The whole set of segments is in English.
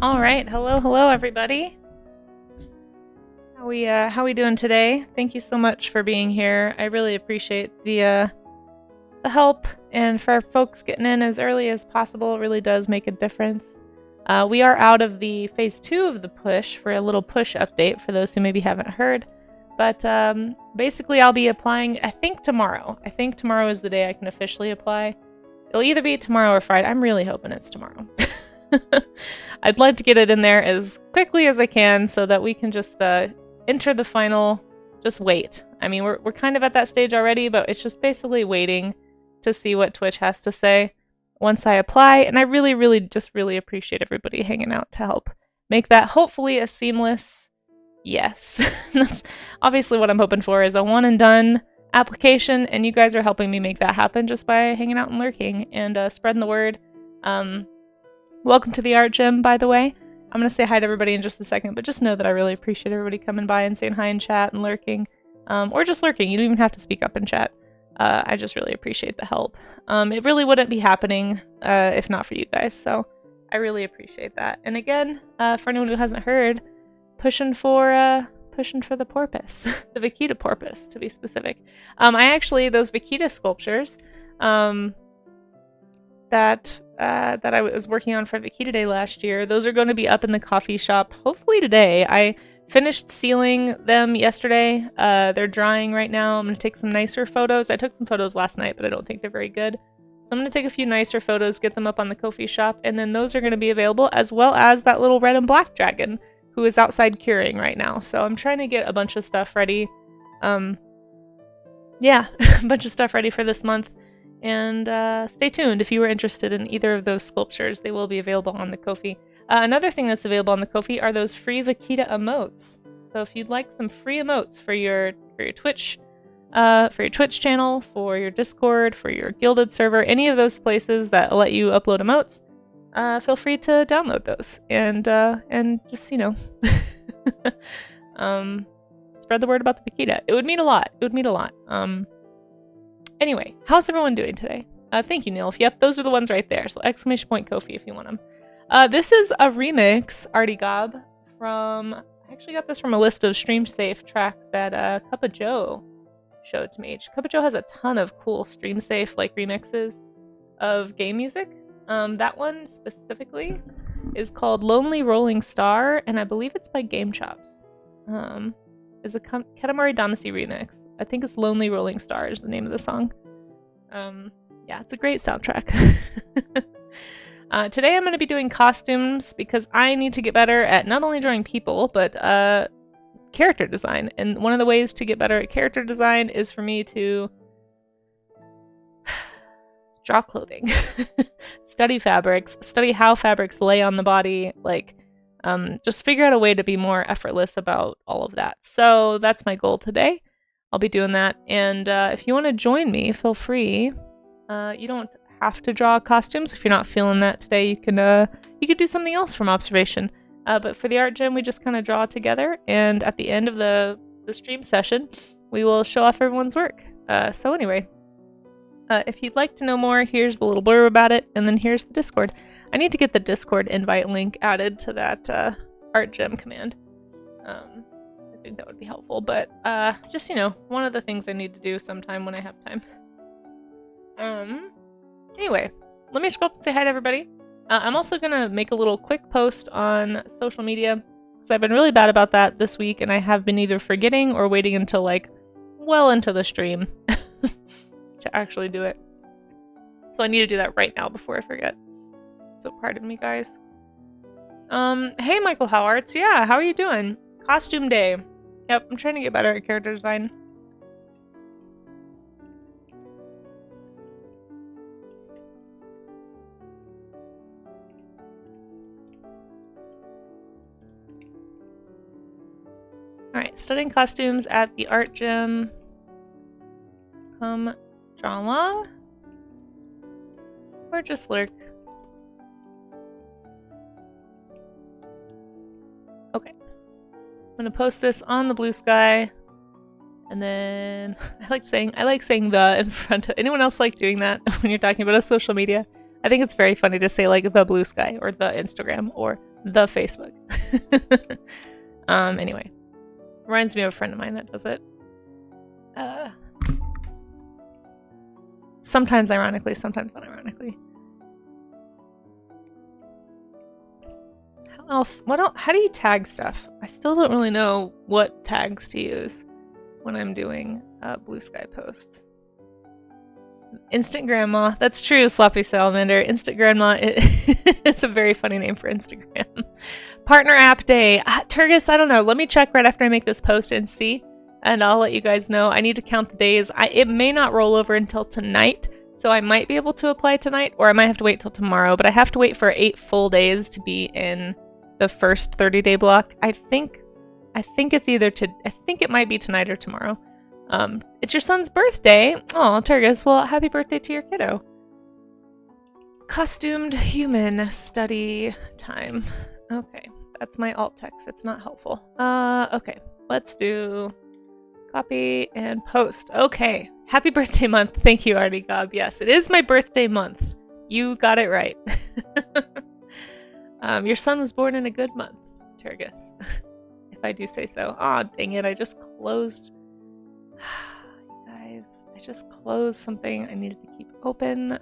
All right, hello everybody. How we doing today? Thank you so much for being here. I really appreciate the help, and for folks getting in as early as possible really does make a difference. We are out of the phase 2 of the push for a little push update for those who maybe haven't heard. But basically I'll be applying, I think tomorrow. I think tomorrow is the day I can officially apply. It'll either be tomorrow or Friday. I'm really hoping it's tomorrow. I'd like to get it in there as quickly as I can so that we can just enter the final, just wait. I mean, we're kind of at that stage already, but it's just basically waiting to see what Twitch has to say once I apply. And I really appreciate everybody hanging out to help make that hopefully a seamless yes. That's obviously what I'm hoping for, is a one and done application, and you guys are helping me make that happen just by hanging out and lurking and spreading the word. Welcome to the art gym, by the way. I'm going to say hi to everybody in just a second, but just know that I really appreciate everybody coming by and saying hi in chat and lurking. Or just lurking. You don't even have to speak up in chat. I just really appreciate the help. It really wouldn't be happening if not for you guys, so I really appreciate that. And again, for anyone who hasn't heard, pushing for the porpoise. The Vaquita porpoise, to be specific. Those Vaquita sculptures, that I was working on for Vaquita Day last year, those are going to be up in the coffee shop hopefully today. I finished sealing them yesterday. They're drying right now. I'm going to take some nicer photos. I took some photos last night, but I don't think they're very good. So I'm going to take a few nicer photos, get them up on the Ko-fi shop, and then those are going to be available, as well as that little red and black dragon who is outside curing right now. So I'm trying to get a bunch of stuff ready. Yeah, a bunch of stuff ready for this month. And stay tuned if you were interested in either of those sculptures. They will be available on the Ko-fi. Another thing that's available on the Ko-fi are those free Vaquita emotes. So if you'd like some free emotes for your Twitch channel, for your Discord, for your Guilded server, any of those places that let you upload emotes, feel free to download those and just spread the word about the Vaquita. It would mean a lot. Anyway, how's everyone doing today? Thank you, Neil. Yep, those are the ones right there. So exclamation point Ko-fi if you want them. This is a remix, Artie Gob, from... I actually got this from a list of stream safe tracks that Cup of Joe showed to me. Cup of Joe has a ton of cool stream safe remixes of game music. That one specifically is called Lonely Rolling Star, and I believe it's by Game Chops. It's a Katamari Damacy remix. I think it's Lonely Rolling Star is the name of the song. Yeah, it's a great soundtrack. Today I'm going to be doing costumes because I need to get better at not only drawing people, but character design. And one of the ways to get better at character design is for me to draw clothing. Study fabrics, study how fabrics lay on the body, just figure out a way to be more effortless about all of that. So that's my goal today. I'll be doing that, and if you want to join me, feel free. You don't have to draw costumes if you're not feeling that today. You could do something else from observation. But for the art gym, we just kind of draw together, and at the end of the stream session, we will show off everyone's work. So anyway, if you'd like to know more, here's the little blurb about it, and then here's the Discord. I need to get the Discord invite link added to that art gym command. I think that would be helpful, but just one of the things I need to do sometime when I have time. Anyway, let me scroll up and say hi to everybody. I'm also gonna make a little quick post on social media because I've been really bad about that this week, and I have been either forgetting or waiting until well into the stream to actually do it. So I need to do that right now before I forget. So pardon me, guys. Hey Michael Howards, yeah, how are you doing? Costume day. Yep, I'm trying to get better at character design. Alright, studying costumes at the art gym. Come draw along. Or just lurk. Okay. I'm gonna post this on the Blue Sky, and then I like saying the in front of anyone else. Like doing that when you're talking about a social media? I think it's very funny to say the Blue Sky or the Instagram or the Facebook. Anyway. Reminds me of a friend of mine that does it. Sometimes ironically, sometimes unironically. How else? How do you tag stuff? I still don't really know what tags to use when I'm doing Blue Sky posts. Instant Grandma. That's true, Sloppy Salamander. Instant Grandma. It's a very funny name for Instagram. Partner App Day. Turgis, I don't know. Let me check right after I make this post and see. And I'll let you guys know. I need to count the days. It may not roll over until tonight. So I might be able to apply tonight. Or I might have to wait till tomorrow. But I have to wait for 8 full days to be in the first 30-day block. I think it's either I think it might be tonight or tomorrow. It's your son's birthday. Oh, Turgis. Well, happy birthday to your kiddo. Costumed human study time. Okay, that's my alt text. It's not helpful. Okay, let's do copy and post. Okay, happy birthday month. Thank you, Artie Gob. Yes, it is my birthday month. You got it right. Your son was born in a good month, Turgis. If I do say so. Aw, dang it, I just closed... Guys, I just closed something I needed to keep open.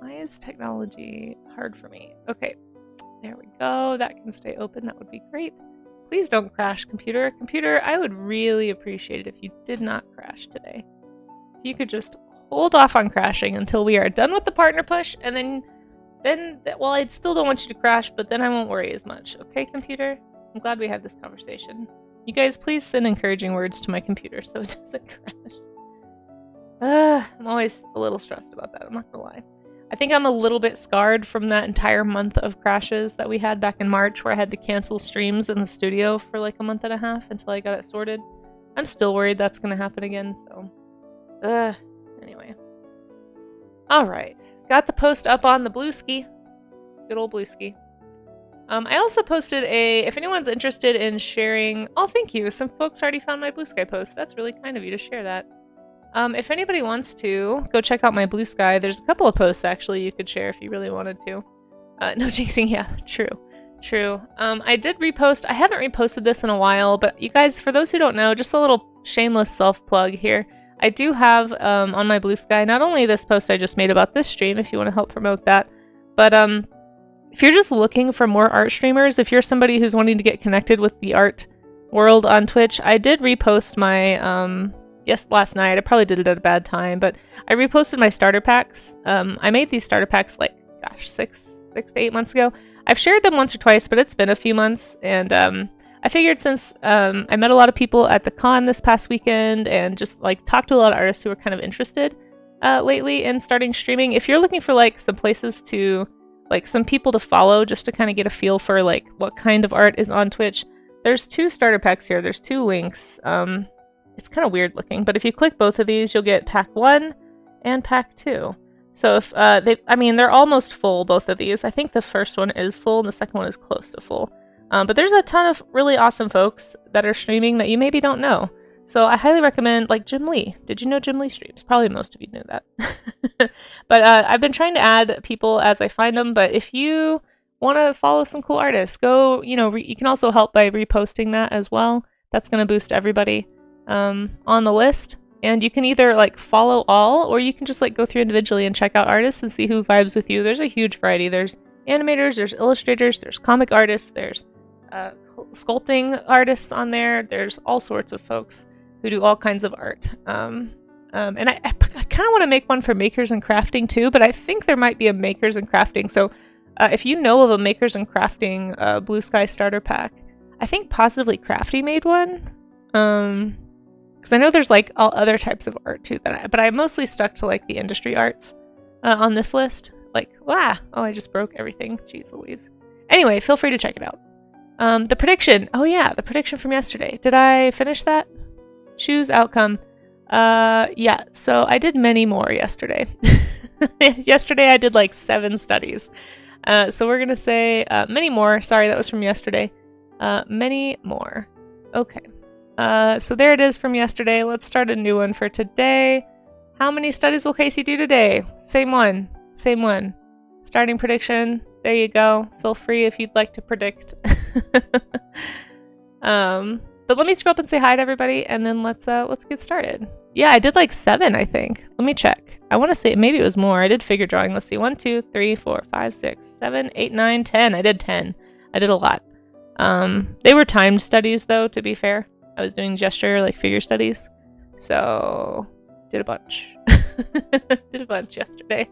Why is technology hard for me? Okay, there we go. That can stay open. That would be great. Please don't crash, computer. Computer, I would really appreciate it if you did not crash today. If you could just hold off on crashing until we are done with the partner push, and then well, I still don't want you to crash, but then I won't worry as much. Okay, computer? I'm glad we had this conversation. You guys, please send encouraging words to my computer so it doesn't crash. I'm always a little stressed about that, I'm not gonna lie. I think I'm a little bit scarred from that entire month of crashes that we had back in March where I had to cancel streams in the studio for like a month and a half until I got it sorted. I'm still worried that's gonna happen again, so... Anyway. Alright. Got the post up on the Blueski. Good old Blueski. I also posted if anyone's interested in sharing... Oh, thank you. Some folks already found my Blue Sky post. That's really kind of you to share that. If anybody wants to, go check out my Blue Sky. There's a couple of posts, actually, you could share if you really wanted to. No jinxing, yeah. True. I did repost... I haven't reposted this in a while, but you guys, for those who don't know, just a little shameless self-plug here. I do have, on my Blue Sky, not only this post I just made about this stream, if you want to help promote that, but, if you're just looking for more art streamers, if you're somebody who's wanting to get connected with the art world on Twitch, I did repost my, last night. I probably did it at a bad time, but I reposted my starter packs. I made these starter packs like, gosh, 6 to 8 months ago. I've shared them once or twice, but it's been a few months, and I figured since I met a lot of people at the con this past weekend and just like talked to a lot of artists who were kind of interested lately in starting streaming, if you're looking for like some places to... like some people to follow just to kind of get a feel for like what kind of art is on Twitch. There's 2 starter packs here. There's 2 links. It's kind of weird looking, but if you click both of these, you'll get pack 1 and pack 2. So if they're almost full, both of these. I think the first one is full and the second one is close to full. But there's a ton of really awesome folks that are streaming that you maybe don't know. So I highly recommend, like Jim Lee. Did you know Jim Lee streams? Probably most of you knew that. But I've been trying to add people as I find them. But if you want to follow some cool artists, go, you can also help by reposting that as well. That's going to boost everybody on the list. And you can either like follow all, or you can just like go through individually and check out artists and see who vibes with you. There's a huge variety. There's animators, there's illustrators, there's comic artists, there's sculpting artists on there. There's all sorts of folks who do all kinds of art. And I kind of want to make one for makers and crafting too, but I think there might be a makers and crafting. So if you know of a makers and crafting Blue Sky starter pack, I think possibly Crafty made one. Because I know there's like all other types of art too, but I mostly stuck to like the industry arts on this list. Like, I just broke everything. Jeez Louise. Anyway, feel free to check it out. The prediction. Oh yeah, the prediction from yesterday. Did I finish that? Choose outcome. Yeah, so I did many more yesterday. Yesterday I did like 7 studies. So we're gonna say many more. Sorry, that was from yesterday. Many more. Okay. So there it is from yesterday. Let's start a new one for today. How many studies will Casey do today? Same one. Starting prediction. there you go. Feel free if you'd like to predict. But let me scroll up and say hi to everybody, and then let's get started. Yeah, I did like 7, I think. Let me check. I want to say maybe it was more. I did figure drawing. Let's see. 1, 2, 3, 4, 5, 6, 7, 8, 9, 10. I did 10. I did a lot. They were timed studies though, to be fair. I was doing gesture, like figure studies. So, did a bunch. Did a bunch yesterday.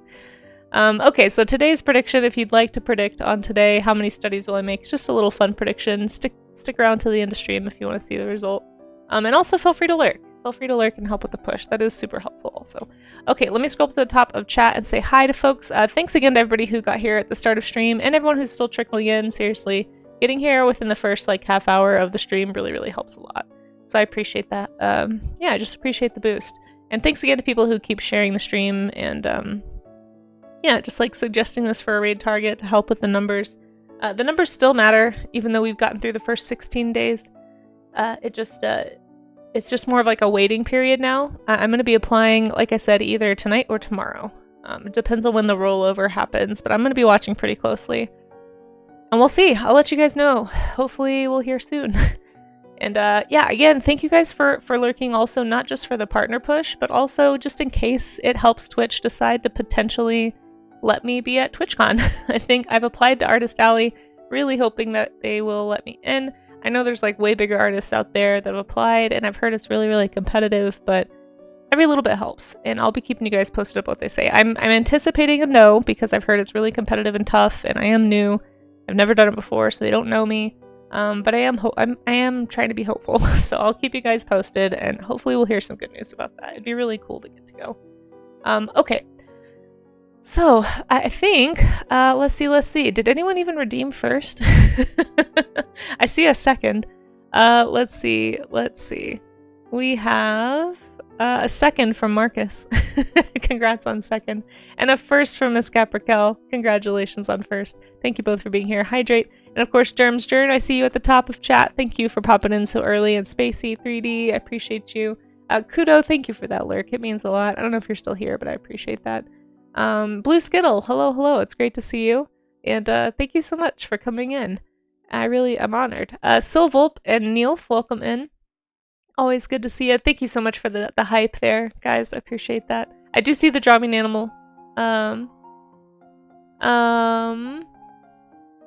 Okay, so today's prediction, if you'd like to predict on today, how many studies will I make? It's just a little fun prediction. Stick around to the end of stream if you want to see the result. And also feel free to lurk. Feel free to lurk and help with the push. That is super helpful also. Okay, let me scroll up to the top of chat and say hi to folks. Thanks again to everybody who got here at the start of stream and everyone who's still trickling in. Seriously, getting here within the first like half hour of the stream really, really helps a lot. So I appreciate that. Yeah, I just appreciate the boost. And thanks again to people who keep sharing the stream and yeah, just like suggesting this for a raid target to help with the numbers. The numbers still matter, even though we've gotten through the first 16 days. It's just more of like a waiting period now. I'm going to be applying, like I said, either tonight or tomorrow. It depends on when the rollover happens, but I'm going to be watching pretty closely. And we'll see. I'll let you guys know. Hopefully we'll hear soon. And yeah, again, thank you guys for lurking also, not just for the partner push, but also just in case it helps Twitch decide to potentially let me be at TwitchCon. I think I've applied to Artist Alley, really hoping that they will let me in. I know there's like way bigger artists out there that have applied, and I've heard it's really, really competitive, but every little bit helps, and I'll be keeping you guys posted about what they say. I'm anticipating a no, because I've heard it's really competitive and tough, and I am new. I've never done it before, so they don't know me. But I am trying to be hopeful, so I'll keep you guys posted, and hopefully we'll hear some good news about that. It'd be really cool to get to go. Okay. So, I think, let's see. Did anyone even redeem first? I see a second. Let's see. We have a second from Marcus. Congrats on second. And a first from Miss Caprical. Congratulations on first. Thank you both for being here. Hydrate. And of course, Germs Jern, I see you at the top of chat. Thank you for popping in so early. And Spacey 3D, I appreciate you. Kudo, thank you for that lurk. It means a lot. I don't know if you're still here, but I appreciate that. Blue Skittle, hello. It's great to see you. And thank you so much for coming in. I'm honored. Silvolp and Neilf, welcome in. Always good to see you. Thank you so much for the hype there, guys. I appreciate that. I do see the Dropping Animal.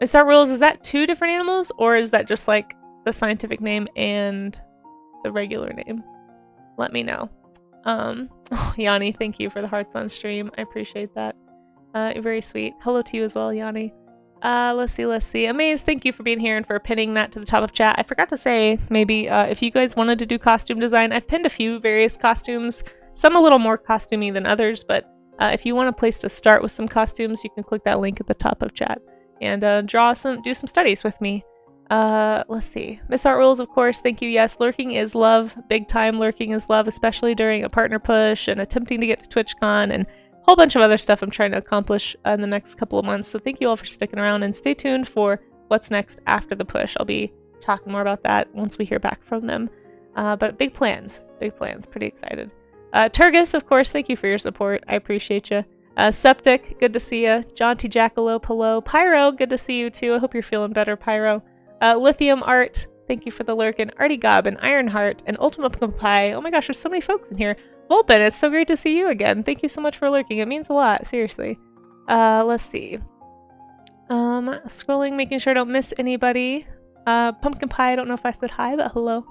Miss Art Rules, is that 2 different animals, or is that just like the scientific name and the regular name? Let me know. Oh, Yanni, thank you for the hearts on stream. I appreciate that. Very sweet. Hello to you as well, Yanni. Let's see. Amaze, thank you for being here and for pinning that to the top of chat. I forgot to say, maybe, if you guys wanted to do costume design, I've pinned a few various costumes, some a little more costumey than others, but if you want a place to start with some costumes, you can click that link at the top of chat and do some studies with me. Let's see. Miss Art Rules, of course, thank you. Yes, lurking is love. Big time lurking is love, especially during a partner push and attempting to get to TwitchCon and a whole bunch of other stuff I'm trying to accomplish in the next couple of months. So thank you all for sticking around and stay tuned for what's next after the push. I'll be talking more about that once we hear back from them. But big plans, pretty excited. Turgis, of course, thank you for your support. I appreciate you. Septic, good to see you. Jaunty Jackalope, hello. Pyro, good to see you too. I hope you're feeling better, Pyro. Lithium Art, thank you for the lurk, and Artie Gob, and Ironheart, and Ultima Pumpkin Pie. Oh my gosh, there's so many folks in here. Volpin, it's so great to see you again. Thank you so much for lurking. It means a lot, seriously. Let's see. Scrolling, making sure I don't miss anybody. Pumpkin Pie, I don't know if I said hi, but hello.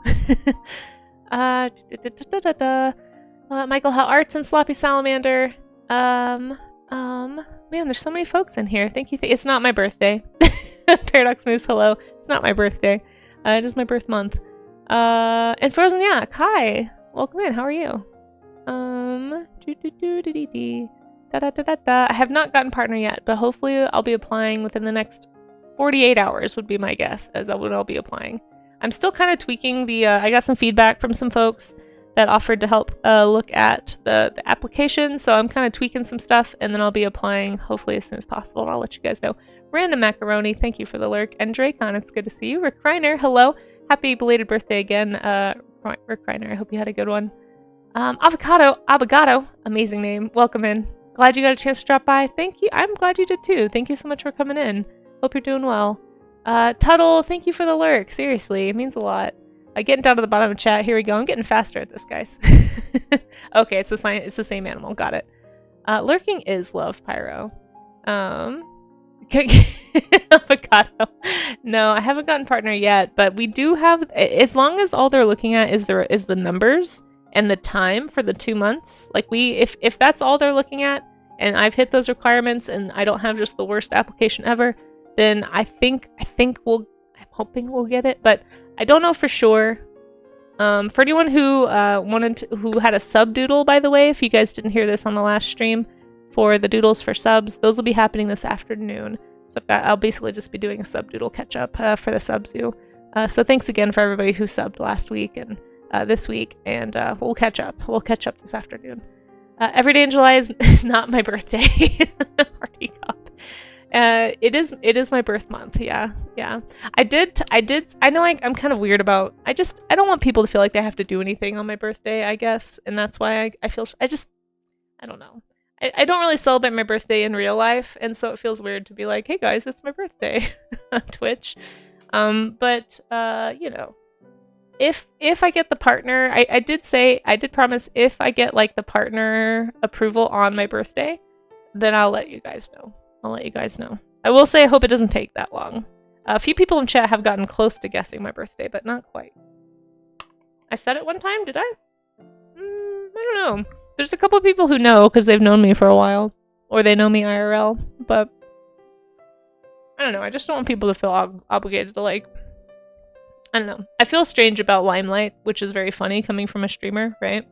Michael How Arts and Sloppy Salamander. Man, there's so many folks in here. Thank you. It's not my birthday. Paradox Moose, hello. It's not my birthday. It is my birth month. And Frozen Yak, hi. Welcome in. How are you? I have not gotten partner yet, but hopefully I'll be applying within the next 48 hours would be my guess as when I'll be applying. I'm still kind of tweaking the, I got some feedback from some folks that offered to help look at the application, so I'm kind of tweaking some stuff, and then I'll be applying hopefully as soon as possible, and I'll let you guys know. Random Macaroni, thank you for the lurk. And Dracon, it's good to see you. Rick Reiner, hello. Happy belated birthday again, Rick Reiner. I hope you had a good one. Avocado, amazing name. Welcome in. Glad you got a chance to drop by. Thank you. I'm glad you did too. Thank you so much for coming in. Hope you're doing well. Tuttle, thank you for the lurk. Seriously, it means a lot. Getting down to the bottom of chat. Here we go. I'm getting faster at this, guys. Okay, it's the same animal. Got it. Lurking is love, Pyro. Avocado. No, I haven't gotten partner yet, but we do have, as long as all they're looking at is the numbers and the time for the 2 months. Like if that's all they're looking at, and I've hit those requirements, and I don't have just the worst application ever, then I'm hoping we'll get it, but I don't know for sure. For anyone who who had a sub doodle, by the way, if you guys didn't hear this on the last stream, for the doodles for subs, those will be happening this afternoon. So I'll basically just be doing a sub doodle catch up for the sub zoo. So thanks again for everybody who subbed last week and this week, and we'll catch up. We'll catch up this afternoon. Every day in July is not my birthday. Party cup. It is my birth month. Yeah. I know I'm kind of weird about. I don't want people to feel like they have to do anything on my birthday, I guess, and that's why I feel. I don't know. I don't really celebrate my birthday in real life, and so it feels weird to be like, "Hey guys, it's my birthday," on Twitch. But you know, if I get the partner, I did promise if I get like the partner approval on my birthday, then I'll let you guys know. I will say I hope it doesn't take that long. A few people in chat have gotten close to guessing my birthday, but not quite. I said it one time, did I? I don't know. There's a couple of people who know because they've known me for a while, or they know me IRL, but I don't know. I just don't want people to feel obligated to, like, I don't know. I feel strange about limelight, which is very funny coming from a streamer, right?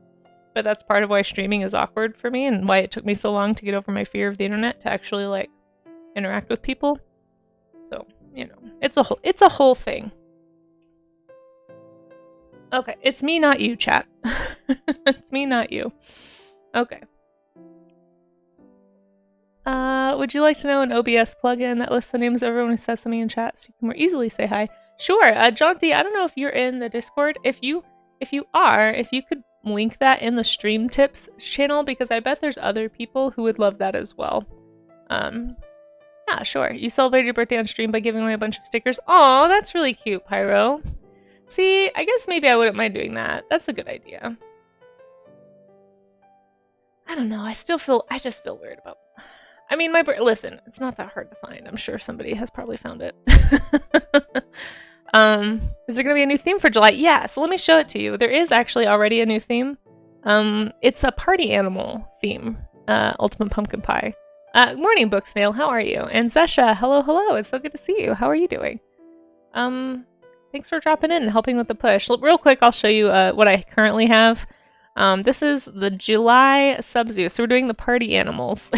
But that's part of why streaming is awkward for me and why it took me so long to get over my fear of the internet to actually, like, interact with people. So, you know, it's a whole thing. Okay, it's me, not you, chat. It's me, not you. Okay. Would you like to know an OBS plugin that lists the names of everyone who says something in chat so you can more easily say hi? Sure. John D, I don't know if you're in the Discord. If you are, if you could link that in the stream tips channel, because I bet there's other people who would love that as well. Yeah, sure. You celebrated your birthday on stream by giving away a bunch of stickers. Aw, that's really cute, Pyro. See, I guess maybe I wouldn't mind doing that. That's a good idea. I don't know. I just feel weird about. I mean, listen, it's not that hard to find. I'm sure somebody has probably found it. Is there gonna be a new theme for July? Yeah. So let me show it to you. There is actually already a new theme. It's a party animal theme. Ultimate Pumpkin Pie. Morning, Book Snail. How are you? And Zesha, hello. It's so good to see you. How are you doing? Thanks for dropping in and helping with the push. Real quick, I'll show you what I currently have. This is the July sub-zoo. So we're doing the party animals.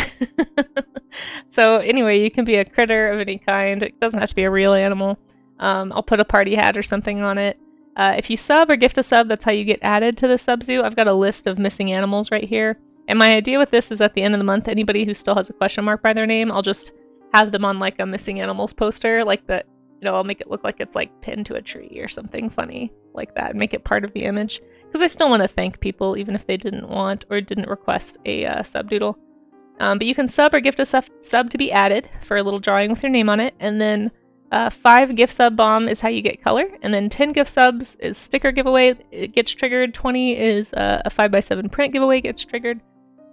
So anyway, you can be a critter of any kind. It doesn't have to be a real animal. I'll put a party hat or something on it. If you sub or gift a sub, that's how you get added to the sub-zoo. I've got a list of missing animals right here. And my idea with this is at the end of the month, anybody who still has a question mark by their name, I'll just have them on like a missing animals poster, like that. You know, I'll make it look like it's like pinned to a tree or something funny like that, and make it part of the image. Because I still want to thank people, even if they didn't want or didn't request a sub doodle. But you can sub or gift a sub to be added for a little drawing with your name on it. And then 5 gift sub bomb is how you get color. And then 10 gift subs is sticker giveaway. It gets triggered. 20 is a 5x7 print giveaway, gets triggered.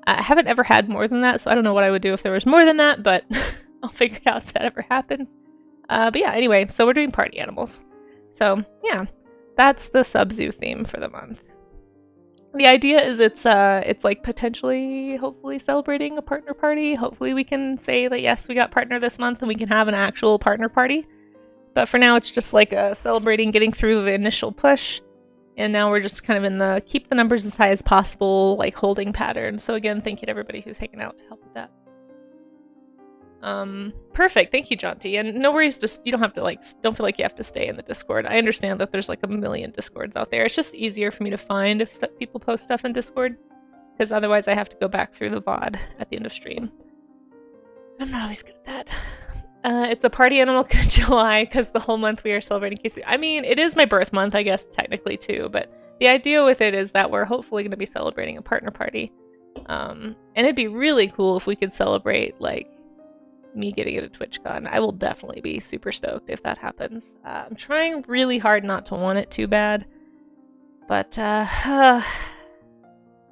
I haven't ever had more than that, so I don't know what I would do if there was more than that, but I'll figure it out if that ever happens. But yeah, anyway, so we're doing party animals. So yeah, that's the sub-zoo theme for the month. The idea is it's like potentially, hopefully celebrating a partner party. Hopefully we can say that yes, we got partner this month and we can have an actual partner party. But for now, it's just like celebrating getting through the initial push. And now we're just kind of in the keep the numbers as high as possible, like holding pattern. So again, thank you to everybody who's hanging out to help with that. Perfect. Thank you, Jonty. And no worries, just you don't have to don't feel like you have to stay in the Discord. I understand that there's like a million Discords out there. It's just easier for me to find if people post stuff in Discord, because otherwise I have to go back through the VOD at the end of stream. I'm not always good at that. It's a party animal July because the whole month we are celebrating Casey. I mean, it is my birth month, I guess, technically too, but the idea with it is that we're hopefully going to be celebrating a partner party. And it'd be really cool if we could celebrate, like, me getting at a TwitchCon. I will definitely be super stoked if that happens. I'm trying really hard not to want it too bad, but I'd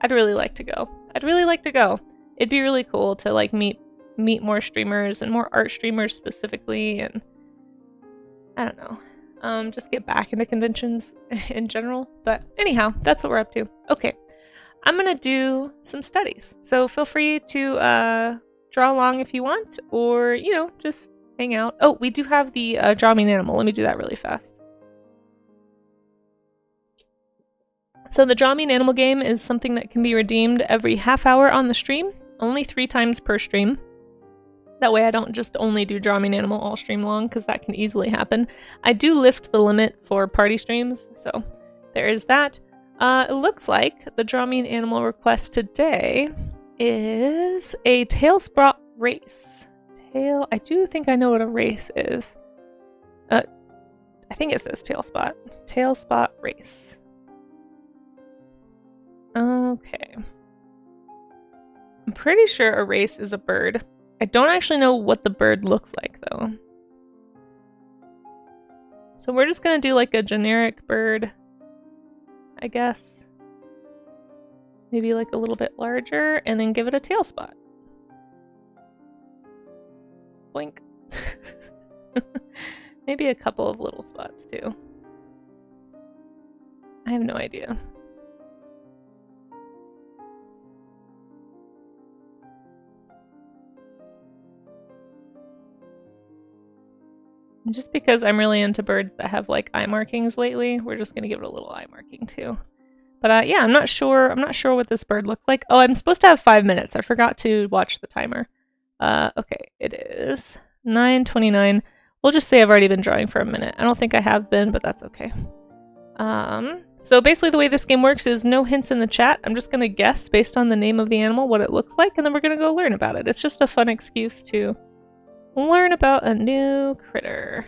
really like to go. I'd really like to go. It'd be really cool to like meet more streamers and more art streamers specifically, and I don't know, just get back into conventions in general. But anyhow, that's what we're up to. Okay, I'm gonna do some studies, so feel free to draw along if you want, or, you know, just hang out. Oh, we do have the Draw Me an Animal. Let me do that really fast. So the Draw Me an Animal game is something that can be redeemed every half hour on the stream, only 3 times per stream. That way I don't just only do Draw Me an Animal all stream long, because that can easily happen. I do lift the limit for party streams, so there is that. It looks like the Draw Me an Animal request today is a Tailspot race. I do think I know what a race is. I think it says Tailspot. Tailspot race. Okay. I'm pretty sure a race is a bird. I don't actually know what the bird looks like, though. So we're just gonna do like a generic bird, I guess. Maybe like a little bit larger, and then give it a tail spot. Boink. Maybe a couple of little spots too. I have no idea. And just because I'm really into birds that have like eye markings lately, we're just gonna give it a little eye marking too. But yeah, I'm not sure what this bird looks like. Oh, I'm supposed to have 5 minutes. I forgot to watch the timer. Okay, it is 9:29. We'll just say I've already been drawing for a minute. I don't think I have been, but that's okay. So basically the way this game works is no hints in the chat. I'm just gonna guess based on the name of the animal what it looks like, and then we're gonna go learn about it. It's just a fun excuse to learn about a new critter.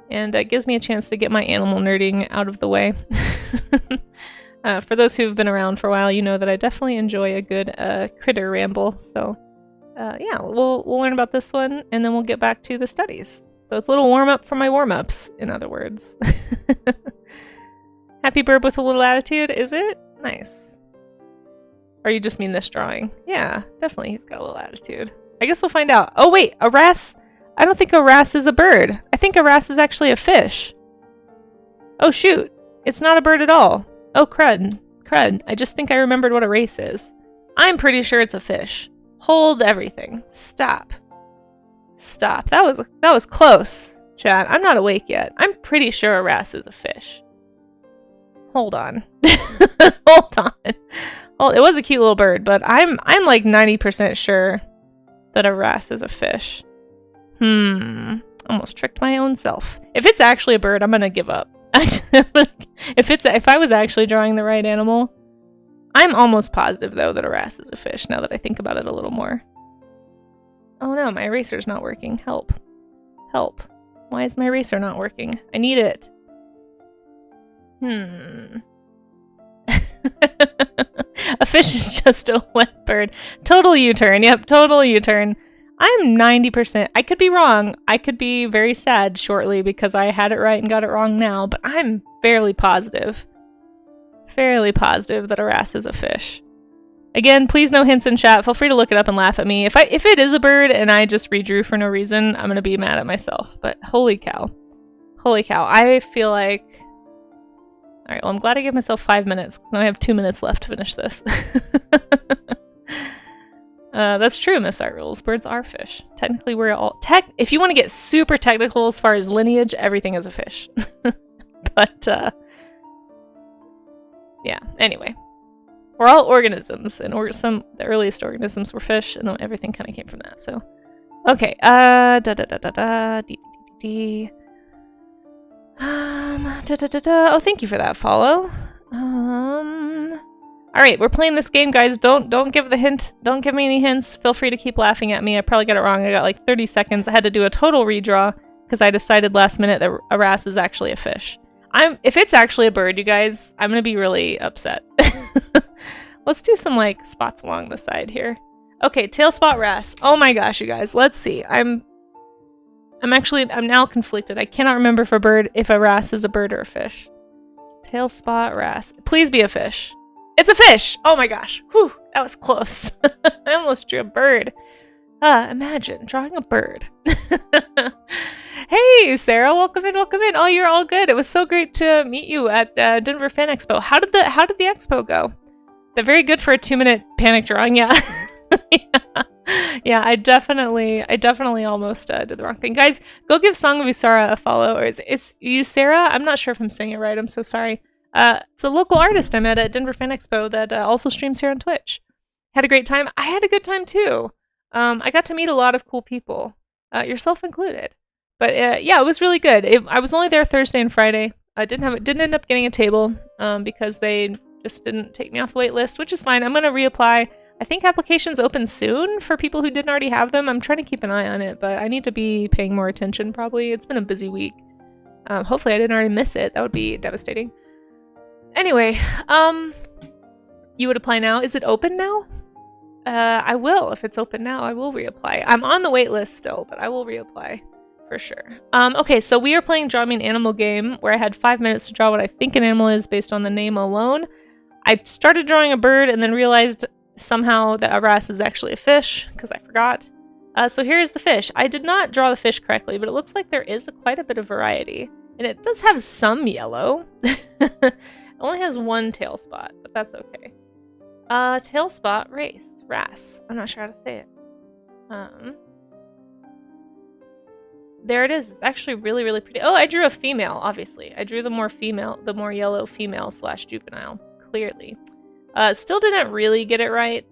And it gives me a chance to get my animal nerding out of the way. For those who've been around for a while, you know that I definitely enjoy a good critter ramble. So yeah, we'll learn about this one, and then we'll get back to the studies. So it's a little warm-up for my warm-ups, in other words. Happy bird with a little attitude, is it? Nice. Or you just mean this drawing? Yeah, definitely he's got a little attitude. I guess we'll find out. Oh wait, a wrasse? I don't think a wrasse is a bird. I think a wrasse is actually a fish. Oh shoot, it's not a bird at all. Oh crud. I just think I remembered what a race is. I'm pretty sure it's a fish. Hold everything. Stop. That was close, chat. I'm not awake yet. I'm pretty sure a wrasse is a fish. Hold on. Hold on. Well, it was a cute little bird, but I'm like 90% sure that a wrasse is a fish. Almost tricked my own self. If it's actually a bird, I'm gonna give up. If I was actually drawing the right animal, I'm almost positive though that a wrasse is a fish now that I think about it a little more. Oh no, my eraser's not working. Help. Help. Why is my eraser not working? I need it. A fish is just a wet bird. Total U-turn. Yep, total U-turn. I'm 90%. I could be wrong. I could be very sad shortly because I had it right and got it wrong now, but I'm fairly positive that a wrasse is a fish. Again, please no hints in chat. Feel free to look it up and laugh at me. If it is a bird and I just redrew for no reason, I'm gonna be mad at myself. But holy cow. Holy cow. I feel like... Alright, well I'm glad I gave myself 5 minutes because now I have 2 minutes left to finish this. That's true, Miss Art Rules. Birds are fish. Technically, we're all... If you want to get super technical as far as lineage, everything is a fish. But, yeah, anyway. We're all organisms, and the earliest organisms were fish, and then everything kind of came from that, so... Okay, Oh, thank you for that follow. Alright, we're playing this game, guys. Don't give the hint. Don't give me any hints. Feel free to keep laughing at me. I probably got it wrong. I got like 30 seconds. I had to do a total redraw because I decided last minute that a wrasse is actually a fish. If it's actually a bird, you guys, I'm gonna be really upset. Let's do some like spots along the side here. Okay, tail spot wrasse. Oh my gosh, you guys. Let's see. I'm now conflicted. I cannot remember if a wrasse is a bird or a fish. Tail spot wrasse. Please be a fish. It's a fish! Oh my gosh. Whew, that was close. I almost drew a bird. Imagine drawing a bird. Hey, Sarah, welcome in, welcome in. Oh, you're all good. It was so great to meet you at Denver Fan Expo. How did the expo go? They're very good for a 2-minute panic drawing, yeah. Yeah, I definitely almost did the wrong thing. Guys, go give Song of Usara a follow. Or is Usara? I'm not sure if I'm saying it right. I'm so sorry. It's a local artist I met at Denver Fan Expo that also streams here on Twitch. Had a great time. I had a good time too. I got to meet a lot of cool people, yourself included. But yeah, it was really good. I was only there Thursday and Friday. I didn't end up getting a table because they just didn't take me off the wait list, which is fine. I'm going to reapply. I think applications open soon for people who didn't already have them. I'm trying to keep an eye on it, but I need to be paying more attention probably. It's been a busy week. Hopefully I didn't already miss it. That would be devastating. Anyway, you would apply now. Is it open now? I will. If it's open now, I will reapply. I'm on the wait list still, but I will reapply for sure. Okay, so we are playing Draw Me an Animal game where I had 5 minutes to draw what I think an animal is based on the name alone. I started drawing a bird and then realized somehow that a wrasse is actually a fish because I forgot. So here's the fish. I did not draw the fish correctly, but it looks like there is quite a bit of variety. And it does have some yellow. It only has one tail spot, but that's okay. Tail spot wrasse. I'm not sure how to say it. There it is. It's actually really, really pretty. Oh, I drew a female, obviously. I drew the more yellow female / juvenile, clearly. Still didn't really get it right,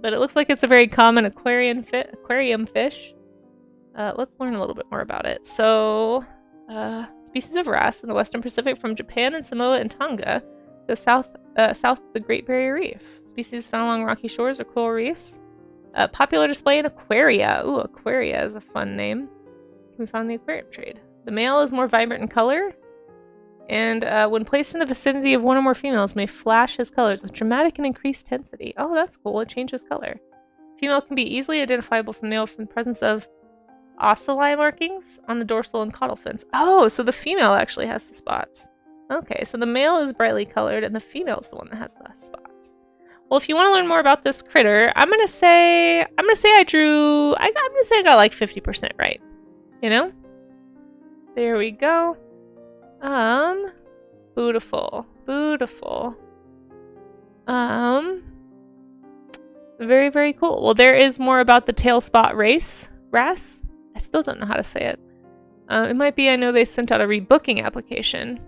but it looks like it's a very common aquarium fish. Let's learn a little bit more about it. So, species of wrasse in the Western Pacific from Japan and Samoa and Tonga to south of the Great Barrier Reef. Species found along rocky shores or coral reefs. Popular display in aquaria. Ooh, aquaria is a fun name. Can be found in the aquarium trade. The male is more vibrant in color, and when placed in the vicinity of one or more females, may flash his colors with dramatic and increased intensity. Oh, that's cool. It changes color. Female can be easily identifiable from male from the presence of ocelli markings on the dorsal and caudal fins. Oh, so the female actually has the spots. Okay, so the male is brightly colored, and the female is the one that has the spots. Well, if you want to learn more about this critter, I'm gonna say I got like 50% right. You know? There we go. Beautiful. Very, very cool. Well, there is more about the tail spot wrasse. I still don't know how to say it. It might be I know they sent out a rebooking application.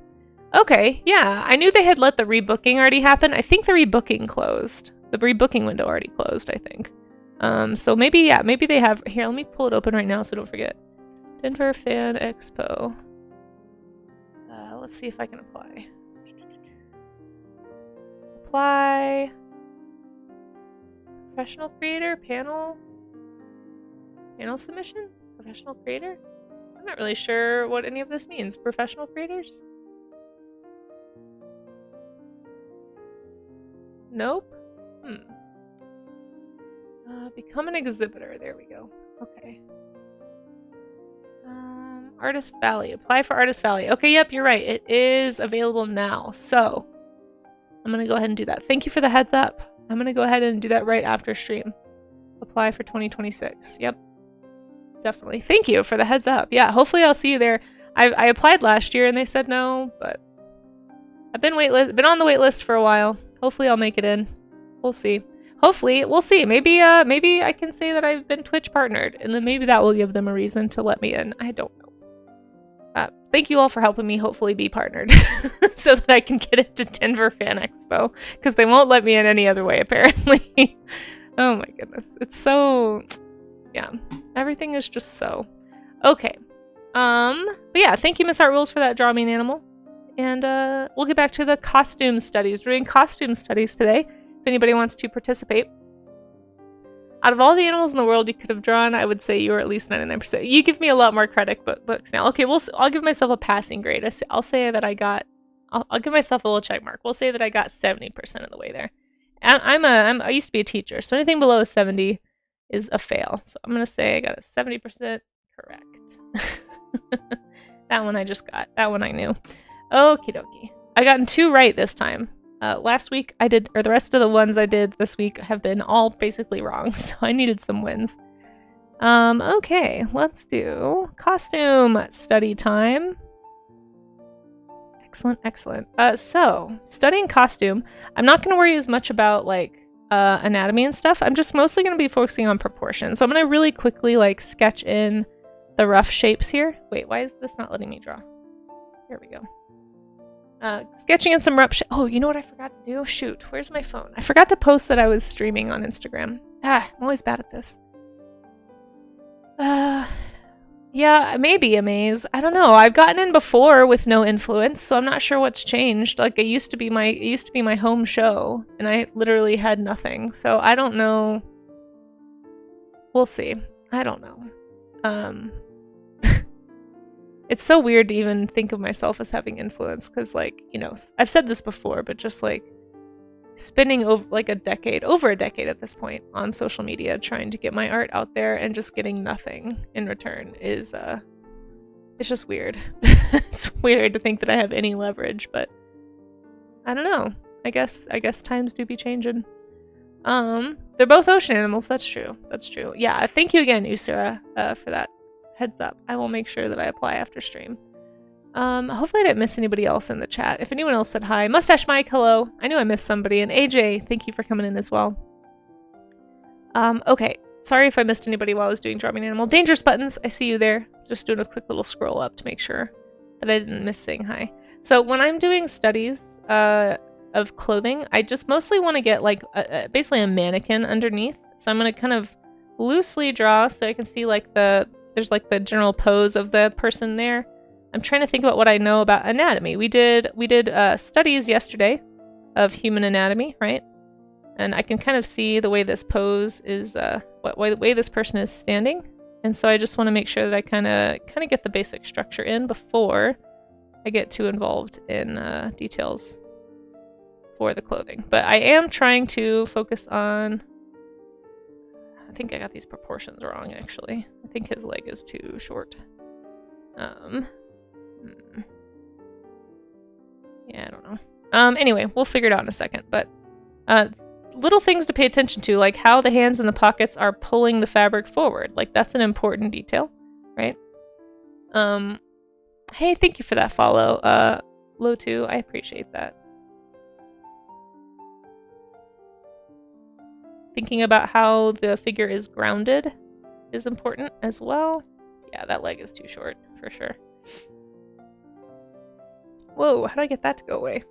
Okay, yeah. I knew they had let the rebooking already happen. I think the rebooking closed. The rebooking window already closed, I think. So maybe, yeah, maybe they have... Here, let me pull it open right now so don't forget. Denver Fan Expo. Let's see if I can apply. Apply. Professional creator? Panel submission? Professional creator? I'm not really sure what any of this means. Professional creators? Nope. Become an exhibitor. There we go. Okay. Artist Valley. Apply for Artist Valley. Okay, yep, you're right. It is available now. So, I'm going to go ahead and do that. Thank you for the heads up. I'm going to go ahead and do that right after stream. Apply for 2026. Yep. Definitely. Thank you for the heads up. Yeah, hopefully I'll see you there. I applied last year and they said no, but I've been on the wait list for a while. Hopefully I'll make it in. We'll see. Hopefully, we'll see. Maybe I can say that I've been Twitch partnered, and then maybe that will give them a reason to let me in. I don't know. Thank you all for helping me hopefully be partnered so that I can get into Denver Fan Expo, because they won't let me in any other way, apparently. Oh my goodness. It's so... Yeah. Everything is just so... Okay. But yeah, thank you, Miss Art Rules, for that Draw Me an Animal. And we'll get back to the costume studies. We're doing costume studies today, if anybody wants to participate. Out of all the animals in the world you could have drawn, I would say you were at least 99%. You give me a lot more credit books now. Okay, I'll give myself a passing grade. I'll say that I got... I'll give myself a little check mark. We'll say that I got 70% of the way there. I used to be a teacher, so anything below a 70 is a fail. So I'm gonna say I got a 70% correct. That one I just got. That one I knew. Okie dokie. I gotten 2 right this time. Last week I did, or the rest of the ones I did this week have been all basically wrong, so I needed some wins. Okay, let's do costume study time. Excellent, excellent. So studying costume, I'm not going to worry as much about like anatomy and stuff. I'm just mostly going to be focusing on proportion. So I'm going to really quickly like sketch in the rough shapes here. Wait, why is this not letting me draw? Here we go. Sketching in some rough oh, you know what I forgot to do? Shoot, where's my phone? I forgot to post that I was streaming on Instagram. I'm always bad at this. Yeah, maybe a maze. I don't know. I've gotten in before with no influence, so I'm not sure what's changed. Like it used to be my home show, and I literally had nothing. So I don't know. We'll see. I don't know. It's so weird to even think of myself as having influence, because like, you know, I've said this before, but just like spending over a decade at this point on social media trying to get my art out there and just getting nothing in return is it's just weird. It's weird to think that I have any leverage, but I don't know. I guess times do be changing. They're both ocean animals. That's true. Yeah, thank you again, Usura, for that heads up. I will make sure that I apply after stream. Hopefully I didn't miss anybody else in the chat. If anyone else said hi, Mustache Mike, hello. I knew I missed somebody. And AJ, thank you for coming in as well. Okay. Sorry if I missed anybody while I was doing Drumming Animal. Dangerous Buttons, I see you there. Just doing a quick little scroll up to make sure that I didn't miss saying hi. So when I'm doing studies of clothing, I just mostly want to get like basically a mannequin underneath. So I'm going to kind of loosely draw so I can see like there's like the general pose of the person there. I'm trying to think about what I know about anatomy. We did studies yesterday of human anatomy, right? And I can kind of see the way this pose is, the way this person is standing. And so I just want to make sure that I kind of get the basic structure in before I get too involved in details for the clothing. But I am trying to focus on. I think I got these proportions wrong, actually. I think his leg is too short. Yeah, I don't know. Anyway, we'll figure it out in a second. But little things to pay attention to, like how the hands in the pockets are pulling the fabric forward. Like that's an important detail, right? Hey, thank you for that follow, Lotu. I appreciate that. Thinking about how the figure is grounded is important as well. Yeah, that leg is too short, for sure. Whoa, how do I get that to go away?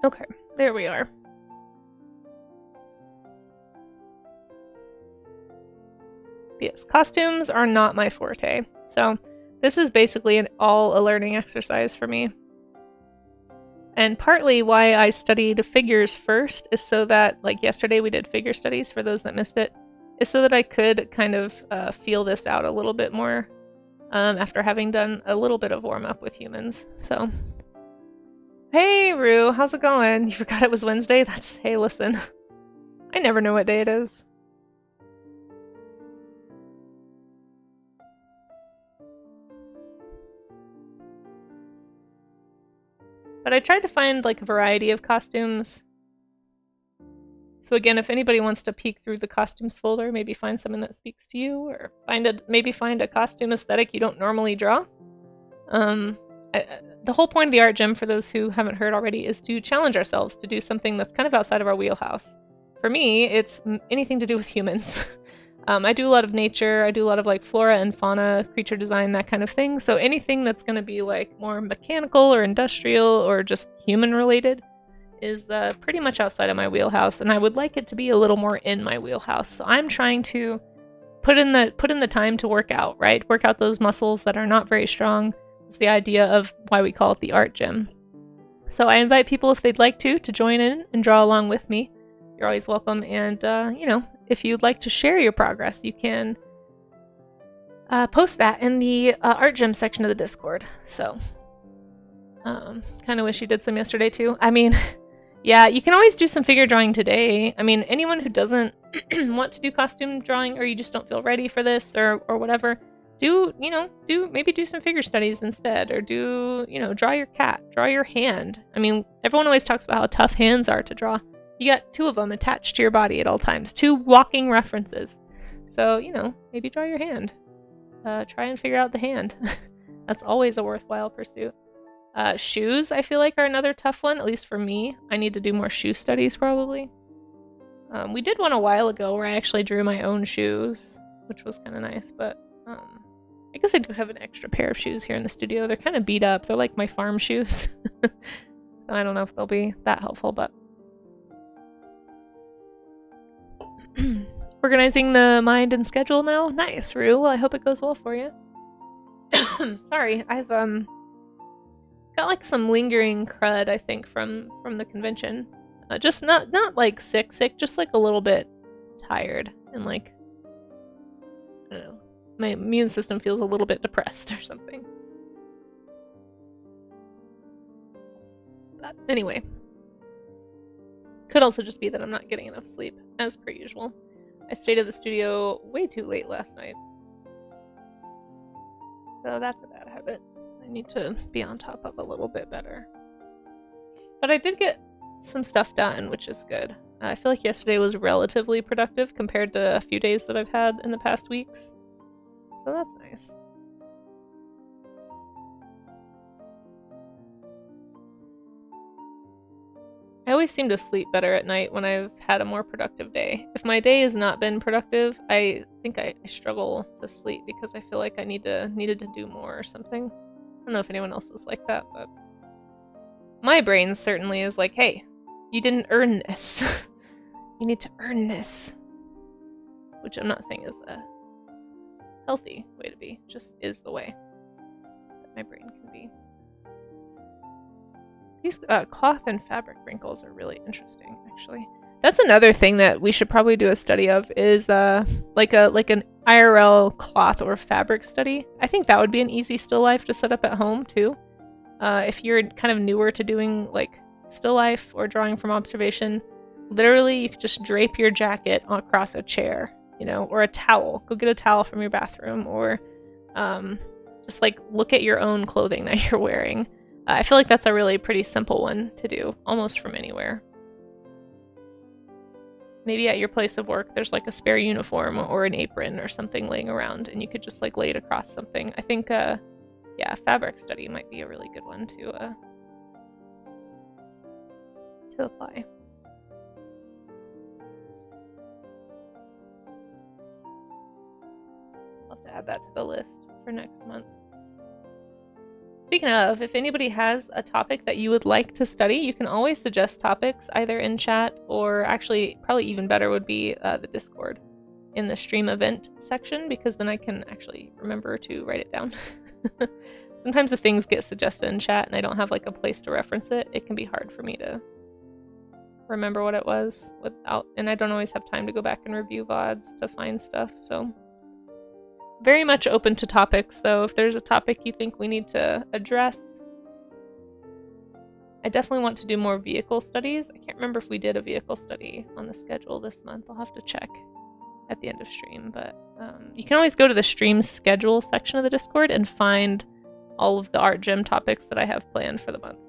Okay, there we are. Yes, costumes are not my forte, so this is basically all a learning exercise for me. And partly why I studied figures first is so that, like yesterday we did figure studies, for those that missed it, is so that I could kind of feel this out a little bit more after having done a little bit of warm-up with humans, so. Hey, Rue, how's it going? You forgot it was Wednesday? Hey, listen. I never know what day it is. But I tried to find like a variety of costumes. So again, if anybody wants to peek through the costumes folder, maybe find something that speaks to you, or maybe find a costume aesthetic you don't normally draw. The whole point of the art gym, for those who haven't heard already, is to challenge ourselves to do something that's kind of outside of our wheelhouse. For me, it's anything to do with humans. I do a lot of nature, I do a lot of like flora and fauna, creature design, that kind of thing. So anything that's going to be like more mechanical or industrial or just human related is pretty much outside of my wheelhouse, and I would like it to be a little more in my wheelhouse. So I'm trying to put in the time to work out, right? Work out those muscles that are not very strong. It's the idea of why we call it the art gym. So I invite people, if they'd like to join in and draw along with me. you're always welcome. And, you know, if you'd like to share your progress, you can post that in the art gym section of the Discord. So, kind of wish you did some yesterday too. I mean, yeah, you can always do some figure drawing today. I mean, anyone who doesn't want to do costume drawing, or you just don't feel ready for this, or whatever, maybe do some figure studies instead, or draw your cat, draw your hand. I mean, everyone always talks about how tough hands are to draw. You got 2 of them attached to your body at all times, 2 walking references. So, maybe draw your hand. Try and figure out the hand. That's always a worthwhile pursuit. Shoes, I feel like, are another tough one, at least for me. I need to do more shoe studies, probably. We did one a while ago where I actually drew my own shoes, which was kind of nice, but I guess I do have an extra pair of shoes here in the studio. They're kind of beat up. They're like my farm shoes. So I don't know if they'll be that helpful, but... Organizing the mind and schedule now? Nice, Rue. Well, I hope it goes well for you. Sorry, I've got like some lingering crud, I think, from the convention. Just not like sick, just like a little bit tired, and like, I don't know, my immune system feels a little bit depressed or something. But anyway, could also just be that I'm not getting enough sleep, as per usual. I stayed at the studio way too late last night. So that's a bad habit. I need to be on top of a little bit better. But I did get some stuff done, which is good. I feel like yesterday was relatively productive compared to a few days that I've had in the past weeks. So that's nice. I always seem to sleep better at night when I've had a more productive day. If my day has not been productive, I think I struggle to sleep because I feel like I needed to do more or something. I don't know if anyone else is like that, but my brain certainly is like, hey, you didn't earn this. You need to earn this. Which I'm not saying is a healthy way to be, just is the way that my brain can be. These cloth and fabric wrinkles are really interesting, actually. That's another thing that we should probably do a study of, is like an IRL cloth or fabric study. I think that would be an easy still life to set up at home too. If you're kind of newer to doing like still life or drawing from observation, literally you could just drape your jacket across a chair, or a towel. Go get a towel from your bathroom, or just like look at your own clothing that you're wearing. I feel like that's a really pretty simple one to do, almost from anywhere. Maybe at your place of work, there's like a spare uniform or an apron or something laying around, and you could just like lay it across something. I think, yeah, fabric study might be a really good one to apply. I'll have to add that to the list for next month. Speaking of, if anybody has a topic that you would like to study, you can always suggest topics either in chat, or actually probably even better would be the Discord in the stream event section, because then I can actually remember to write it down. Sometimes if things get suggested in chat and I don't have like a place to reference it, it can be hard for me to remember what it was and I don't always have time to go back and review VODs to find stuff, so... Very much open to topics, though. If there's a topic you think we need to address. I definitely want to do more vehicle studies. I can't remember if we did a vehicle study on the schedule this month. I'll have to check at the end of stream, but you can always go to the stream schedule section of the Discord and find all of the art gym topics that I have planned for the month.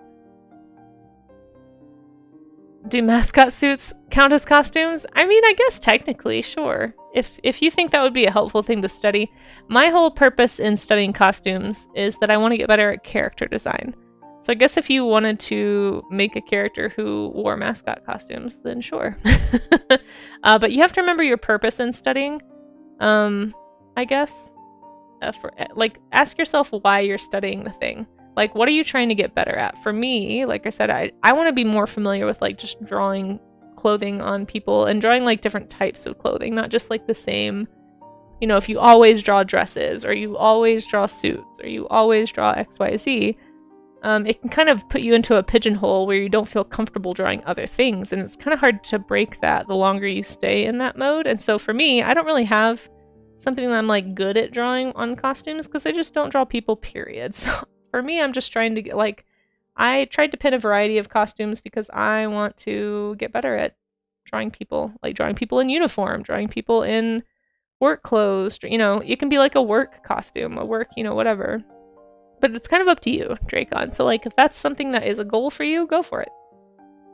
Do mascot suits count as costumes? I mean, I guess technically, sure. If you think that would be a helpful thing to study. My whole purpose in studying costumes is that I want to get better at character design. So I guess if you wanted to make a character who wore mascot costumes, then sure. But you have to remember your purpose in studying, I guess. Ask yourself why you're studying the thing. Like, what are you trying to get better at? For me, like I said, I want to be more familiar with, like, just drawing clothing on people and drawing, like, different types of clothing, not just, like, the same, if you always draw dresses or you always draw suits or you always draw XYZ. it can kind of put you into a pigeonhole where you don't feel comfortable drawing other things, and it's kind of hard to break that the longer you stay in that mode. And so for me, I don't really have something that I'm like good at drawing on costumes because I just don't draw people, period. So for me, I'm just trying to get like, I tried to pin a variety of costumes because I want to get better at drawing people, like drawing people in uniform, drawing people in work clothes, you know, it can be like a work costume, a work, you know, whatever. But it's kind of up to you, Dracon. So, like, if that's something that is a goal for you, go for it.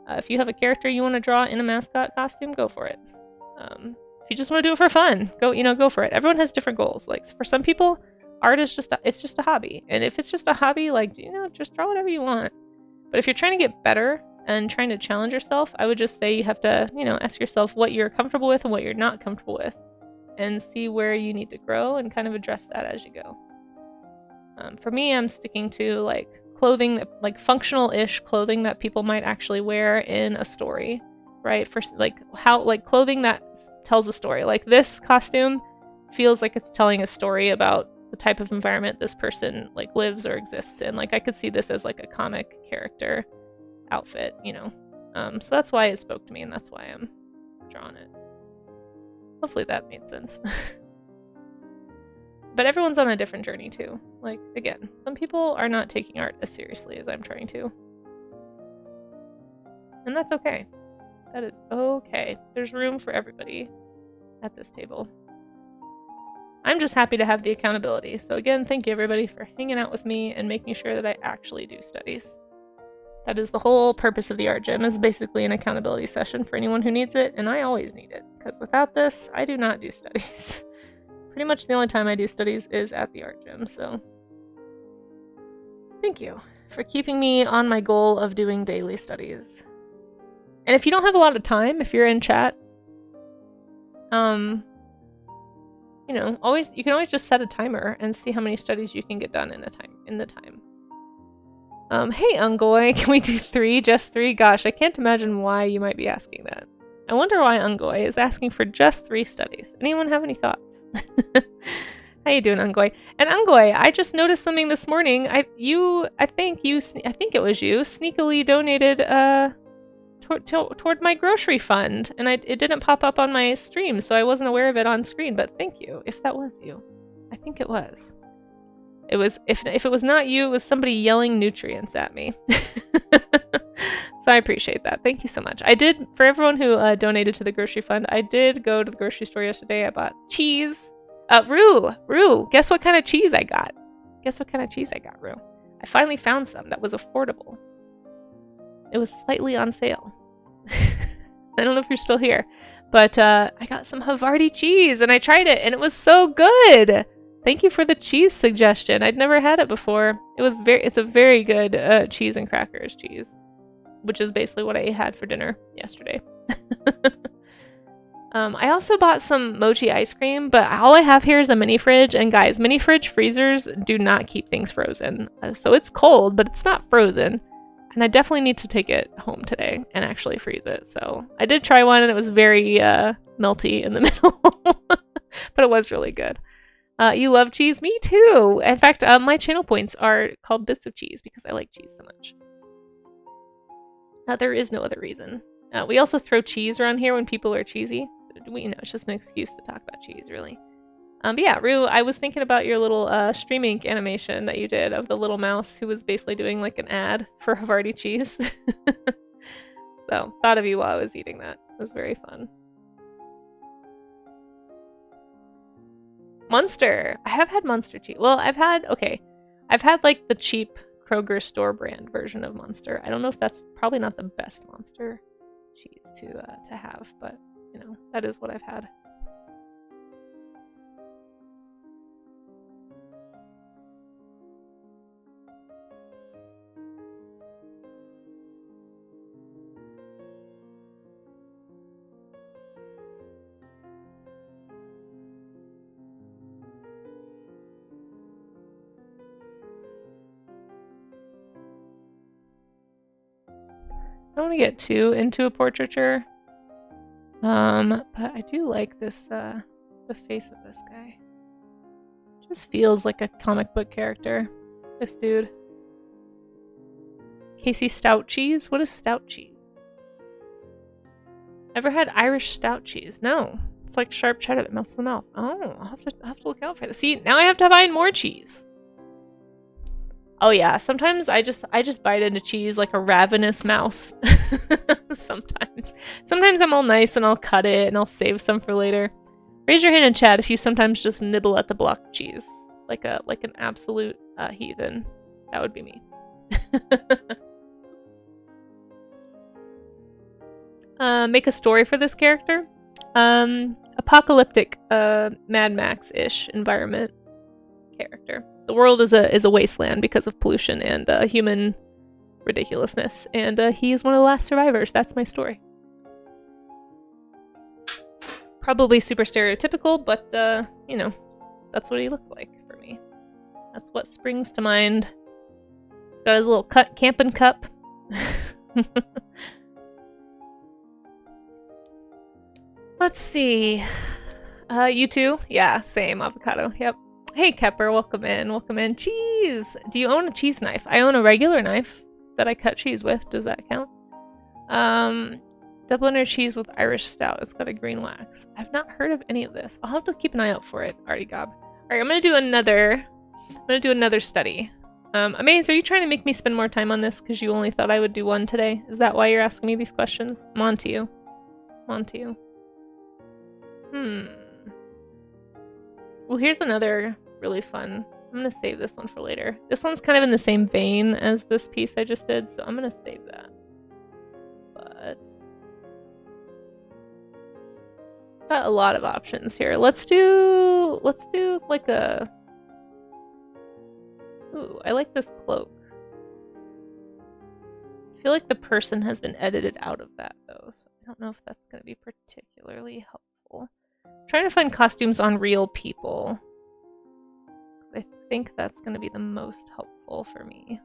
If you have a character you want to draw in a mascot costume, go for it. If you just want to do it for fun, go for it. Everyone has different goals. Like, for some people, art is just a hobby. And if it's just a hobby, like, just draw whatever you want. But if you're trying to get better and trying to challenge yourself, I would just say you have to, ask yourself what you're comfortable with and what you're not comfortable with, and see where you need to grow and kind of address that as you go. For me, I'm sticking to like clothing, like functional-ish clothing that people might actually wear in a story, right? For like clothing that tells a story. Like this costume feels like it's telling a story about the type of environment this person like lives or exists in. Like I could see this as like a comic character outfit, so that's why it spoke to me, and that's why I'm drawing it. Hopefully that made sense. But everyone's on a different journey too. Like, again, some people are not taking art as seriously as I'm trying to. And that's okay. That is okay. There's room for everybody at this table. I'm just happy to have the accountability. So again, thank you everybody for hanging out with me and making sure that I actually do studies. That is the whole purpose of the art gym, is basically an accountability session for anyone who needs it, and I always need it, because without this, I do not do studies. Pretty much the only time I do studies is at the art gym, so thank you for keeping me on my goal of doing daily studies. And if you don't have a lot of time, if you're in chat, you can always just set a timer and see how many studies you can get done in the time. Hey Ungoy, can we do 3? Just 3? Gosh, I can't imagine why you might be asking that. I wonder why Ungoy is asking for just 3 studies. Anyone have any thoughts? How you doing, Ungoy? And Ungoy, I just noticed something this morning. I think it was you sneakily donated toward my grocery fund, and it didn't pop up on my stream, so I wasn't aware of it on screen. But thank you, if that was you. I think it was. It was if it was not you, it was somebody yelling nutrients at me. So I appreciate that. Thank you so much. I did, for everyone who donated to the grocery fund, I did go to the grocery store yesterday. I bought cheese. Rue, guess what kind of cheese I got? Rue? I finally found some that was affordable. It was slightly on sale. I don't know if you're still here, but I got some Havarti cheese and I tried it and it was so good. Thank you for the cheese suggestion. I'd never had it before. It's a very good cheese and crackers cheese, which is basically what I had for dinner yesterday. I also bought some mochi ice cream, but all I have here is a mini fridge, and guys, mini fridge freezers do not keep things frozen. So it's cold, but it's not frozen, and I definitely need to take it home today and actually freeze it. So I did try one, and it was very melty in the middle, but it was really good. You love cheese? Me too! In fact, my channel points are called Bits of Cheese because I like cheese so much. There is no other reason. We also throw cheese around here when people are cheesy. It's just an excuse to talk about cheese, really. But yeah, Rue, I was thinking about your little Stream Ink animation that you did of the little mouse who was basically doing like an ad for Havarti cheese. So, thought of you while I was eating that. It was very fun. Munster! I have had Munster cheese. Well, I've had like the cheap Kroger store brand version of Munster. I don't know if that's probably not the best Munster cheese to have, but that is what I've had. I don't want to get too into a portraiture, but I do like this, the face of this guy. Just feels like a comic book character, this dude. Casey stout cheese? What is stout cheese? Ever had Irish stout cheese? No. It's like sharp cheddar that melts in the mouth. Oh, I'll have to look out for this. See, now I have to find more cheese. Oh yeah, sometimes I just bite into cheese like a ravenous mouse. Sometimes I'm all nice and I'll cut it and I'll save some for later. Raise your hand in chat if you sometimes just nibble at the block of cheese like an absolute heathen. That would be me. Make a story for this character. Apocalyptic, Mad Max-ish environment character. The world is a wasteland because of pollution and human ridiculousness, and he is one of the last survivors. That's my story. Probably super stereotypical, but you know, that's what he looks like for me. That's what springs to mind. He's got his little camping cup. Let's see. You too? Yeah, same. Avocado. Yep. Hey, Kepper. Welcome in. Welcome in. Cheese! Do you own a cheese knife? I own a regular knife that I cut cheese with. Does that count? Double under cheese with Irish stout. It's got a green wax. I've not heard of any of this. I'll have to keep an eye out for it. Artie Gob. Alright, I'm gonna do another study. Amaze, are you trying to make me spend more time on this because you only thought I would do one today? Is that why you're asking me these questions? I'm on to you. I'm on to you. Well, here's another really fun. I'm gonna save this one for later. This one's kind of in the same vein as this piece I just did, so I'm gonna save that. But got a lot of options here. Let's do like a. Ooh, I like this cloak. I feel like the person has been edited out of that though, so I don't know if that's gonna be particularly helpful. I'm trying to find costumes on real people. I think that's going to be the most helpful for me.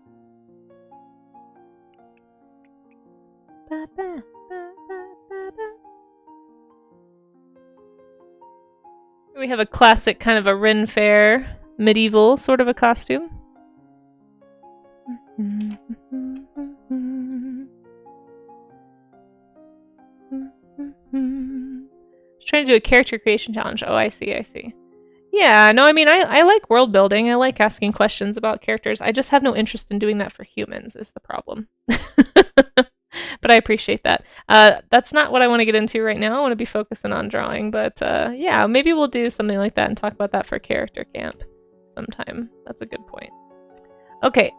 We have a classic kind of a Ren Fair medieval sort of a costume. Trying to do a character creation challenge. Oh, I see. Yeah, no, I mean, I like world building. I like asking questions about characters. I just have no interest in doing that for humans is the problem. But I appreciate that. That's not what I want to get into right now. I want to be focusing on drawing. But yeah, maybe we'll do something like that and talk about that for character camp sometime. That's a good point. Okay,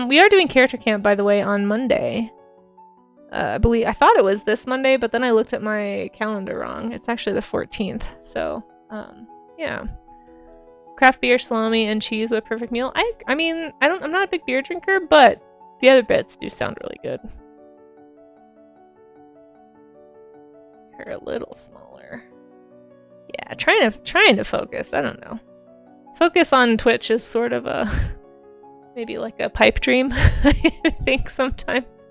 we are doing character camp, by the way, on Monday. I thought it was this Monday, but then I looked at my calendar wrong. It's actually the 14th. So, yeah. Craft beer, salami, and cheese with a perfect meal. I mean, I'm not a big beer drinker, but the other bits do sound really good. They're a little smaller. Yeah, trying to focus. I don't know. Focus on Twitch is sort of a maybe like a pipe dream. I think sometimes.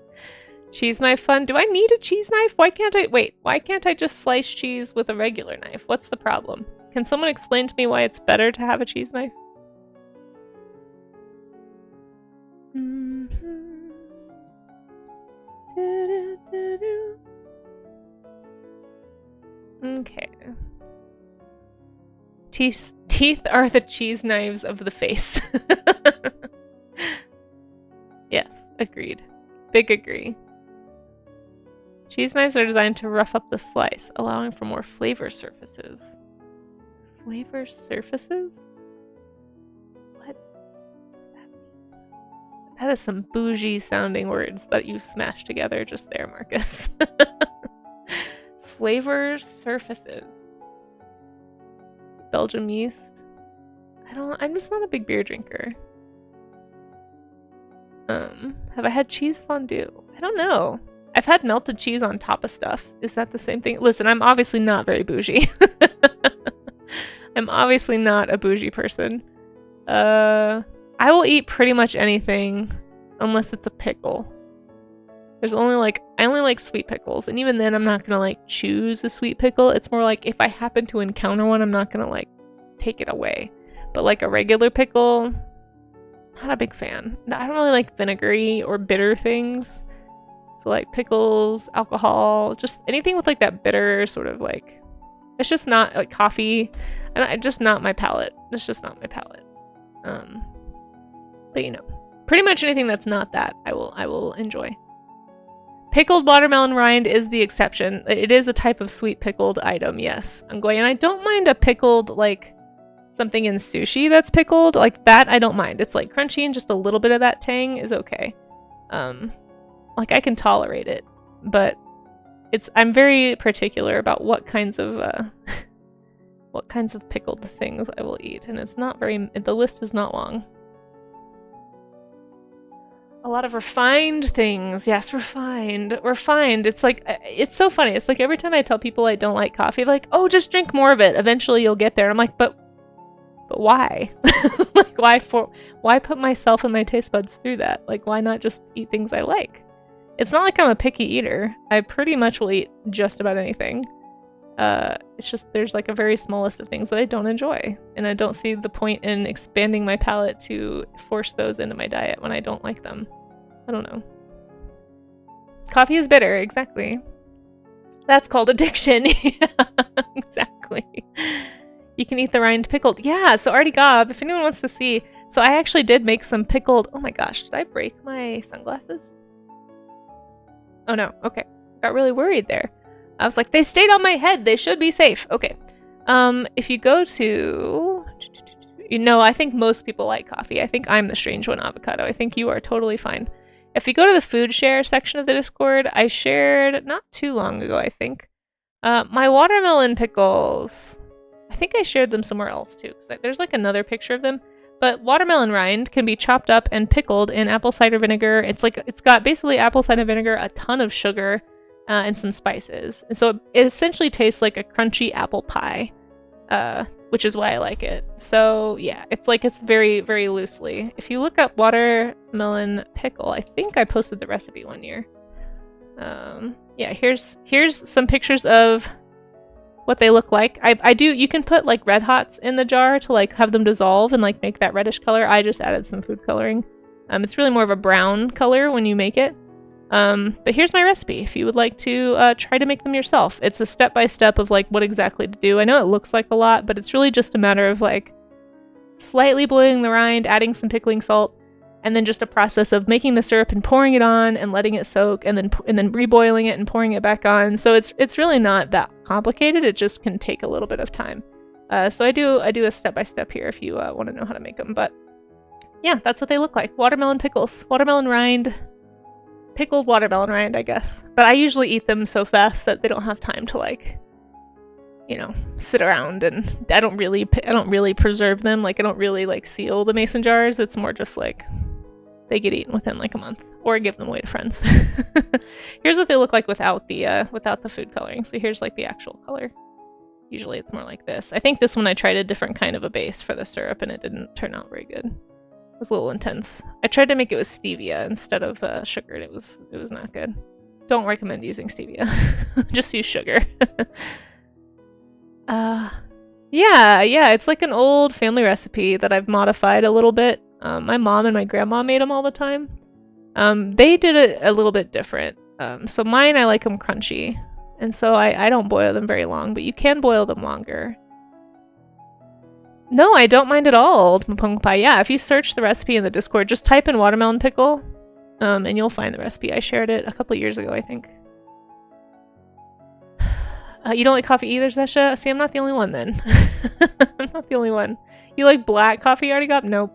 Cheese knife fun. Do I need a cheese knife? Why can't I just slice cheese with a regular knife? What's the problem? Can someone explain to me why it's better to have a cheese knife? Okay. Teeth are the cheese knives of the face. Yes, agreed. Big agree. Cheese knives are designed to rough up the slice, allowing for more flavor surfaces. Flavor surfaces? What does that mean? That is some bougie sounding words that you've smashed together just there, Marcus. Flavor surfaces. Belgium yeast. I'm just not a big beer drinker. Have I had cheese fondue? I don't know. I've had melted cheese on top of stuff. Is that the same thing? Listen, I'm obviously not very bougie. I'm obviously not a bougie person. I will eat pretty much anything unless it's a pickle. I only like sweet pickles, and even then I'm not gonna like choose a sweet pickle. It's more like if I happen to encounter one, I'm not gonna like take it away. But like a regular pickle, not a big fan. I don't really like vinegary or bitter things. So like pickles, alcohol, just anything with like that bitter sort of like, it's just not like coffee. And just not my palate. It's just not my palate. But you know, pretty much anything that's not that, I will enjoy. Pickled watermelon rind is the exception. It is a type of sweet pickled item, yes. And I don't mind a pickled, like, something in sushi that's pickled. Like, that I don't mind. It's, like, crunchy and just a little bit of that tang is okay. Like, I can tolerate it. But I'm very particular about what kinds of, what kinds of pickled things I will eat. And it's not very, the list is not long. A lot of refined things. Yes, refined. Refined. It's like, it's so funny. It's like every time I tell people I don't like coffee, they're like, oh, just drink more of it. Eventually you'll get there. I'm like, but why? Like, why put myself and my taste buds through that? Like, why not just eat things I like? It's not like I'm a picky eater. I pretty much will eat just about anything. It's just there's like a very small list of things that I don't enjoy, and I don't see the point in expanding my palate to force those into my diet when I don't like them. I don't know. Coffee is bitter, exactly. That's called addiction. Yeah, exactly. You can eat the rind pickled. Yeah, so Artie Gob, if anyone wants to see, so I actually did make some pickled, oh my gosh, did I break my sunglasses? Oh no, okay. Got really worried there. I was like, they stayed on my head. They should be safe. Okay. If you go to... You know, I think most people like coffee. I think I'm the strange one, avocado. I think you are totally fine. If you go to the food share section of the Discord, I shared not too long ago, I think, my watermelon pickles. I think I shared them somewhere else too, because there's like another picture of them. But watermelon rind can be chopped up and pickled in apple cider vinegar. It's got basically apple cider vinegar, a ton of sugar, and some spices. And so it essentially tastes like a crunchy apple pie, which is why I like it. So yeah, it's very, very loosely. If you look up watermelon pickle, I think I posted the recipe one year. Yeah, here's some pictures of what they look like. You can put like red hots in the jar to like have them dissolve and like make that reddish color. I just added some food coloring. It's really more of a brown color when you make it. But here's my recipe if you would like to try to make them yourself. It's a step-by-step of like what exactly to do. I know it looks like a lot, but it's really just a matter of like slightly boiling the rind, adding some pickling salt, and then just a process of making the syrup and pouring it on and letting it soak, and then reboiling it and pouring it back on. So it's really not that complicated. It just can take a little bit of time. So I do a step-by-step here if you want to know how to make them. But yeah, that's what they look like. Watermelon pickles, watermelon rind. Pickled watermelon rind, I guess. But I usually eat them so fast that they don't have time to like, you know, sit around, and I don't really preserve them. Like I don't really like seal the mason jars. It's more just like they get eaten within like a month, or give them away to friends. Here's what they look like without the food coloring. So here's like the actual color. Usually it's more like this. I think this one I tried a different kind of a base for the syrup, and it didn't turn out very good. It was a little intense. I tried to make it with stevia instead of sugar. It was not good. Don't recommend using stevia. Just use sugar. Yeah, it's like an old family recipe that I've modified a little bit. My mom and my grandma made them all the time. They did it a little bit different. So mine, I like them crunchy. And so I don't boil them very long, but you can boil them longer. No, I don't mind at all, Old Mapung Pie. Yeah, if you search the recipe in the Discord, just type in watermelon pickle, and you'll find the recipe. I shared it a couple years ago, I think. You don't like coffee either, Zesha? See, I'm not the only one then. I'm not the only one. You like black coffee, already got? Nope.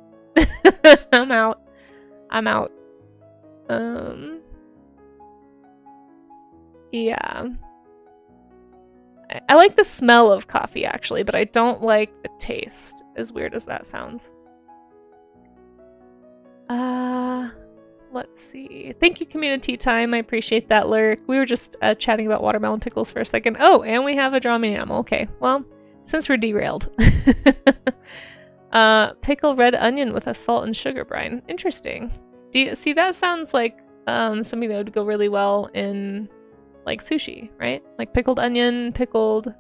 I'm out. Yeah. I like the smell of coffee, actually, but I don't like the taste, as weird as that sounds. Let's see. Thank you, Community Time. I appreciate that, Lurk. We were just chatting about watermelon pickles for a second. Oh, and we have a drawing animal. Okay, well, since we're derailed. Pickle red onion with a salt and sugar brine. Interesting. Do you see, that sounds like something that would go really well in like sushi, right? Like pickled onion, pickled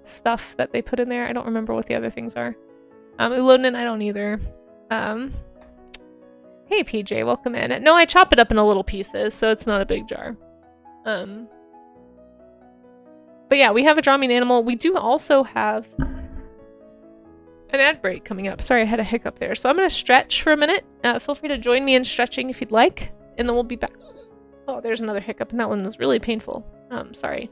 stuff that they put in there. I don't remember what the other things are. Uloden, I don't either. Hey PJ, welcome in. No, I chop it up into little pieces, so it's not a big jar. But yeah, we have a Draw Me an Animal. We do also have an ad break coming up. Sorry, I had a hiccup there. So I'm going to stretch for a minute. Feel free to join me in stretching if you'd like, and then we'll be back. Oh, there's another hiccup, and that one was really painful. Sorry.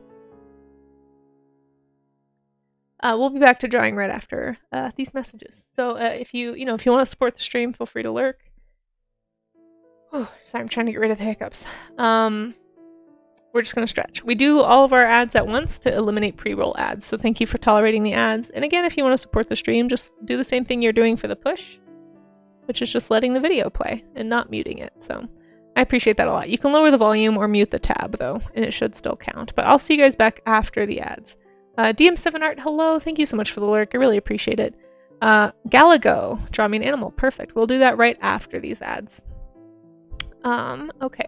We'll be back to drawing right after these messages. So if you want to support the stream, feel free to lurk. Oh, sorry, I'm trying to get rid of the hiccups. We're just going to stretch. We do all of our ads at once to eliminate pre-roll ads, so thank you for tolerating the ads. And again, if you want to support the stream, just do the same thing you're doing for the push, which is just letting the video play and not muting it. So I appreciate that a lot. You can lower the volume or mute the tab, though, and it should still count. But I'll see you guys back after the ads. DM7Art, hello. Thank you so much for the lurk. I really appreciate it. Galago, Draw Me an Animal. Perfect. We'll do that right after these ads. Okay.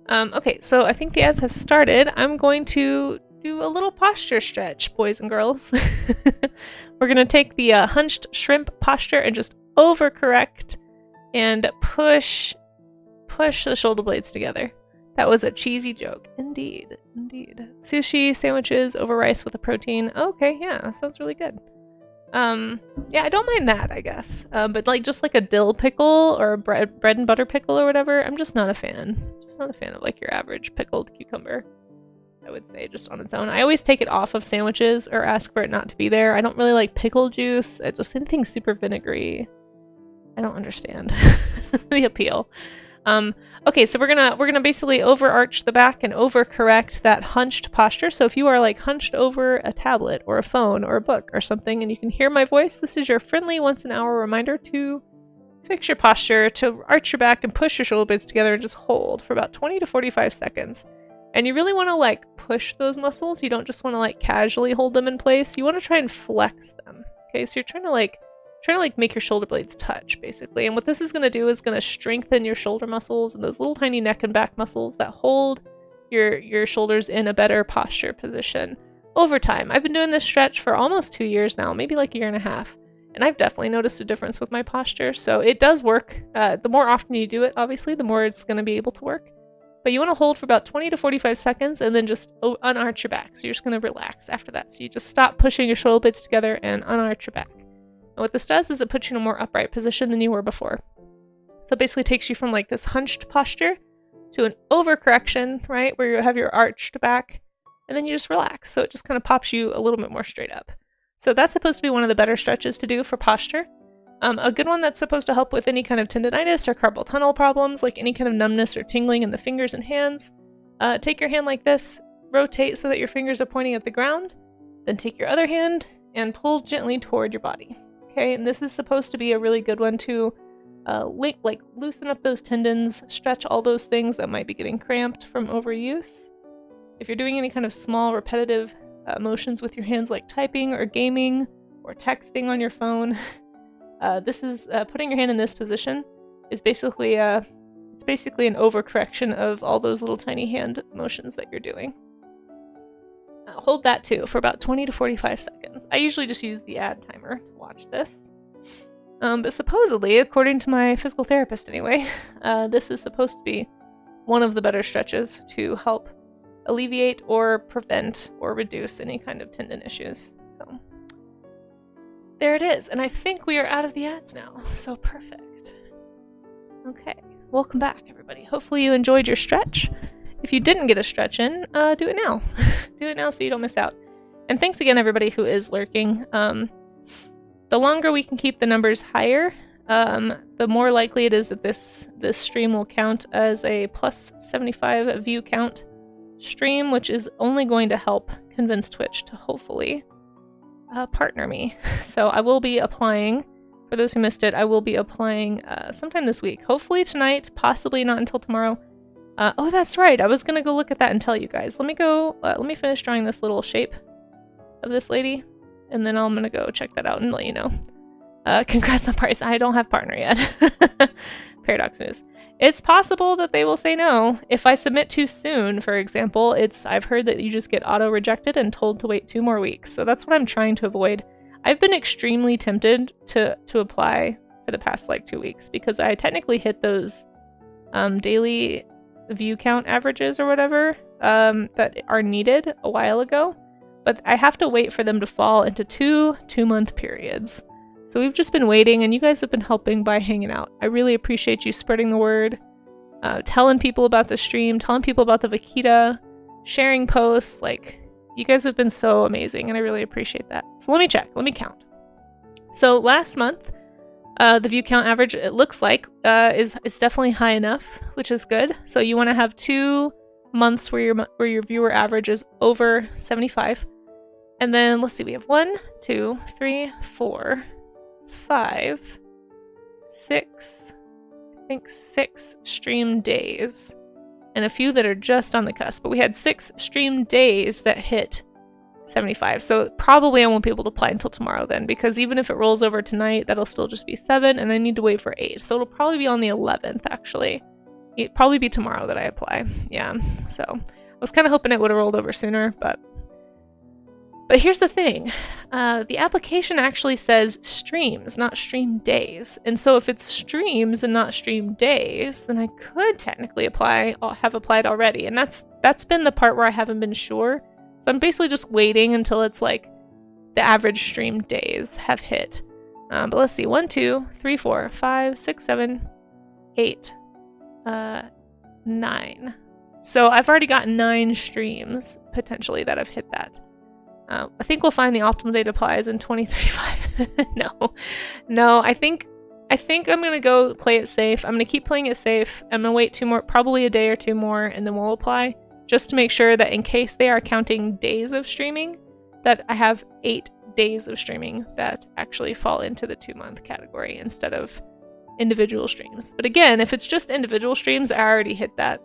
Okay, so I think the ads have started. I'm going to do a little posture stretch, boys and girls. We're going to take the hunched shrimp posture and just overcorrect and push the shoulder blades together. That was a cheesy joke. Indeed. Sushi, sandwiches over rice with a protein. Okay, yeah, sounds really good. Yeah, I don't mind that, I guess. But like just like a dill pickle or a bread and butter pickle or whatever, I'm just not a fan. Just not a fan of like your average pickled cucumber, I would say, just on its own. I always take it off of sandwiches or ask for it not to be there. I don't really like pickle juice. It's just anything super vinegary. I don't understand the appeal. Okay, so we're gonna basically overarch the back and overcorrect that hunched posture. So if you are like hunched over a tablet or a phone or a book or something and you can hear my voice, this is your friendly once an hour reminder to fix your posture, to arch your back and push your shoulder blades together and just hold for about 20 to 45 seconds. And you really want to like push those muscles. You don't just want to like casually hold them in place. You want to try and flex them. Okay, so you're trying to make your shoulder blades touch, basically. And what this is going to do is going to strengthen your shoulder muscles and those little tiny neck and back muscles that hold your shoulders in a better posture position over time. I've been doing this stretch for almost 2 years now, maybe like a year and a half. And I've definitely noticed a difference with my posture. So it does work. The more often you do it, obviously, the more it's going to be able to work. But you want to hold for about 20 to 45 seconds and then just unarch your back. So you're just going to relax after that. So you just stop pushing your shoulder blades together and unarch your back. And what this does is it puts you in a more upright position than you were before. So it basically takes you from like this hunched posture to an overcorrection, right? Where you have your arched back and then you just relax. So it just kind of pops you a little bit more straight up. So that's supposed to be one of the better stretches to do for posture. A good one that's supposed to help with any kind of tendonitis or carpal tunnel problems, like any kind of numbness or tingling in the fingers and hands. Take your hand like this, rotate so that your fingers are pointing at the ground, then take your other hand and pull gently toward your body. Okay, and this is supposed to be a really good one to loosen up those tendons, stretch all those things that might be getting cramped from overuse. If you're doing any kind of small repetitive motions with your hands like typing or gaming or texting on your phone, this is putting your hand in this position is basically an overcorrection of all those little tiny hand motions that you're doing. Hold that too for about 20 to 45 seconds. I usually just use the ad timer to watch this. But supposedly, according to my physical therapist anyway, this is supposed to be one of the better stretches to help alleviate or prevent or reduce any kind of tendon issues. So there it is. And I think we are out of the ads now. So perfect. Okay. Welcome back, everybody. Hopefully you enjoyed your stretch. If you didn't get a stretch in, do it now. Do it now so you don't miss out. And thanks again, everybody who is lurking. The longer we can keep the numbers higher, the more likely it is that this stream will count as a plus 75 view count stream, which is only going to help convince Twitch to hopefully partner me. So I will be applying, for those who missed it, I will be applying sometime this week. Hopefully tonight, possibly not until tomorrow. Oh, that's right. I was going to go look at that and tell you guys. Let me finish drawing this little shape of this lady, and then I'm going to go check that out and let you know. Congrats on price. I don't have partner yet. Paradox News. It's possible that they will say no. If I submit too soon, for example, I've heard that you just get auto-rejected and told to wait 2 more weeks. So that's what I'm trying to avoid. I've been extremely tempted to apply for the past like 2 weeks because I technically hit those daily view count averages or whatever that are needed a while ago. But I have to wait for them to fall into 2-month periods. So we've just been waiting, and you guys have been helping by hanging out. I really appreciate you spreading the word, telling people about the stream, telling people about the Vaquita, sharing posts. Like, you guys have been so amazing, and I really appreciate that. So let me check. Let me count. So last month, the view count average, it looks like, is definitely high enough, which is good. So you want to have 2 months where your viewer average is over 75. And then, let's see, we have 1, 2, 3, 4... 5, 6, I think 6 stream days, and a few that are just on the cusp, but we had 6 stream days that hit 75, so probably I won't be able to apply until tomorrow then, because even if it rolls over tonight, that'll still just be 7, and I need to wait for 8, so it'll probably be on the 11th, actually. It'll probably be tomorrow that I apply, yeah, so I was kind of hoping it would have rolled over sooner, but here's the thing, the application actually says streams, not stream days. And so if it's streams and not stream days, then I could technically have applied already. And that's been the part where I haven't been sure. So I'm basically just waiting until it's like the average stream days have hit. But let's see, 1, 2, 3, 4, 5, 6, 7, 8, 9. So I've already got 9 streams potentially that have hit that. I think we'll find the optimal date applies in 2035. No, I think I'm gonna go play it safe. I'm gonna keep playing it safe. I'm gonna wait 2 more, probably a day or 2 more, and then we'll apply, just to make sure that in case they are counting days of streaming, that I have 8 days of streaming that actually fall into the 2-month category instead of individual streams. But again, if it's just individual streams, I already hit that.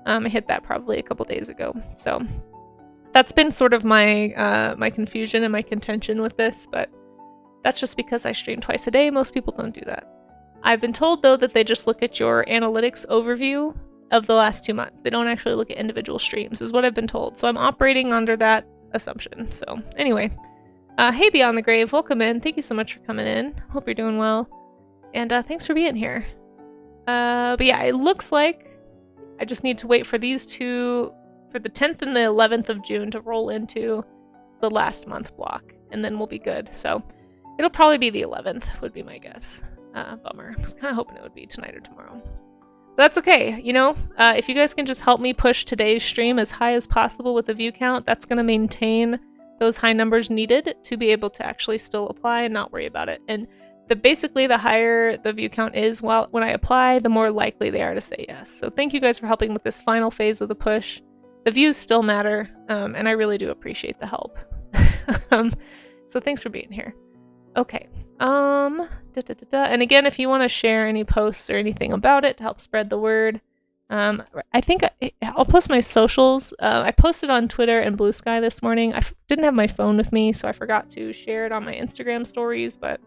I hit that probably a couple days ago. So that's been sort of my my confusion and my contention with this, but that's just because I stream twice a day. Most people don't do that. I've been told, though, that they just look at your analytics overview of the last 2 months. They don't actually look at individual streams, is what I've been told. So I'm operating under that assumption. So anyway, hey, Beyond the Grave, welcome in. Thank you so much for coming in. Hope you're doing well. And thanks for being here. But yeah, it looks like I just need to wait for these two, for the 10th and the 11th of June to roll into the last month block, and then we'll be good. So it'll probably be the 11th would be my guess. Bummer. I was kind of hoping it would be tonight or tomorrow. But that's okay, you know? If you guys can just help me push today's stream as high as possible with the view count, that's going to maintain those high numbers needed to be able to actually still apply and not worry about it. And basically, the higher the view count is when I apply, the more likely they are to say yes. So thank you guys for helping with this final phase of the push. The views still matter, and I really do appreciate the help. So thanks for being here. Okay. And again, if you want to share any posts or anything about it to help spread the word, I think I'll post my socials. I posted on Twitter and Blue Sky this morning. I didn't have my phone with me, so I forgot to share it on my Instagram stories, but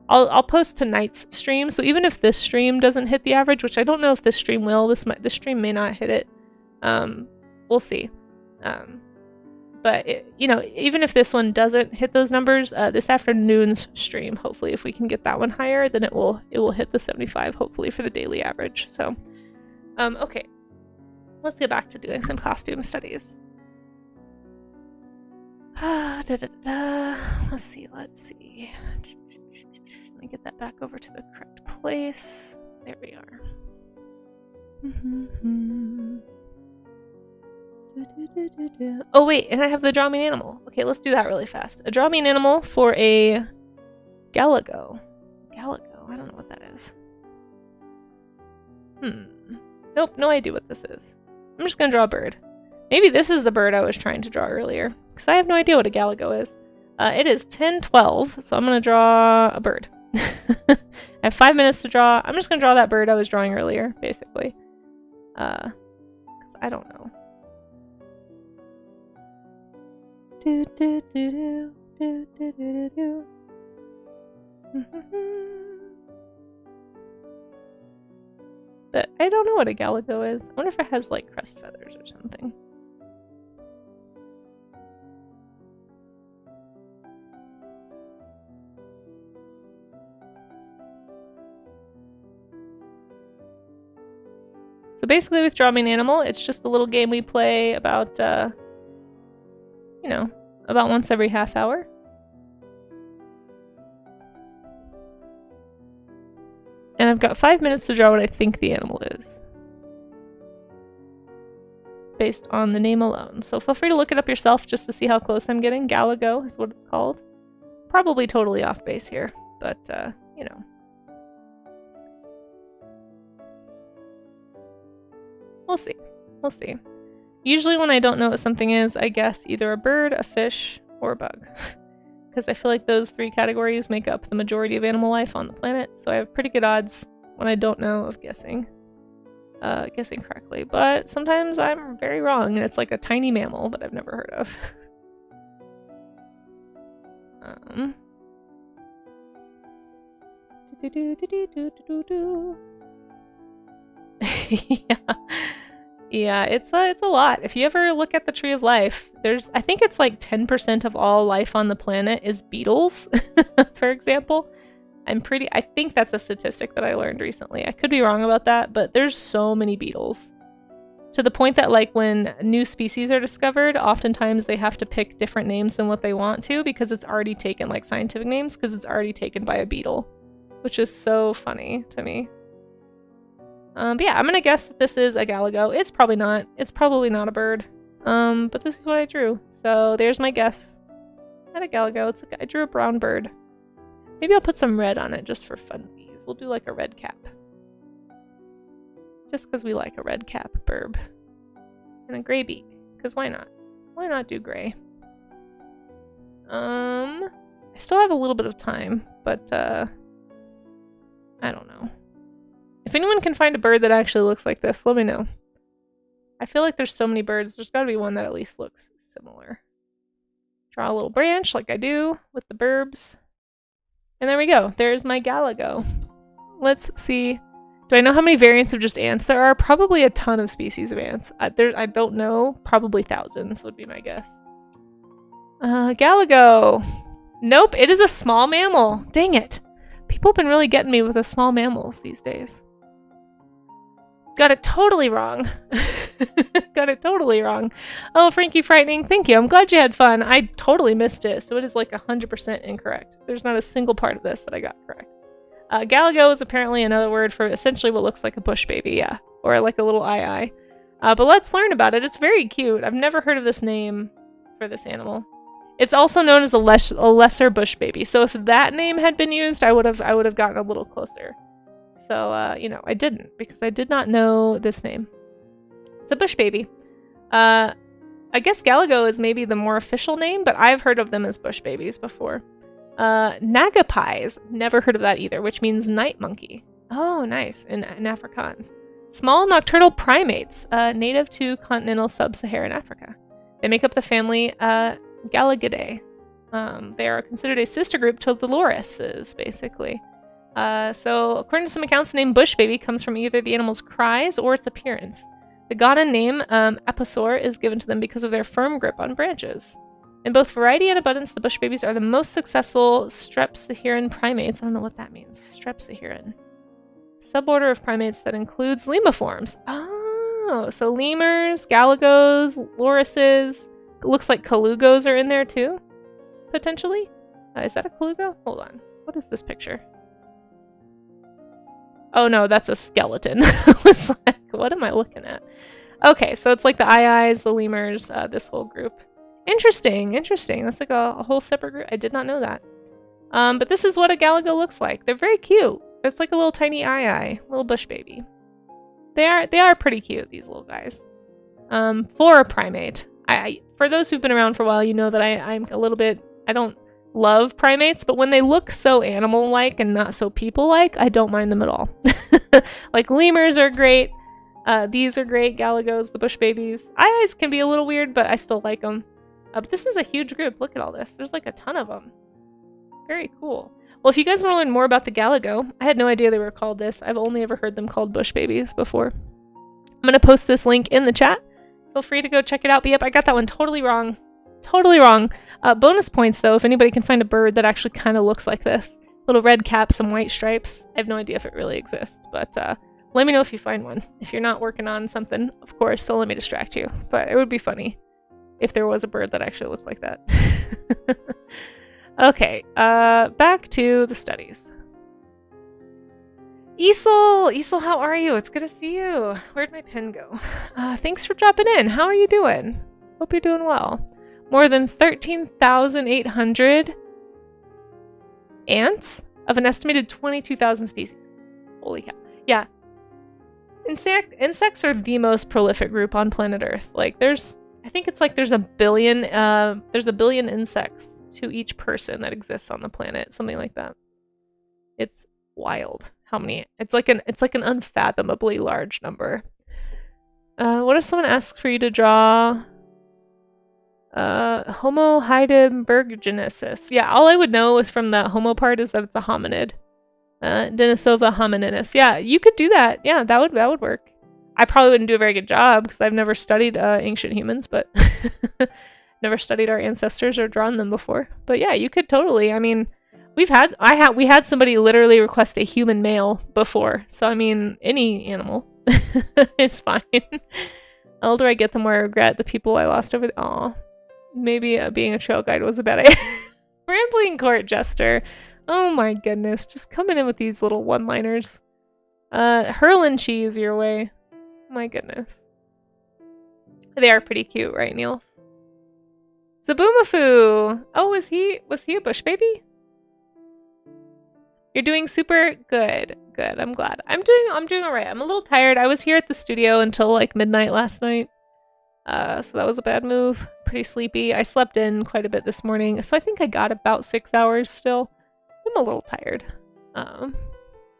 I'll post tonight's stream. So even if this stream doesn't hit the average, which I don't know if this stream will, this stream may not hit it. We'll see. But even if this one doesn't hit those numbers, this afternoon's stream, hopefully, if we can get that one higher, then it will hit the 75, hopefully, for the daily average. So, okay, let's get back to doing some costume studies. Let's see. Let me get that back over to the correct place. There we are. Oh wait, and I have the draw me an animal. Okay, let's do that really fast. A draw me an animal for a Galago. Galago, I don't know what that is. Nope, no idea what this is. I'm just gonna draw a bird. Maybe this is the bird I was trying to draw earlier, because I have no idea what a Galago is. It is 10:12, so I'm gonna draw a bird. I have 5 minutes to draw. I'm just gonna draw that bird I was drawing earlier, basically. Because I don't know. I don't know what a galago is. I wonder if it has like crest feathers or something. So basically with Draw Me an Animal, it's just a little game we play about, you know, about once every half hour. And I've got 5 minutes to draw what I think the animal is, based on the name alone. So feel free to look it up yourself just to see how close I'm getting. Galago is what it's called. Probably totally off base here, but, you know. We'll see. We'll see. Usually when I don't know what something is, I guess either a bird, a fish, or a bug. Because I feel like those 3 categories make up the majority of animal life on the planet, so I have pretty good odds when I don't know of guessing correctly. But sometimes I'm very wrong, and it's like a tiny mammal that I've never heard of. Yeah, it's a lot. If you ever look at the Tree of Life, I think it's like 10% of all life on the planet is beetles, for example. I think that's a statistic that I learned recently. I could be wrong about that, but there's so many beetles. To the point that like when new species are discovered, oftentimes they have to pick different names than what they want to because it's already taken, like scientific names, because it's already taken by a beetle, which is so funny to me. But yeah, I'm gonna guess that this is a galago. It's probably not. It's probably not a bird. But this is what I drew. So there's my guess at a galago. I drew a brown bird. Maybe I'll put some red on it just for funsies. We'll do like a red cap. Just because we like a red cap burb. And a gray beak. Because why not? Why not do gray? I still have a little bit of time, but I don't know. If anyone can find a bird that actually looks like this, let me know. I feel like there's so many birds, there's gotta be one that at least looks similar. Draw a little branch like I do with the burbs. And there we go. There's my galago. Let's see. Do I know how many variants of just ants there are? Probably a ton of species of ants. I don't know. Probably thousands would be my guess. Galago. Nope, it is a small mammal. Dang it. People have been really getting me with the small mammals these days. Got it totally wrong. Got it totally wrong. Oh, Frankie Frightening, thank you. I'm glad you had fun. I totally missed it, so it is like 100% incorrect. There's not a single part of this that I got correct. Galago is apparently another word for essentially what looks like a bush baby, yeah. Or like a little eye. But let's learn about it. It's very cute. I've never heard of this name for this animal. It's also known as a lesser bush baby. So if that name had been used, I would have gotten a little closer. So, you know, I didn't because I did not know this name. It's a bush baby. I guess galago is maybe the more official name, but I've heard of them as bush babies before. Nagapais, never heard of that either, which means night monkey. Oh, nice, in Afrikaans. Small nocturnal primates, native to continental sub-Saharan Africa. They make up the family Galligidae. They are considered a sister group to the lorises, basically. So, according to some accounts, the name bush baby comes from either the animal's cries or its appearance. The Ghana name, Aposor, is given to them because of their firm grip on branches. In both variety and abundance, the bush babies are the most successful strepsiheran primates. I don't know what that means. Strepsiheran. Suborder of primates that includes lemuriforms. Oh, so lemurs, galagos, lorises. Looks like colugos are in there too, potentially. Is that a colugo? Hold on. What is this picture? Oh no, that's a skeleton. I was like, what am I looking at? Okay, so it's like the eyes, the lemurs, this whole group. Interesting. That's like a whole separate group. I did not know that. But this is what a galago looks like. They're very cute. It's like a little tiny little bush baby. They are pretty cute, these little guys. For a primate. For those who've been around for a while, you know that I'm a little bit, I don't love primates, but when they look so animal-like and not so people-like, I don't mind them at all. Like lemurs are great. These are great. Galagos, the bush babies. Eyes can be a little weird, but I still like them. But this is a huge group. Look at all this. There's like a ton of them. Very cool. Well, if you guys want to learn more about the Galago, I had no idea they were called this. I've only ever heard them called bush babies before. I'm going to post this link in the chat. Feel free to go check it out. But yep, I got that one totally wrong. Totally wrong. Bonus points, though, if anybody can find a bird that actually kind of looks like this. Little red cap, some white stripes. I have no idea if it really exists, but let me know if you find one. If you're not working on something, of course, don't let me distract you. But it would be funny if there was a bird that actually looked like that. Okay, back to the studies. Isel, how are you? It's good to see you. Where'd my pen go? Thanks for dropping in. How are you doing? Hope you're doing well. More than 13,800 ants of an estimated 22,000 species. Holy cow. Yeah. Insects are the most prolific group on planet Earth. Like there's a billion insects to each person that exists on the planet, something like that. It's wild how many. It's like an unfathomably large number. What if someone asks for you to draw Homo heidelbergensis? Yeah, all I would know is from the homo part is that it's a hominid. Denisova homininus. Yeah, you could do that. Yeah, that would work. I probably wouldn't do a very good job because I've never studied ancient humans, but never studied our ancestors or drawn them before. But yeah, you could totally. I mean, we had somebody literally request a human male before. So I mean, any animal is fine. The older I get, the more I regret the people I lost over. Aw, maybe being a trail guide was a bad idea. Rambling court jester. Oh my goodness, just coming in with these little one-liners. Hurling cheese your way. My goodness. They are pretty cute, right, Neil? Zaboomafoo! Oh, was he a bush baby? You're doing super good. Good, I'm glad. I'm doing alright. I'm a little tired. I was here at the studio until like midnight last night. So that was a bad move. Pretty sleepy. I slept in quite a bit this morning, so I think I got about 6 hours still. I'm a little tired.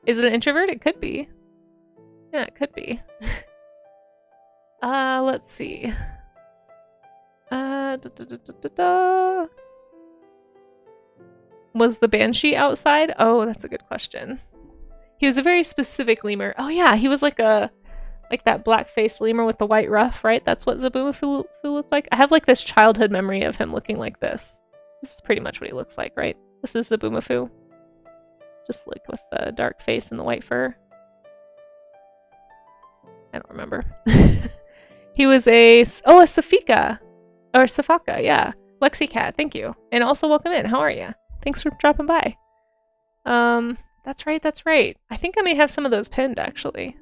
Is it an introvert? It could be. Yeah, it could be. Let's see. Was the banshee outside? Oh, that's a good question. He was a very specific lemur. Oh yeah, he was like that black-faced lemur with the white ruff, right? That's what Zaboomafoo looked like. I have like this childhood memory of him looking like this. This is pretty much what he looks like, right? This is Zaboomafoo. Just like with the dark face and the white fur. I don't remember. He was a Safika. Or Safaka, yeah. Lexicat, thank you. And also welcome in. How are you? Thanks for dropping by. That's right. I think I may have some of those pinned, actually.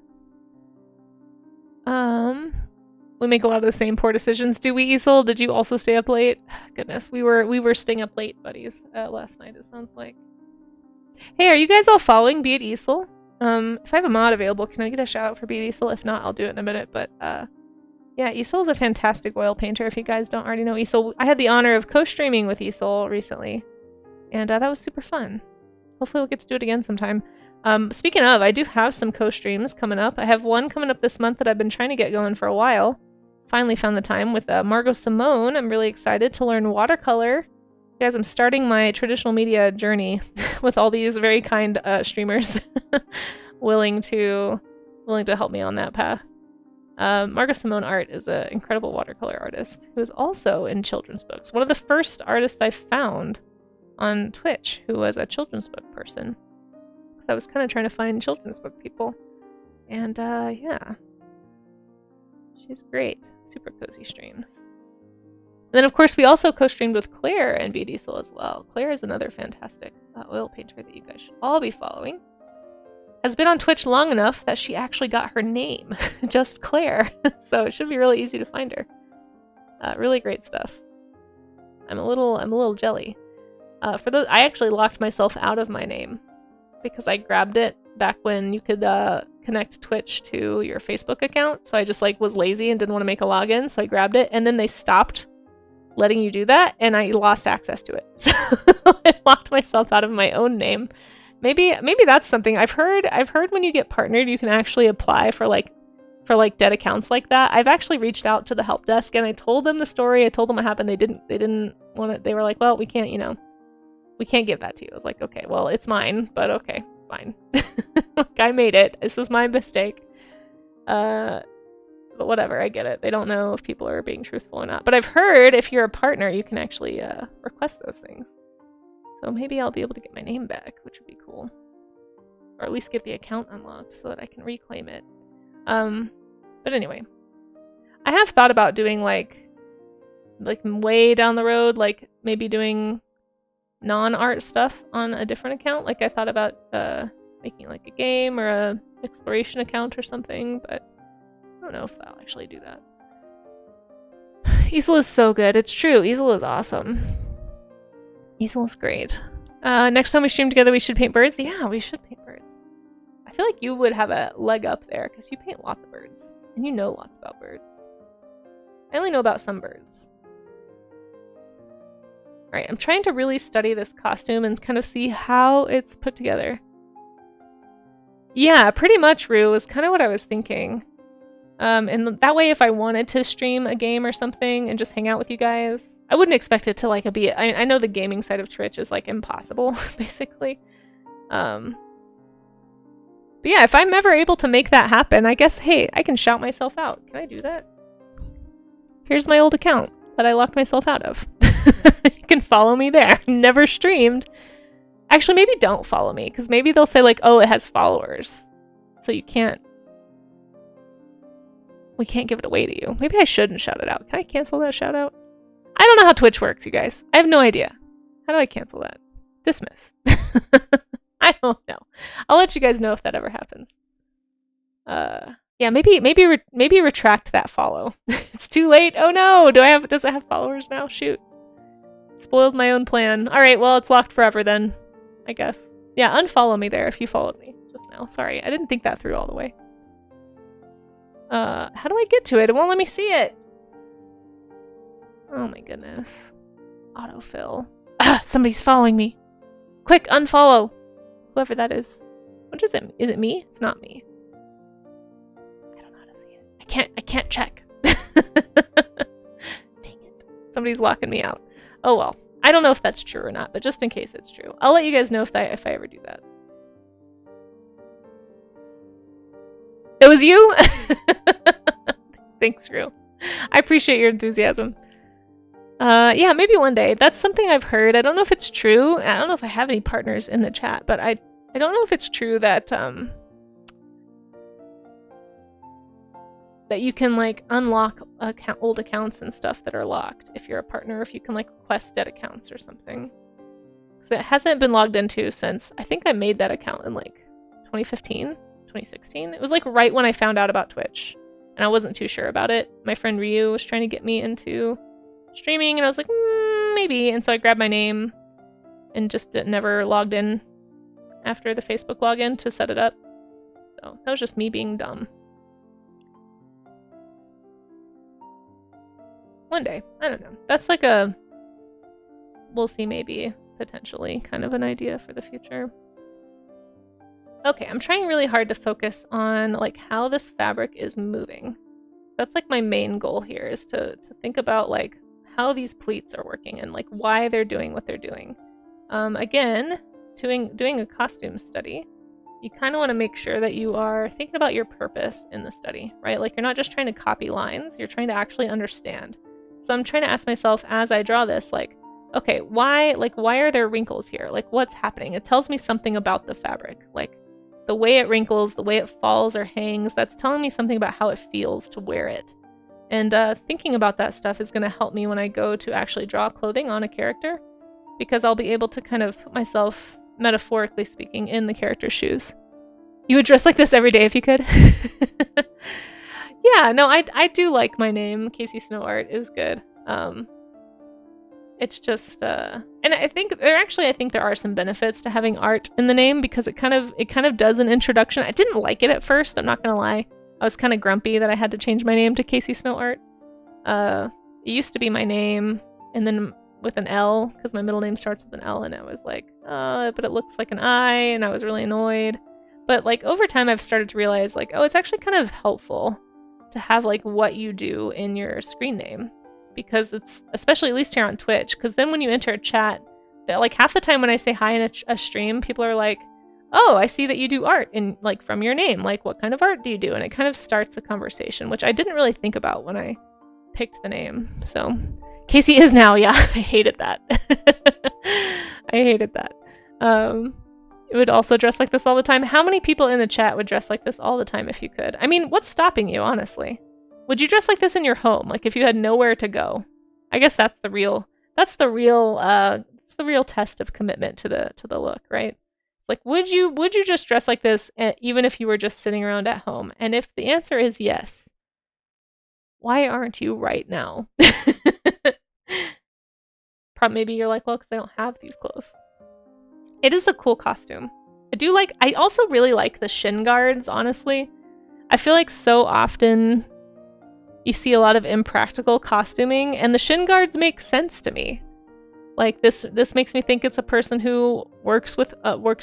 We make a lot of the same poor decisions. Do we, Isel? Did you also stay up late? Goodness, we were staying up late, buddies, last night, it sounds like. Hey, are you guys all following Be It Isel? If I have a mod available, can I get a shout out for Be It Isel? If not, I'll do it in a minute, but, yeah, Isel is a fantastic oil painter, if you guys don't already know Isel. I had the honor of co-streaming with Isel recently, and that was super fun. Hopefully we'll get to do it again sometime. Speaking of, I do have some co-streams coming up. I have one coming up this month that I've been trying to get going for a while. Finally found the time with Margot Simone. I'm really excited to learn watercolor. Guys, I'm starting my traditional media journey with all these very kind streamers willing to help me on that path. Margot Simone Art is an incredible watercolor artist who is also in children's books. One of the first artists I found on Twitch who was a children's book person. Because I was kind of trying to find children's book people. And yeah. She's great. Super cozy streams. And then of course we also co-streamed with Claire and Be Diesel as well. Claire is another fantastic oil painter that you guys should all be following. Has been on Twitch long enough that she actually got her name, just Claire. So it should be really easy to find her. Really great stuff. I'm a little jelly. For those, I actually locked myself out of my name because I grabbed it back when you could connect Twitch to your Facebook account. So I just like was lazy and didn't want to make a login, so I grabbed it, and then they stopped letting you do that, and I lost access to it. So I locked myself out of my own name. Maybe that's something I've heard when you get partnered, you can actually apply for dead accounts like that. I've actually reached out to the help desk and I told them the story. I told them what happened. They didn't want it. They were like, well, we can't we can't give that to you. I was like, okay, well, it's mine, but okay, fine. Like, I made it. This was my mistake. But whatever, I get it. They don't know if people are being truthful or not. But I've heard if you're a partner, you can actually request those things. So maybe I'll be able to get my name back, which would be cool. Or at least get the account unlocked so that I can reclaim it. But anyway. I have thought about doing like way down the road, like maybe doing non-art stuff on a different account. Like I thought about making like a game or a exploration account or something, but I don't know if I'll actually do that. Easel is so good. It's true. Easel is awesome. Easel is great. Next time we stream together, we should paint birds. Yeah, we should paint birds. I feel like you would have a leg up there because you paint lots of birds and you know lots about birds. I only know about some birds. Alright, I'm trying to really study this costume and kind of see how it's put together. Yeah, pretty much, Rue, was kind of what I was thinking. And that way, if I wanted to stream a game or something and just hang out with you guys, I wouldn't expect it to like be. I know the gaming side of Twitch is like impossible, basically. But yeah, if I'm ever able to make that happen, I guess, hey, I can shout myself out. Can I do that? Here's my old account that I locked myself out of. You can follow me there. Never streamed. Actually, maybe don't follow me, because maybe they'll say like, oh, it has followers. So you can't. We can't give it away to you. Maybe I shouldn't shout it out. Can I cancel that shout out? I don't know how Twitch works, you guys. I have no idea. How do I cancel that? Dismiss. I don't know. I'll let you guys know if that ever happens. Yeah, maybe retract that follow. It's too late. Oh no! Does it have followers now? Shoot. Spoiled my own plan. Alright, well, it's locked forever then, I guess. Yeah, unfollow me there if you followed me just now. Sorry, I didn't think that through all the way. How do I get to it? It won't let me see it. Oh my goodness. Autofill. Ah, somebody's following me. Quick, unfollow. Whoever that is. What is it? Is it me? It's not me. I don't know how to see it. I can't check. Dang it. Somebody's locking me out. Oh well. I don't know if that's true or not, but just in case it's true. I'll let you guys know if I ever do that. It was you? Thanks, Rue. I appreciate your enthusiasm. Yeah, maybe one day. That's something I've heard. I don't know if it's true. I don't know if I have any partners in the chat, but I don't know if it's true that that you can like unlock old accounts and stuff that are locked if you're a partner, if you can like request dead accounts or something. Because it hasn't been logged into since I think I made that account in like 2015, 2016. It was like right when I found out about Twitch, and I wasn't too sure about it. My friend Ryu was trying to get me into streaming, and I was like, maybe. And so I grabbed my name and just never logged in after the Facebook login to set it up. So that was just me being dumb. One day. I don't know. That's like a... We'll see, maybe, potentially, kind of an idea for the future. Okay, I'm trying really hard to focus on like how this fabric is moving. That's like my main goal here, is to think about like how these pleats are working and like why they're doing what they're doing. Again, doing a costume study, you kind of want to make sure that you are thinking about your purpose in the study, right? Like you're not just trying to copy lines, you're trying to actually understand. So I'm trying to ask myself as I draw this, like, okay, why are there wrinkles here? Like what's happening? It tells me something about the fabric. Like the way it wrinkles, the way it falls or hangs, that's telling me something about how it feels to wear it. And thinking about that stuff is going to help me when I go to actually draw clothing on a character, because I'll be able to kind of put myself, metaphorically speaking, in the character's shoes. You would dress like this every day if you could? Yeah, no, I do like my name. Casey Snow Art is good. It's just, and I think there are some benefits to having art in the name, because it kind of does an introduction. I didn't like it at first, I'm not gonna lie. I was kind of grumpy that I had to change my name to Casey Snow Art. It used to be my name, and then with an L, because my middle name starts with an L, and I was like, but it looks like an I, and I was really annoyed. But like over time, I've started to realize like, oh, it's actually kind of helpful to have like what you do in your screen name, because it's, especially at least here on Twitch, because then when you enter a chat, like half the time when I say hi in a stream, people are like, oh, I see that you do art, and like from your name, like what kind of art do you do? And it kind of starts a conversation, which I didn't really think about when I picked the name. So Casey is now, yeah. I hated that. I hated that. It would also dress like this all the time. How many people in the chat would dress like this all the time if you could? I mean, what's stopping you, honestly? Would you dress like this in your home, like if you had nowhere to go? I guess that's the real test of commitment to the look, right? It's like, would you just dress like this even if you were just sitting around at home? And if the answer is yes, why aren't you right now? Maybe you're like, well, because I don't have these clothes. It is a cool costume. I also really like the shin guards, honestly. I feel like so often you see a lot of impractical costuming, and the shin guards make sense to me. Like this makes me think it's a person who works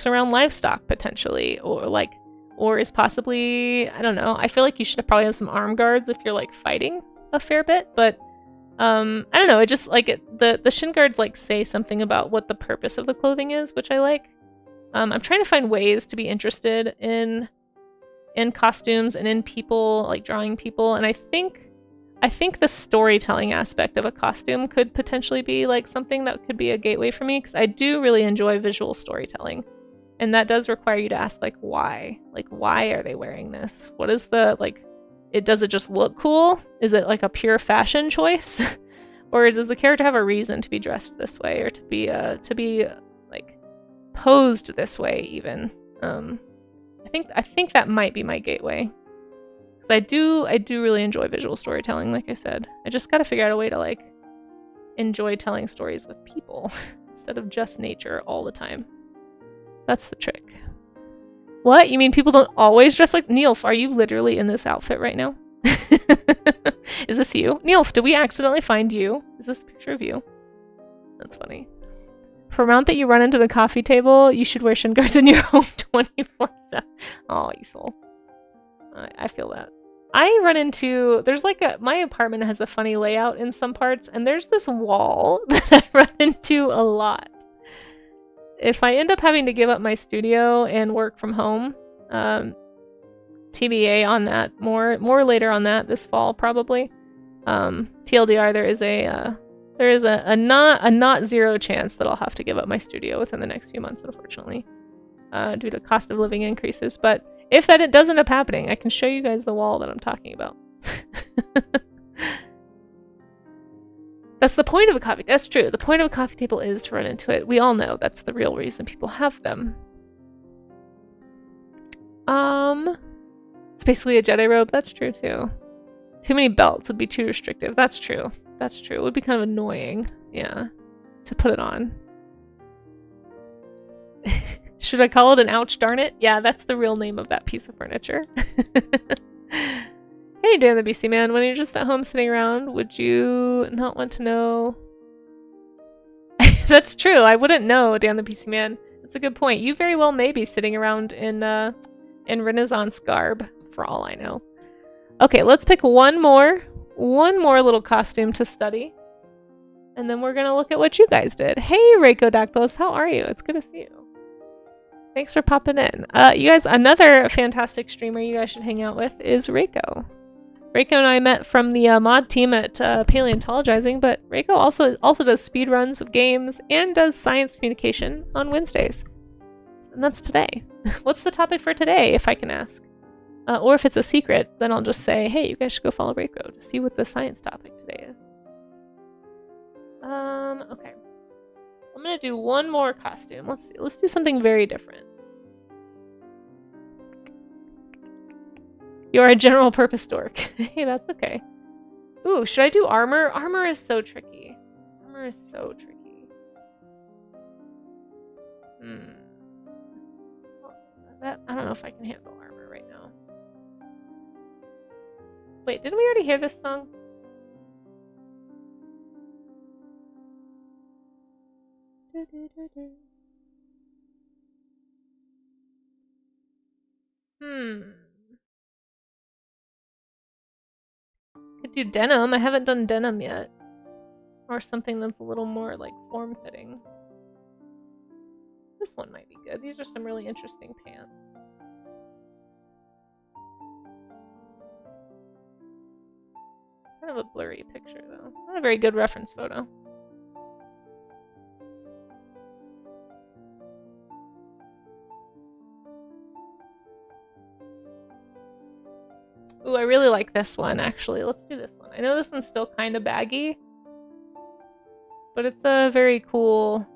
around livestock potentially, or is possibly, I don't know. I feel like you should probably have some arm guards if you're like fighting a fair bit, but I don't know. It just like the shin guards like say something about what the purpose of the clothing is, which I like. I'm trying to find ways to be interested in costumes and in people, like drawing people, and I think the storytelling aspect of a costume could potentially be like something that could be a gateway for me, because I do really enjoy visual storytelling, and that does require you to ask like why are they wearing this? What is the like? Does it just look cool? Is it like a pure fashion choice, or does the character have a reason to be dressed this way, or to be like posed this way even? I think that might be my gateway. I do really enjoy visual storytelling, like I said. I just gotta figure out a way to like enjoy telling stories with people instead of just nature all the time. That's the trick. What? You mean people don't always dress like Neilf? Are you literally in this outfit right now? Is this you? Neilf, did we accidentally find you? Is this a picture of you? That's funny. For a mount that you run into the coffee table, you should wear shin guards in your home 24/7. Oh, you soul. I feel that. There's like my apartment has a funny layout in some parts, and there's this wall that I run into a lot. If I end up having to give up my studio and work from home, TBA on that, more later on that this fall probably. TLDR, there is a not zero chance that I'll have to give up my studio within the next few months, unfortunately, due to cost of living increases. But if that does end up happening, I can show you guys the wall that I'm talking about. That's the point of a coffee. That's true. The point of a coffee table is to run into it. We all know that's the real reason people have them. It's basically a Jedi robe. That's true too. Too many belts would be too restrictive. That's true. That's true. It would be kind of annoying, yeah, to put it on. Should I call it an ouch darn it? Yeah, that's the real name of that piece of furniture. Hey, Dan the BC Man, when you're just at home sitting around, would you not want to know? That's true. I wouldn't know, Dan the BC Man. That's a good point. You very well may be sitting around in Renaissance garb, for all I know. Okay, let's pick one more little costume to study, and then we're gonna look at what you guys did. Hey, Reiko Dactyls, how are you? It's good to see you. Thanks for popping in. You guys, another fantastic streamer you guys should hang out with is Reiko. Reiko and I met from the mod team at Paleontologizing, but Reiko also does speedruns of games and does science communication on Wednesdays. And that's today. What's the topic for today, if I can ask? Or if it's a secret, then I'll just say, hey, you guys should go follow Reiko to see what the science topic today is. Okay. I'm gonna do one more costume. Let's see. Let's do something very different. You're a general purpose dork. Hey, that's okay. Ooh, should I do armor? Armor is so tricky. Armor is so tricky. I don't know if I can handle armor right now. Wait, didn't we already hear this song? Could do denim. I haven't done denim yet. Or something that's a little more like form-fitting. This one might be good. These are some really interesting pants. Kind of a blurry picture, though. It's not a very good reference photo. Ooh, I really like this one, actually. Let's do this one. I know this one's still kind of baggy, but it's a very cool,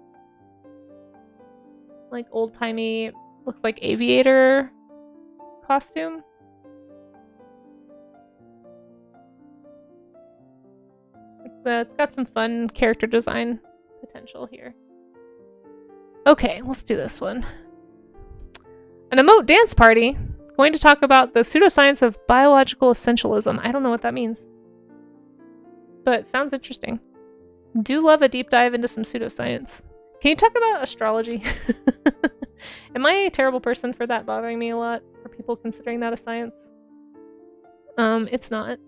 like, old-timey, looks like aviator costume. It's got some fun character design potential here. Okay, let's do this one. An emote dance party. Going to talk about the pseudoscience of biological essentialism. I don't know what that means, but sounds interesting. Do love a deep dive into some pseudoscience. Can you talk about astrology? Am I a terrible person for that bothering me a lot? For people considering that a science? It's not.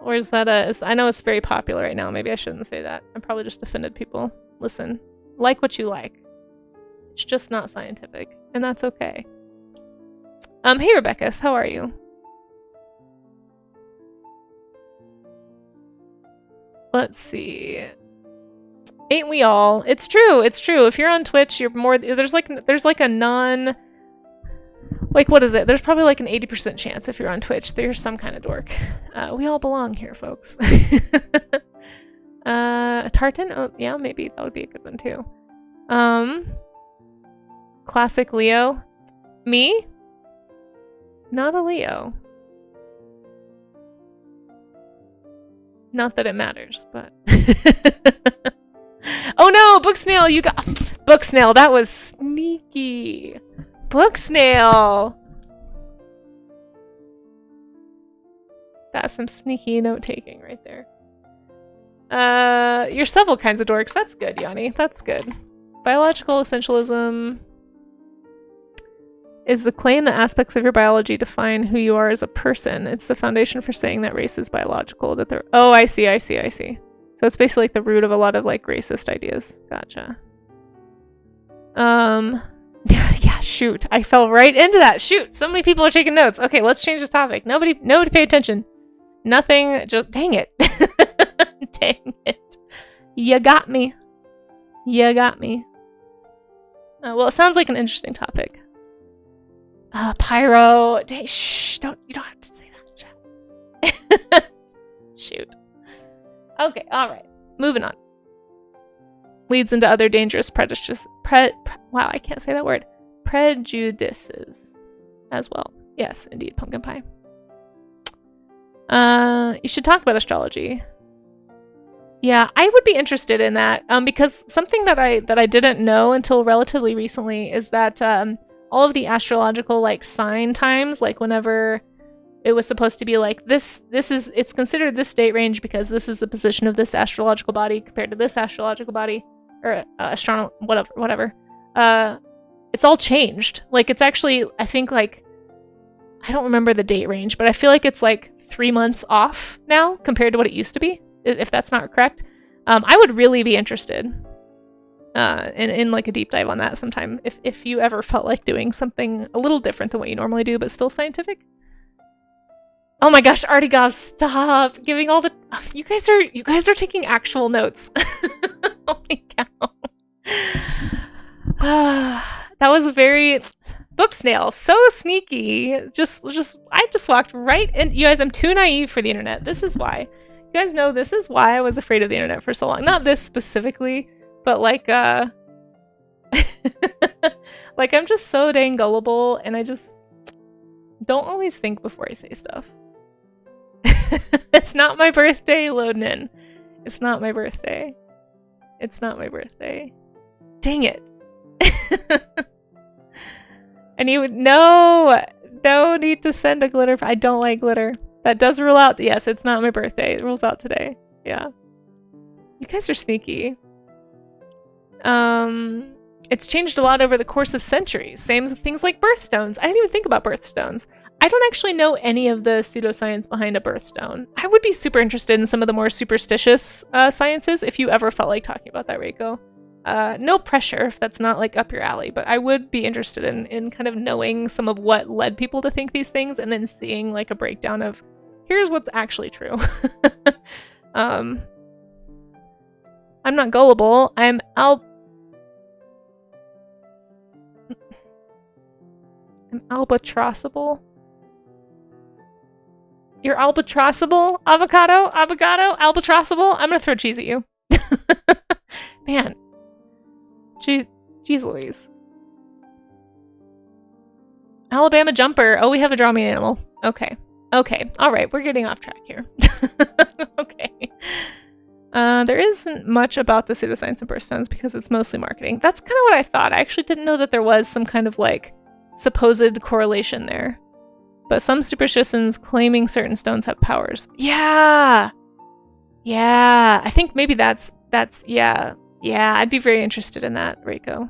Or is that I know it's very popular right now. Maybe I shouldn't say that. I probably just offended people. Listen, like what you like. It's just not scientific, and that's okay. Hey Rebecca, how are you? Let's see. Ain't we all? It's true, it's true. If you're on Twitch, you're more, there's like a non, like, what is it? There's probably like an 80% chance if you're on Twitch that you're some kind of dork. We all belong here, folks. Tartan? Oh, yeah, maybe that would be a good one too. Classic Leo. Me? Not a Leo. Not that it matters, but... Oh no! Booksnail, you got... Booksnail, that was sneaky. Booksnail! That's some sneaky note-taking right there. You're several kinds of dorks. That's good, Yanni. That's good. Biological essentialism is the claim that aspects of your biology define who you are as a person. It's the foundation for saying that race is biological. That they're... Oh, I see. So it's basically like the root of a lot of like racist ideas. Gotcha. Yeah, shoot. I fell right into that. Shoot. So many people are taking notes. Okay, let's change the topic. Nobody pay attention. Nothing. Just dang it. Dang it. You got me. You got me. Well, it sounds like an interesting topic. Pyro. Dang, shh, you don't have to say that. Shoot. Okay, alright. Moving on. Leads into other dangerous prejudices. Wow, I can't say that word. Prejudices as well. Yes, indeed, pumpkin pie. You should talk about astrology. Yeah, I would be interested in that. Because something that I didn't know until relatively recently is that all of the astrological like sign times, like whenever it was supposed to be like it's considered this date range because this is the position of this astrological body compared to this astrological body, or whatever. It's all changed. Like it's actually, I think, like, I don't remember the date range, but I feel like it's like 3 months off now compared to what it used to be, if that's not correct. I would really be interested in like a deep dive on that sometime, if you ever felt like doing something a little different than what you normally do, but still scientific. Oh my gosh, Artigov, stop giving all the... You guys are taking actual notes. Holy cow. That was a very... Booksnail, so sneaky. I just walked right in. You guys, I'm too naive for the internet. This is why. You guys know this is why I was afraid of the internet for so long. Not this specifically, but like, like I'm just so dang gullible, and I just don't always think before I say stuff. It's not my birthday, Lodenin. It's not my birthday. It's not my birthday. Dang it. And you would no need to send a glitter. I don't like glitter. That does rule out. Yes, it's not my birthday. It rules out today. Yeah. You guys are sneaky. It's changed a lot over the course of centuries. Same with things like birthstones. I didn't even think about birthstones. I don't actually know any of the pseudoscience behind a birthstone. I would be super interested in some of the more superstitious sciences if you ever felt like talking about that, Reiko. No pressure if that's not like up your alley, but I would be interested in kind of knowing some of what led people to think these things and then seeing like a breakdown of here's what's actually true. I'm not gullible. I'm albatrossable. You're albatrossable? Avocado? Albatrossable? I'm gonna throw cheese at you. Man. Jeez Louise. Alabama jumper. Oh, we have a draw me animal. Okay. Okay. Alright, we're getting off track here. Okay. There isn't much about the pseudoscience and birthstones because it's mostly marketing. That's kind of what I thought. I actually didn't know that there was some kind of like supposed correlation there. But some superstitions claiming certain stones have powers. Yeah! Yeah, I think maybe that's yeah. Yeah, I'd be very interested in that, Reiko.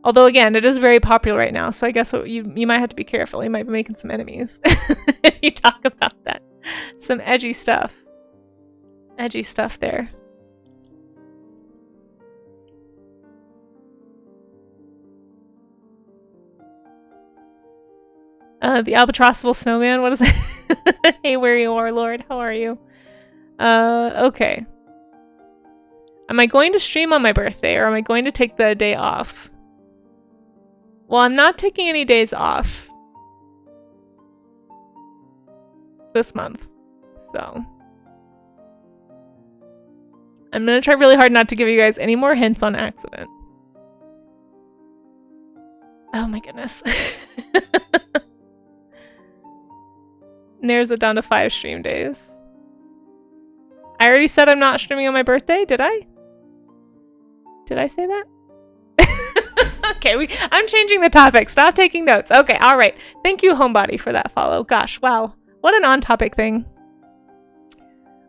Although again, it is very popular right now, so I guess you might have to be careful. You might be making some enemies if you talk about that. Some edgy stuff. Edgy stuff there. The albatrossable snowman, what is it? Hey, where you are, Lord? How are you? Okay. Am I going to stream on my birthday, or am I going to take the day off? Well, I'm not taking any days off this month, so I'm gonna try really hard not to give you guys any more hints on accident. Oh my goodness. Narrows it down to 5 stream days. I already said I'm not streaming on my birthday, did I? Did I say that? Okay, I'm changing the topic. Stop taking notes. Okay, alright. Thank you, Homebody, for that follow. Gosh, wow. What an on-topic thing.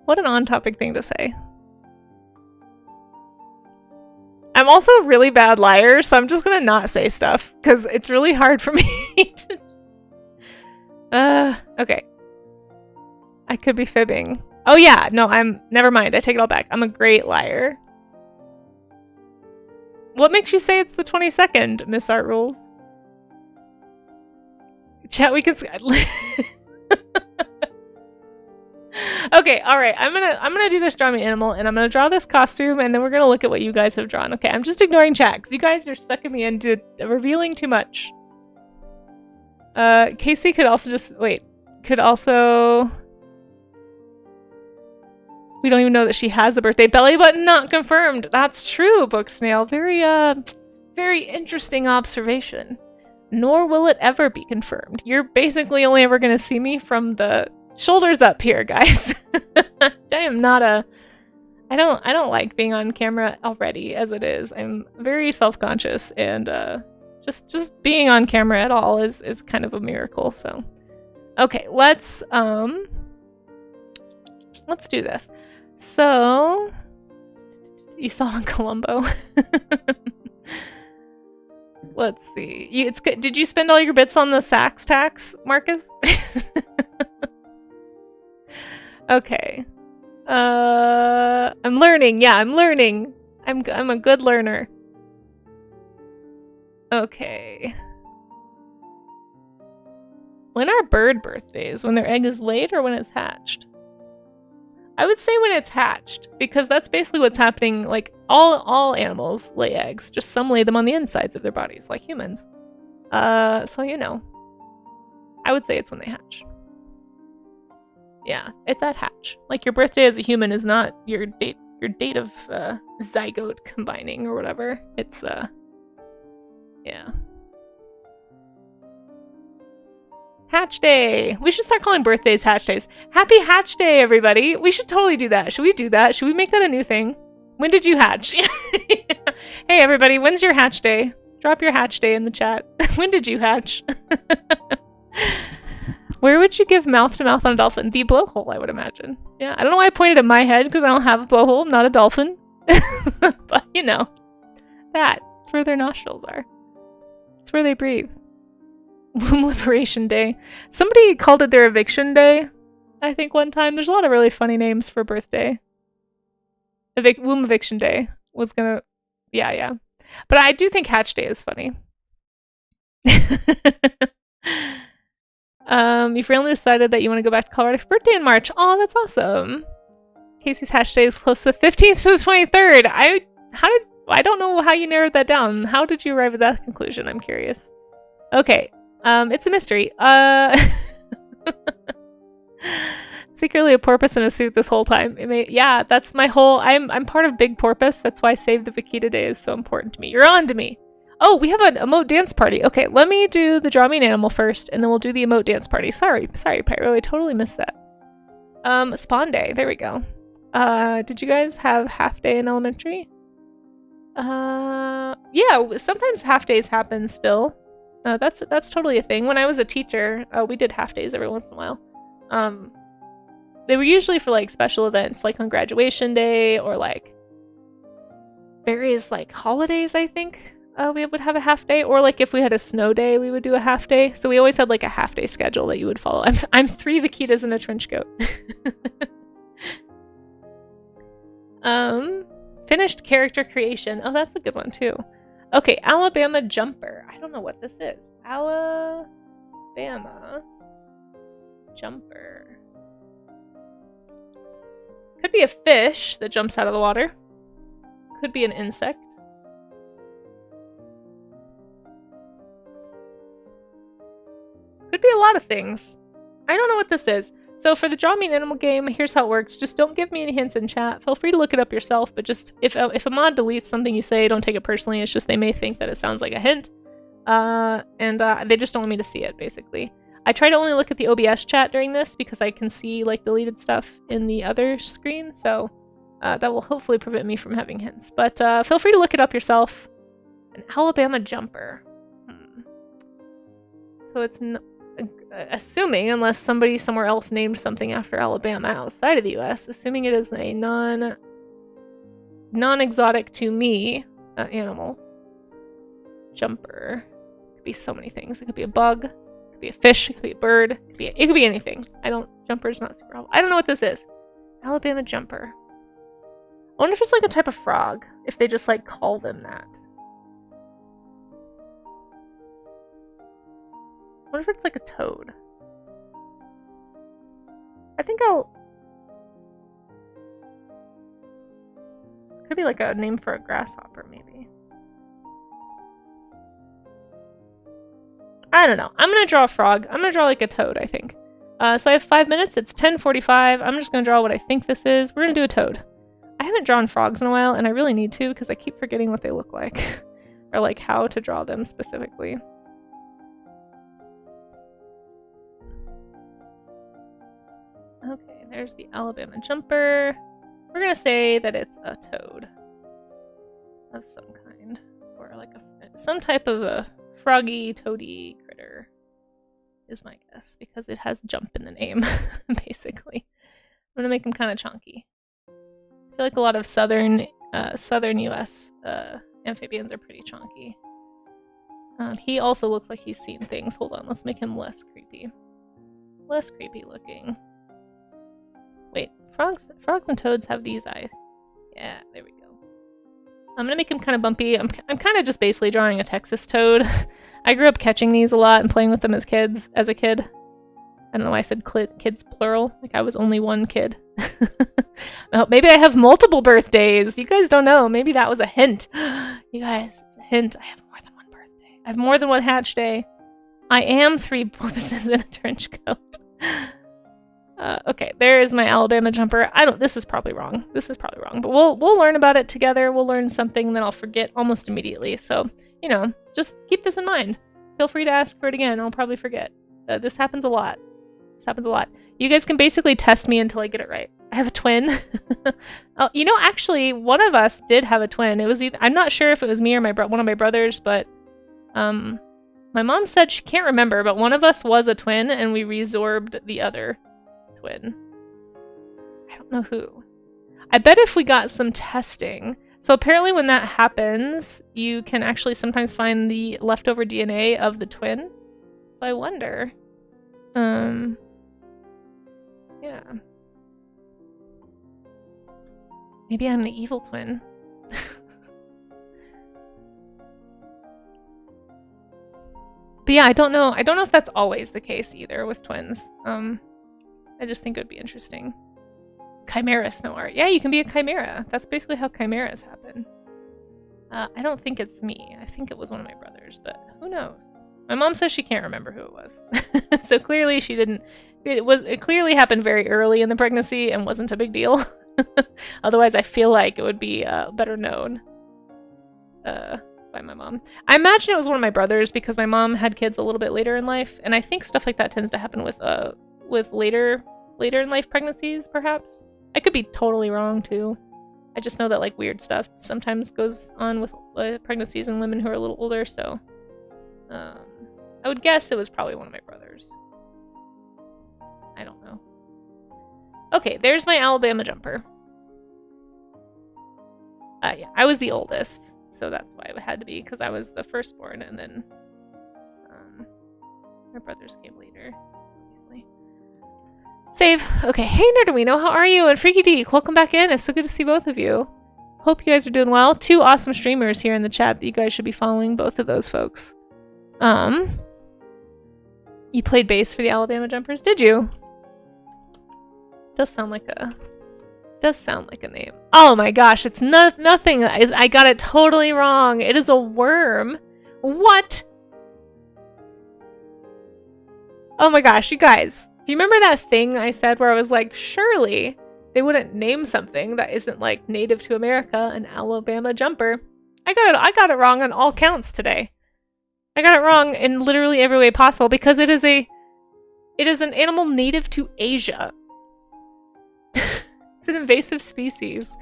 What an on-topic thing to say. I'm also a really bad liar, so I'm just gonna not say stuff, because it's really hard for me to... Okay. I could be fibbing. Oh yeah, no, never mind, I take it all back. I'm a great liar. What makes you say it's the 22nd, Miss Art Rules? Chat, we can... Okay, alright, I'm gonna do this draw me animal, and I'm gonna draw this costume, and then we're gonna look at what you guys have drawn. Okay, I'm just ignoring chat, because you guys are sucking me into revealing too much. Casey could also just... Wait. Could also... We don't even know that she has a birthday. Belly button not confirmed. That's true, Book Snail. Very interesting observation. Nor will it ever be confirmed. You're basically only ever going to see me from the shoulders up here, guys. I am not a... I don't like being on camera already as it is. I'm very self-conscious, and just being on camera at all is kind of a miracle, so... Okay, let's do this. So, you saw it on Columbo. Let's see. It's good. Did you spend all your bits on the Saks tax, Marcus? Okay. I'm learning. Yeah, I'm learning. I'm a good learner. Okay. When are bird birthdays? When their egg is laid or when it's hatched? I would say when it's hatched, because that's basically what's happening. Like, all animals lay eggs, just some lay them on the insides of their bodies, like humans. So you know. I would say it's when they hatch. Yeah, it's at hatch. Like, your birthday as a human is not your date of zygote combining or whatever. It's yeah. Hatch Day! We should start calling birthdays Hatch Days. Happy Hatch Day, everybody! We should totally do that. Should we do that? Should we make that a new thing? When did you hatch? Hey, everybody, when's your Hatch Day? Drop your Hatch Day in the chat. When did you hatch? Where would you give mouth-to-mouth on a dolphin? The blowhole, I would imagine. Yeah, I don't know why I pointed at my head, because I don't have a blowhole. I'm not a dolphin. But, you know. That's where their nostrils are. That's where they breathe. Womb Liberation Day. Somebody called it their eviction day, I think, one time. There's a lot of really funny names for birthday. Womb Eviction Day was gonna Yeah. But I do think Hatch Day is funny. You've randomly decided that you want to go back to Colorado for birthday in March. Oh, that's awesome. Casey's Hatch Day is close to the 15th to the 23rd. I don't know how you narrowed that down. How did you arrive at that conclusion? I'm curious. Okay. It's a mystery. Secretly a porpoise in a suit this whole time. Yeah, that's my whole... I'm part of Big Porpoise. That's why Save the Vaquita Day is so important to me. You're on to me. Oh, we have an emote dance party. Okay, let me do the Draw Me an Animal first, and then we'll do the emote dance party. Sorry, Pyro. I totally missed that. Spawn Day. There we go. Did you guys have half day in elementary? Yeah, sometimes half days happen still. That's totally a thing. When I was a teacher, we did half days every once in a while. They were usually for like special events, like on graduation day or like various like holidays, I think. We would have a half day, or like if we had a snow day, we would do a half day. So we always had like a half day schedule that you would follow. I'm 3 vaquitas in a trench coat. Finished character creation. Oh, that's a good one too. Okay, Alabama jumper. I don't know what this is. Alabama jumper. Could be a fish that jumps out of the water. Could be an insect. Could be a lot of things. I don't know what this is. So for the Draw Me an Animal game, here's how it works. Just don't give me any hints in chat. Feel free to look it up yourself, but just if a mod deletes something you say, don't take it personally. It's just they may think that it sounds like a hint. And they just don't want me to see it, basically. I try to only look at the OBS chat during this because I can see like deleted stuff in the other screen, so that will hopefully prevent me from having hints. But feel free to look it up yourself. An Alabama jumper. So it's assuming, unless somebody somewhere else named something after Alabama outside of the US, assuming it is a non-exotic to me animal. Jumper. It could be so many things. It could be a bug. It could be a fish. It could be a bird. It could be anything. Jumper's not super helpful. I don't know what this is. Alabama jumper. I wonder if it's like a type of frog. If they just like call them that. I wonder if it's like a toad. I think could be like a name for a grasshopper, maybe. I don't know. I'm gonna draw a frog. I'm gonna draw like a toad, I think. So I have 5 minutes. It's 10:45. I'm just gonna draw what I think this is. We're gonna do a toad. I haven't drawn frogs in a while, and I really need to because I keep forgetting what they look like. Or like how to draw them specifically. Okay, there's the Alabama jumper. We're gonna say that it's a toad of some kind, or like some type of a froggy, toady critter is my guess, because it has jump in the name, basically. I'm gonna make him kind of chunky. I feel like a lot of southern US amphibians are pretty chunky. He also looks like he's seen things. Hold on, let's make him less creepy. Less creepy looking. Wait, frogs and toads have these eyes. Yeah, there we go. I'm gonna make him kind of bumpy. I'm kind of just basically drawing a Texas toad. I grew up catching these a lot and playing with them as a kid. I don't know why I said kids plural. Like I was only one kid. Oh, maybe I have multiple birthdays. You guys don't know. Maybe that was a hint. You guys, it's a hint. I have more than one birthday. I have more than one hatch day. I am 3 porpoises in a trench coat. Okay, there is my Alabama jumper. This is probably wrong. But we'll learn about it together. We'll learn something and then I'll forget almost immediately. So, just keep this in mind. Feel free to ask for it again. I'll probably forget. This happens a lot. You guys can basically test me until I get it right. I have a twin. Oh, actually, one of us did have a twin. It was I'm not sure if it was me or one of my brothers, but my mom said she can't remember, but one of us was a twin and we resorbed the other twin. I don't know who. I bet if we got some testing. So apparently when that happens, you can actually sometimes find the leftover DNA of the twin. So I wonder. Yeah. Maybe I'm the evil twin. yeah, I don't know. I don't know if that's always the case either with twins. I just think it would be interesting. Chimera snow art. Yeah, you can be a chimera. That's basically how chimeras happen. I don't think it's me. I think it was one of my brothers, but who knows? My mom says she can't remember who it was. So clearly she didn't. It clearly happened very early in the pregnancy and wasn't a big deal. Otherwise, I feel like it would be better known by my mom. I imagine it was one of my brothers because my mom had kids a little bit later in life, and I think stuff like that tends to happen with later in life pregnancies, perhaps. I could be totally wrong too. I just know that like weird stuff sometimes goes on with pregnancies in women who are a little older, so I would guess it was probably one of my brothers. I don't know. Okay, there's my Alabama jumper. Yeah, I was the oldest, so that's why it had to be, because I was the firstborn, and then my brothers came later, obviously. Save. Okay, hey Nerduino, how are you? And Freaky Deek, welcome back in. It's so good to see both of you. Hope you guys are doing well. 2 awesome streamers here in the chat that you guys should be following, both of those folks. You played bass for the Alabama Jumpers, did you? Does sound like a name. Oh my gosh, it's nothing. I got it totally wrong. It is a worm. What? Oh my gosh, you guys. Do you remember that thing I said where I was like, surely they wouldn't name something that isn't like native to America an Alabama jumper? I got it wrong on all counts today. I got it wrong in literally every way possible because it is an animal native to Asia. It's an invasive species.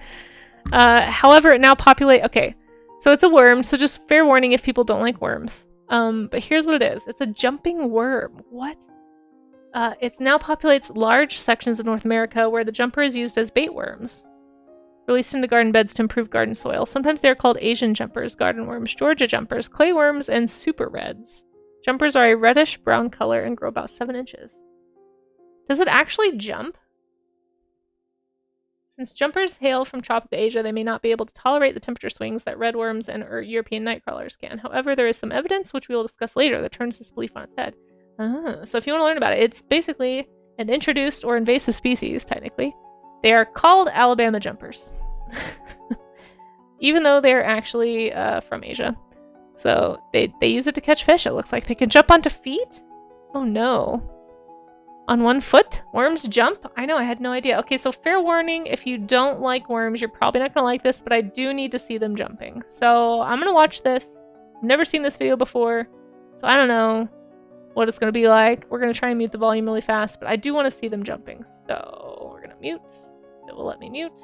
However, it now populates. Okay, so it's a worm. So just fair warning if people don't like worms. But here's what it is. It's a jumping worm. What? It now populates large sections of North America where the jumper is used as bait worms. Released into garden beds to improve garden soil. Sometimes they are called Asian jumpers, garden worms, Georgia jumpers, clay worms, and super reds. Jumpers are a reddish brown color and grow about 7 inches. Does it actually jump? Since jumpers hail from tropical Asia, they may not be able to tolerate the temperature swings that red worms and European nightcrawlers can. However, there is some evidence, which we will discuss later, that turns this belief on its head. So if you want to learn about it, it's basically an introduced or invasive species, technically. They are called Alabama jumpers. Even though they're actually from Asia. So they use it to catch fish, it looks like. They can jump onto feet? Oh no. On 1 foot? Worms jump? I know, I had no idea. Okay, so fair warning, if you don't like worms, you're probably not going to like this, but I do need to see them jumping. So I'm going to watch this. I've never seen this video before, so I don't know what it's going to be like. We're going to try and mute the volume really fast, but I do want to see them jumping. So we're going to mute. It will let me mute.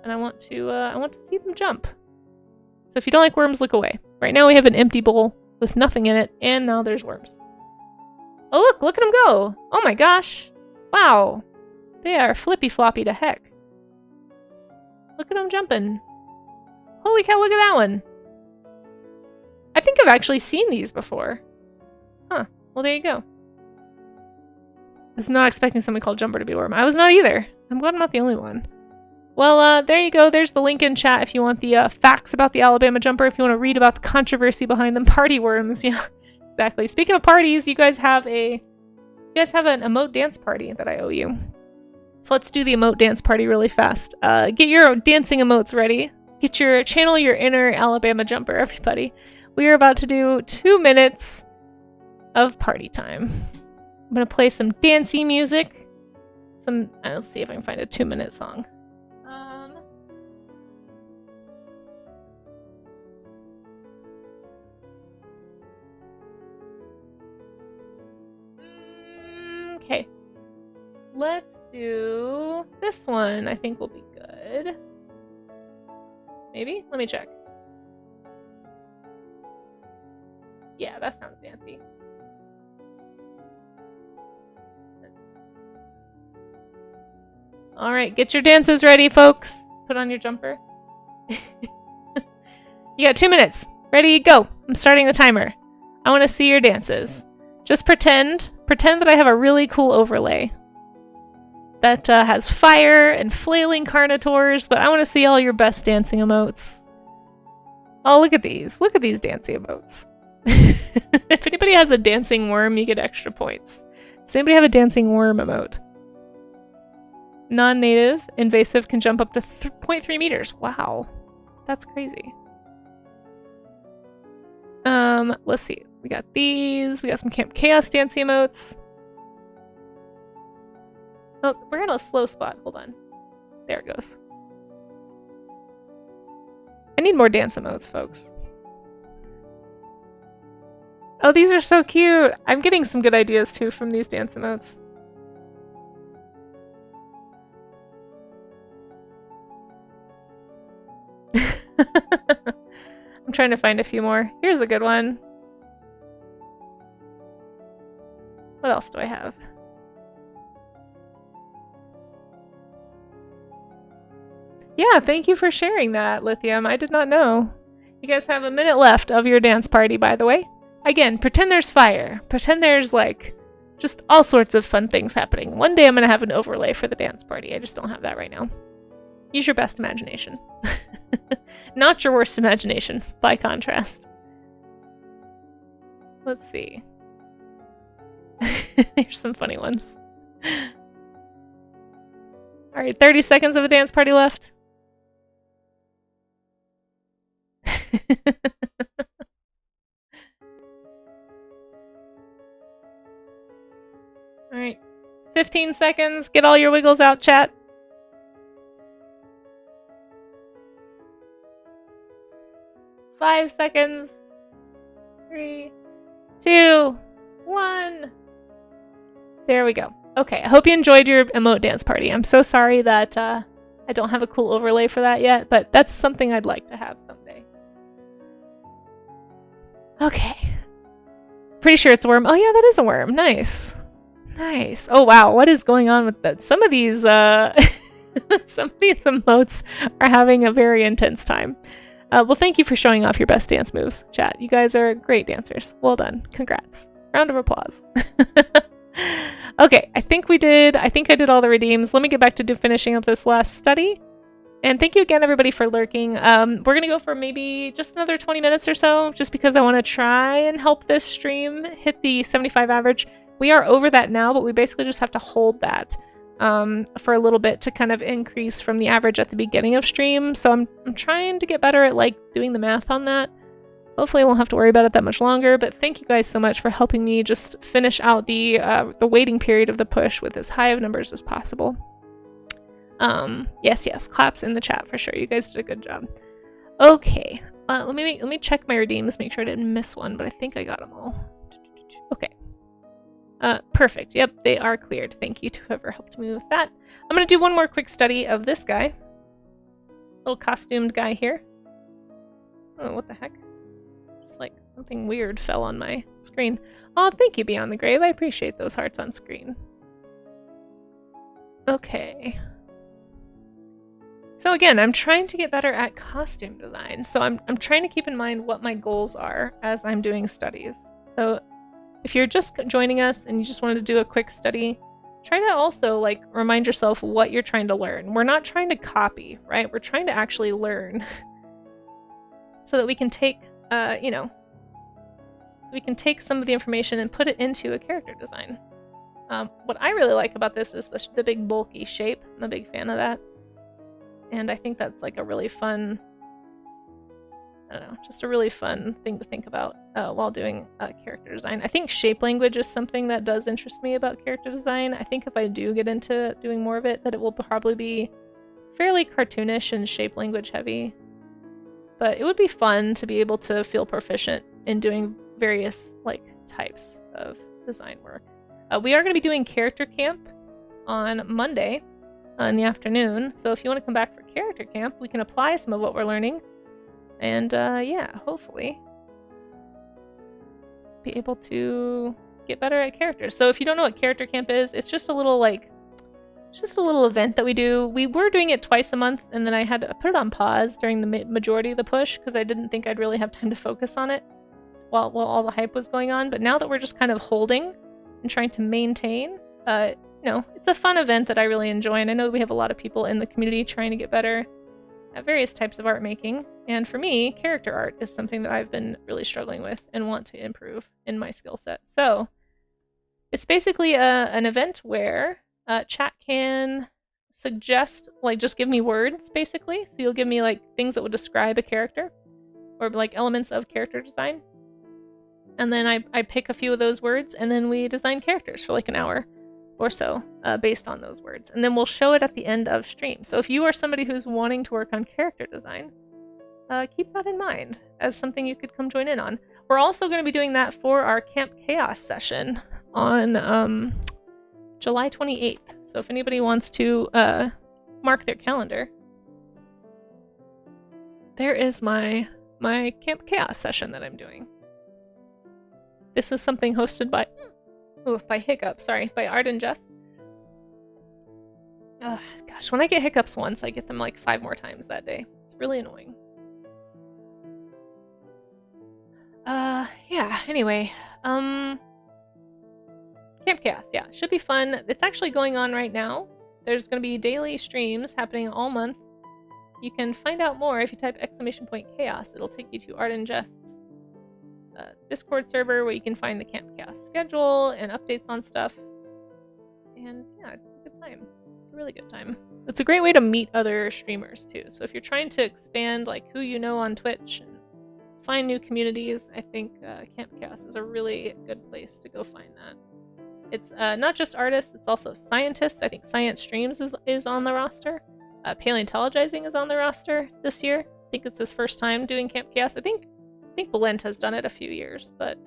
And I want to see them jump. So if you don't like worms, look away. Right now we have an empty bowl with nothing in it, and now there's worms. Oh look at them go! Oh my gosh! Wow! They are flippy floppy to heck. Look at them jumping. Holy cow, look at that one! I think I've actually seen these before. Huh. Well, there you go. I was not expecting something called jumper to be a worm. I was not either. I'm glad I'm not the only one. Well, there you go. There's the link in chat if you want the facts about the Alabama jumper, if you want to read about the controversy behind them. Party worms, yeah. Exactly. Speaking of parties, you guys have an emote dance party that I owe you. So let's do the emote dance party really fast. Get your dancing emotes ready. Channel your inner Alabama jumper, everybody. We are about to do 2 minutes of party time. I'm gonna play some dancey music. Let's see if I can find a 2-minute song. Okay, let's do this one. I think will be good. Maybe? Let me check. Yeah, that sounds dancey. All right, get your dances ready, folks. Put on your jumper. You got 2 minutes. Ready, go. I'm starting the timer. I want to see your dances. Just pretend that I have a really cool overlay that has fire and flailing carnivores, but I want to see all your best dancing emotes. Oh, look at these. Look at these dancing emotes. If anybody has a dancing worm, you get extra points. Does anybody have a dancing worm emote? Non-native, invasive, can jump up to 0.3 meters. Wow. That's crazy. Let's see. We got these. We got some Camp Chaos dance emotes. Oh, we're at a slow spot. Hold on. There it goes. I need more dance emotes, folks. Oh, these are so cute! I'm getting some good ideas, too, from these dance emotes. I'm trying to find a few more. Here's a good one. What else do I have? Yeah, thank you for sharing that, Lithium. I did not know. You guys have a minute left of your dance party, by the way. Again, pretend there's fire. Pretend there's, like, just all sorts of fun things happening. One day I'm going to have an overlay for the dance party. I just don't have that right now. Use your best imagination. Not your worst imagination, by contrast. Let's see. Here's some funny ones. Alright, 30 seconds of the dance party left. Alright. 15 seconds. Get all your wiggles out, chat. Five seconds. 3, 2, 1. There we go. Okay, I hope you enjoyed your emote dance party. I'm so sorry that I don't have a cool overlay for that yet, but that's something I'd like to have someday. Okay. Pretty sure it's a worm. Oh yeah, that is a worm. Nice. Nice. Oh wow, what is going on with that? Some of these emotes are having a very intense time. Well, thank you for showing off your best dance moves, chat. You guys are great dancers. Well done. Congrats. Round of applause. Okay, I think I did all the redeems. Let me get back to finishing up this last study. And thank you again, everybody, for lurking. We're going to go for maybe just another 20 minutes or so, just because I want to try and help this stream hit the 75 average. We are over that now, but we basically just have to hold that for a little bit to kind of increase from the average at the beginning of stream. So I'm trying to get better at like doing the math on that. Hopefully I won't have to worry about it that much longer, but thank you guys so much for helping me just finish out the waiting period of the push with as high of numbers as possible. Yes, claps in the chat for sure. You guys did a good job. Okay, let me check my redeems, make sure I didn't miss one, but I think I got them all. Okay. Perfect. Yep, they are cleared. Thank you to whoever helped me with that. I'm gonna do one more quick study of this guy. Little costumed guy here. Oh, what the heck? Just like something weird fell on my screen. Oh, thank you, Beyond the Grave. I appreciate those hearts on screen. Okay. So again, I'm trying to get better at costume design. So I'm trying to keep in mind what my goals are as I'm doing studies. So if you're just joining us and you just wanted to do a quick study, try to also like remind yourself what you're trying to learn. We're not trying to copy, right? We're trying to actually learn so that we can take, so we can take some of the information and put it into a character design. What I really like about this is the big bulky shape. I'm a big fan of that. And I think that's like a really fun, I don't know, just a really fun thing to think about while doing character design. I think shape language is something that does interest me about character design. I think if I do get into doing more of it, that it will probably be fairly cartoonish and shape language heavy. But it would be fun to be able to feel proficient in doing various like types of design work. We are going to be doing character camp on Monday in the afternoon. So if you want to come back for character camp, we can apply some of what we're learning. And yeah, hopefully be able to get better at characters. So if you don't know what character camp is, it's just a little event that we do. We were doing it twice a month, and then I had to put it on pause during the majority of the push because I didn't think I'd really have time to focus on it while all the hype was going on. But now that we're just kind of holding and trying to maintain, it's a fun event that I really enjoy, and I know we have a lot of people in the community trying to get better. at various types of art making. And for me, character art is something that I've been really struggling with and want to improve in my skill set. So it's basically an event where chat can suggest, like, just give me words, basically. So you'll give me, like, things that would describe a character or, like, elements of character design. And then I pick a few of those words, and then we design characters for, like, an hour or so based on those words. And then we'll show it at the end of stream. So if you are somebody who's wanting to work on character design, keep that in mind as something you could come join in on. We're also going to be doing that for our Camp Chaos session on July 28th. So if anybody wants to mark their calendar, there is my Camp Chaos session that I'm doing. This is something hosted by Hiccup, by Art and Jest. Gosh, when I get hiccups once, I get them like 5 more times that day. It's really annoying. Yeah, anyway. Camp Chaos, yeah, should be fun. It's actually going on right now. There's going to be daily streams happening all month. You can find out more if you type !chaos. It'll take you to Art and Jest's Discord server where you can find the Camp Chaos schedule and updates on stuff. And yeah, it's a good time. It's a really good time. It's a great way to meet other streamers too. So if you're trying to expand like who you know on Twitch and find new communities, I think Camp Chaos is a really good place to go find that. It's not just artists, it's also scientists. I think Science Streams is on the roster. Paleontologizing is on the roster this year. I think it's his first time doing Camp Chaos. I think Belent has done it a few years, but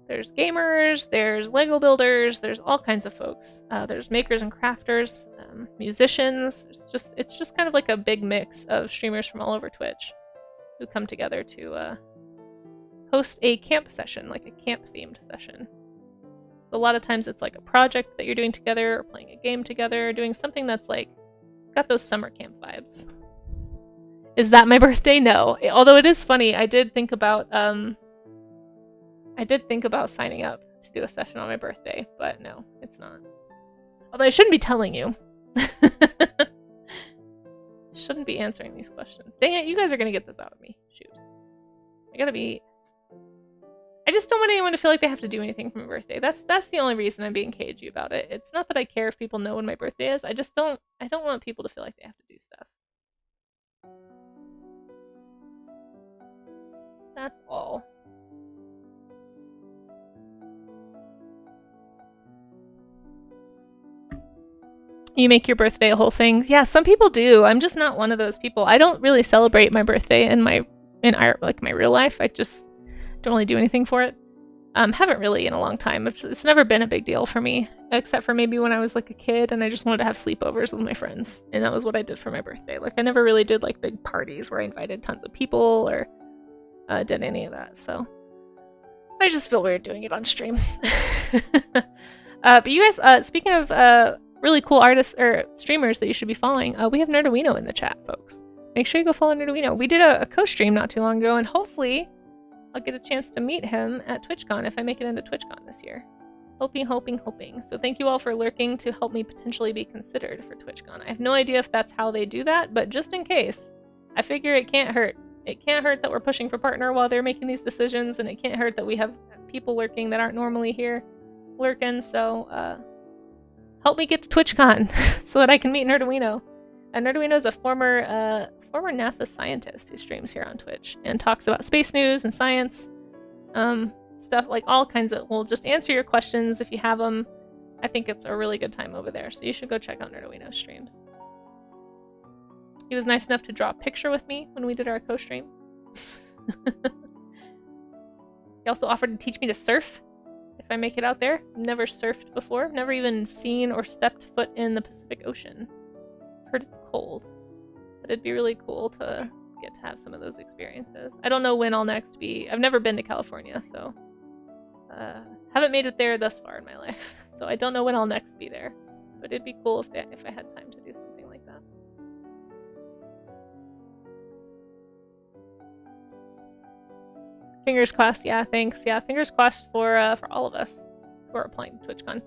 there's gamers, there's Lego builders, there's all kinds of folks. There's makers and crafters, musicians. It's just kind of like a big mix of streamers from all over Twitch who come together to host a camp session, like a camp-themed session. So a lot of times it's like a project that you're doing together, or playing a game together, or doing something that's like got those summer camp vibes. Is that my birthday? No. Although it is funny, I did think about signing up to do a session on my birthday, but no, it's not. Although I shouldn't be telling you. Shouldn't be answering these questions. Dang it, you guys are gonna get this out of me. Shoot. I just don't want anyone to feel like they have to do anything for my birthday. That's the only reason I'm being cagey about it. It's not that I care if people know when my birthday is. I don't want people to feel like they have to do stuff. That's all. You make your birthday a whole thing. Yeah, some people do. I'm just not one of those people. I don't really celebrate my birthday in my real life. I just don't really do anything for it. Haven't really in a long time. It's never been a big deal for me, except for maybe when I was like a kid and I just wanted to have sleepovers with my friends, and that was what I did for my birthday. Like I never really did like big parties where I invited tons of people or did any of that. So I just feel weird doing it on stream. But you guys, speaking of really cool artists or streamers that you should be following, we have Nerdowino in the chat, folks. Make sure you go follow Nerdowino. We did a co-stream not too long ago, and hopefully I'll get a chance to meet him at TwitchCon if I make it into TwitchCon this year. Hoping. So thank you all for lurking to help me potentially be considered for TwitchCon. I have no idea if that's how they do that, but just in case, I figure it can't hurt. It can't hurt that we're pushing for partner while they're making these decisions, and it can't hurt that we have people lurking that aren't normally here lurking, so help me get to TwitchCon so that I can meet Nerdowino. And Nerdowino is a former NASA scientist who streams here on Twitch and talks about space news and science, stuff like all kinds of. We'll just answer your questions if you have them. I think it's a really good time over there, so you should go check out Nerdowino's streams. He was nice enough to draw a picture with me when we did our co-stream. He also offered to teach me to surf if I make it out there. Never surfed before. Never even seen or stepped foot in the Pacific Ocean. Heard it's cold. But it'd be really cool to get to have some of those experiences. I don't know when I'll next be. I've never been to California, so haven't made it there thus far in my life. So I don't know when I'll next be there. But it'd be cool if I had time to do something like that. Fingers crossed, yeah, thanks. Yeah, fingers crossed for all of us who are applying to TwitchCon.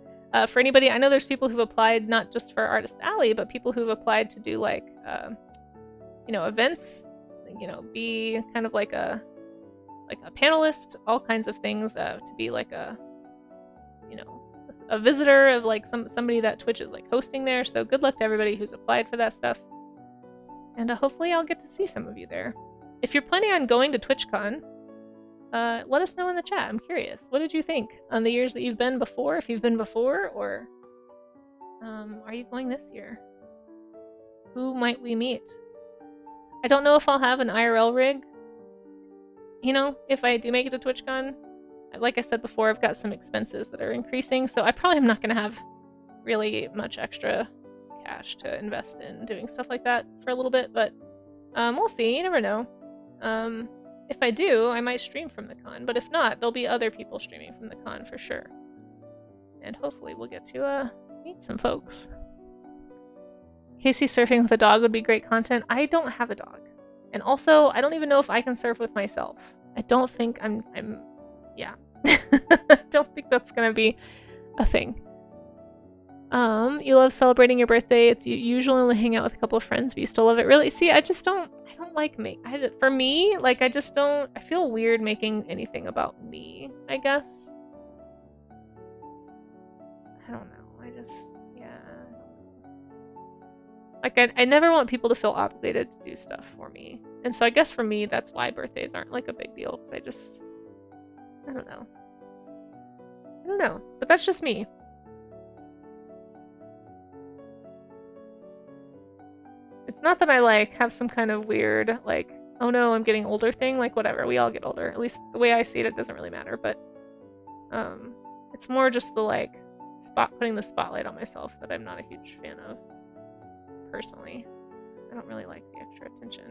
For anybody, I know there's people who've applied not just for Artist Alley, but people who've applied to do like, you know, events, you know, be kind of like a panelist, all kinds of things, to be like a, you know, a visitor of like somebody that Twitch is like hosting there. So good luck to everybody who's applied for that stuff. And hopefully I'll get to see some of you there. If you're planning on going to TwitchCon, let us know in the chat. I'm curious. What did you think on the years that you've been before? If you've been before, or are you going this year? Who might we meet? I don't know if I'll have an IRL rig. You know, if I do make it to TwitchCon, like I said before, I've got some expenses that are increasing, so I probably am not going to have really much extra cash to invest in doing stuff like that for a little bit, but we'll see. You never know. If I do, I might stream from the con, but if not, there'll be other people streaming from the con for sure. And hopefully we'll get to meet some folks. Casey surfing with a dog would be great content. I don't have a dog. And also, I don't even know if I can surf with myself. I don't think yeah. I don't think that's gonna be a thing. You love celebrating your birthday. It's you usually only hang out with a couple of friends, but you still love it. Really? See, I don't like for me, like, I feel weird making anything about me, I guess. I don't know. Yeah. Like, I never want people to feel obligated to do stuff for me. And so I guess for me, that's why birthdays aren't like a big deal, because I don't know. I don't know, but that's just me. It's not that I like have some kind of weird, like, oh no, I'm getting older thing. Like, whatever, we all get older. At least the way I see it, it doesn't really matter. But it's more just the like putting the spotlight on myself that I'm not a huge fan of personally. I don't really like the extra attention,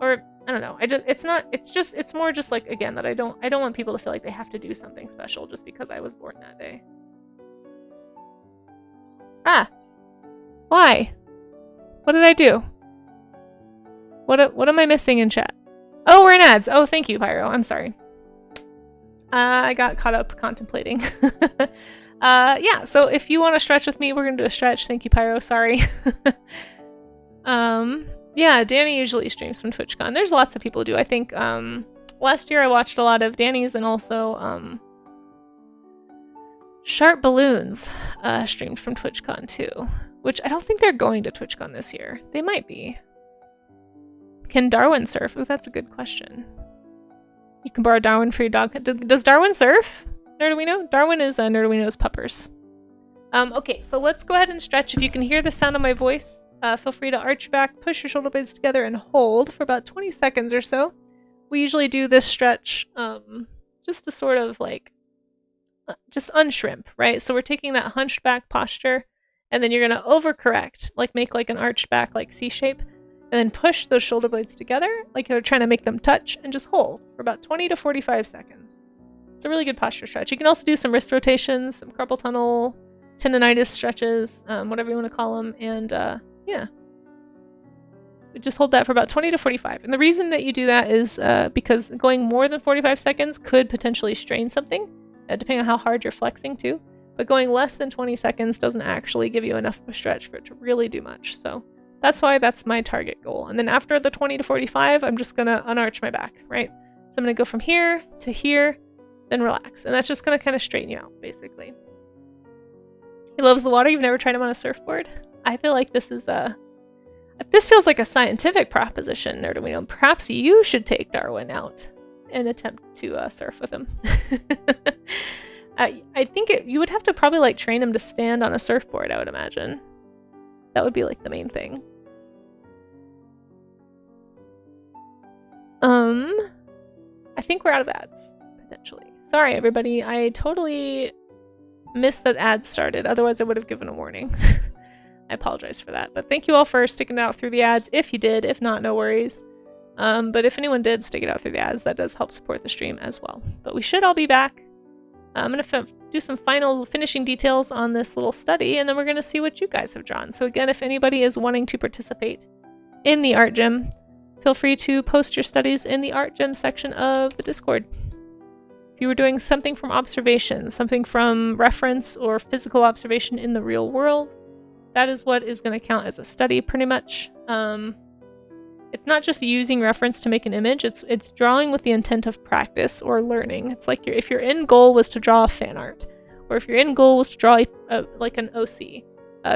or I don't know. It's more just like, again, that I don't want people to feel like they have to do something special just because I was born that day. Ah, why? What did I do? What am I missing in chat? Oh, we're in ads. Oh, thank you, Pyro. I'm sorry. I got caught up contemplating. Yeah, so if you want to stretch with me, we're going to do a stretch. Thank you, Pyro. Sorry. Yeah, Danny usually streams from TwitchCon. There's lots of people who do. I think last year I watched a lot of Danny's, and also Sharp Balloons streamed from TwitchCon too, which I don't think they're going to TwitchCon this year. They might be. Can Darwin surf? Oh, that's a good question. You can borrow Darwin for your dog. Does Darwin surf? Nerdowino? Darwin is Nerdowino's puppers. Okay, so let's go ahead and stretch. If you can hear the sound of my voice, feel free to arch back, push your shoulder blades together, and hold for about 20 seconds or so. We usually do this stretch just to sort of like just unshrimp, right? So we're taking that hunched back posture, and then you're going to overcorrect, like make like an arched back, like C shape, and then push those shoulder blades together, like you're trying to make them touch, and just hold for about 20 to 45 seconds. It's a really good posture stretch. You can also do some wrist rotations, some carpal tunnel, tendonitis stretches, whatever you want to call them, and yeah. Just hold that for about 20 to 45. And the reason that you do that is because going more than 45 seconds could potentially strain something, depending on how hard you're flexing too. But going less than 20 seconds doesn't actually give you enough of a stretch for it to really do much. So that's why that's my target goal. And then after the 20 to 45, I'm just going to unarch my back, right? So I'm going to go from here to here, then relax. And that's just going to kind of straighten you out, basically. He loves the water. You've never tried him on a surfboard? I feel like this is this feels like a scientific proposition, Nerdowino. Perhaps you should take Darwin out and attempt to surf with him. I think you would have to probably like train him to stand on a surfboard, I would imagine. That would be like the main thing. I think we're out of ads, potentially. Sorry, everybody. I totally missed that ads started. Otherwise, I would have given a warning. I apologize for that. But thank you all for sticking it out through the ads. If you did, if not, no worries. But if anyone did stick it out through the ads, that does help support the stream as well. But we should all be back. I'm going to do some final finishing details on this little study, and then we're going to see what you guys have drawn. So again, if anybody is wanting to participate in the art gym, feel free to post your studies in the art gym section of the Discord. If you were doing something from observation, something from reference or physical observation in the real world, that is what is going to count as a study pretty much. It's not just using reference to make an image, it's drawing with the intent of practice or learning. It's like if your end goal was to draw a fan art, or if your end goal was to draw like an OC,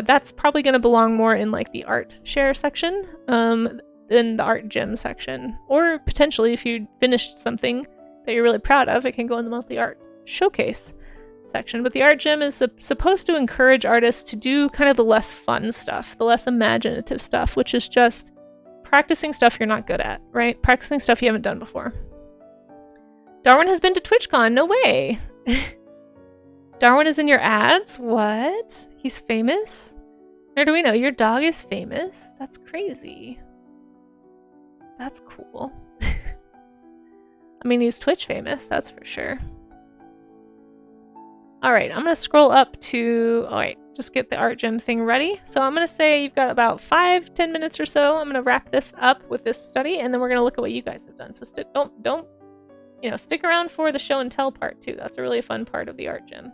that's probably going to belong more in like the art share section than the art gym section. Or potentially if you finished something that you're really proud of, it can go in the monthly art showcase section. But the art gym is supposed to encourage artists to do kind of the less fun stuff, the less imaginative stuff, which is just practicing stuff you're not good at, right? Practicing stuff you haven't done before. Darwin has been to TwitchCon. No way. Darwin is in your ads? What? He's famous? Or do we know your dog is famous? That's crazy. That's cool. I mean, he's Twitch famous, that's for sure. Alright, I'm going to scroll up to... Alright, just get the art gym thing ready. So I'm going to say you've got about 5-10 minutes or so. I'm going to wrap this up with this study, and then we're going to look at what you guys have done. So don't stick around for the show and tell part too. That's a really fun part of the art gym,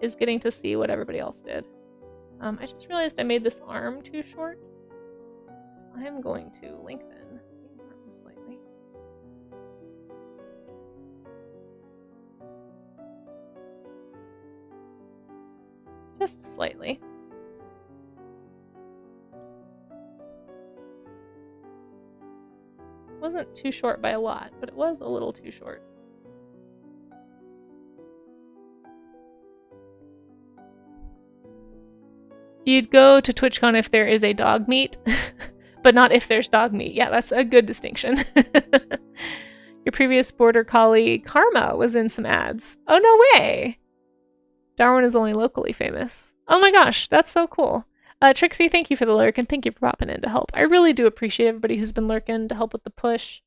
is getting to see what everybody else did. I just realized I made this arm too short, so I'm going to lengthen the arm slightly. Just slightly. Wasn't too short by a lot, but it was a little too short. You'd go to TwitchCon if there is a dog meet, but not if there's dog meat. Yeah, that's a good distinction. Your previous border collie, Karma, was in some ads. Oh, no way! Darwin is only locally famous. Oh my gosh, that's so cool. Trixie, thank you for the lurk, and thank you for popping in to help. I really do appreciate everybody who's been lurking to help with the push.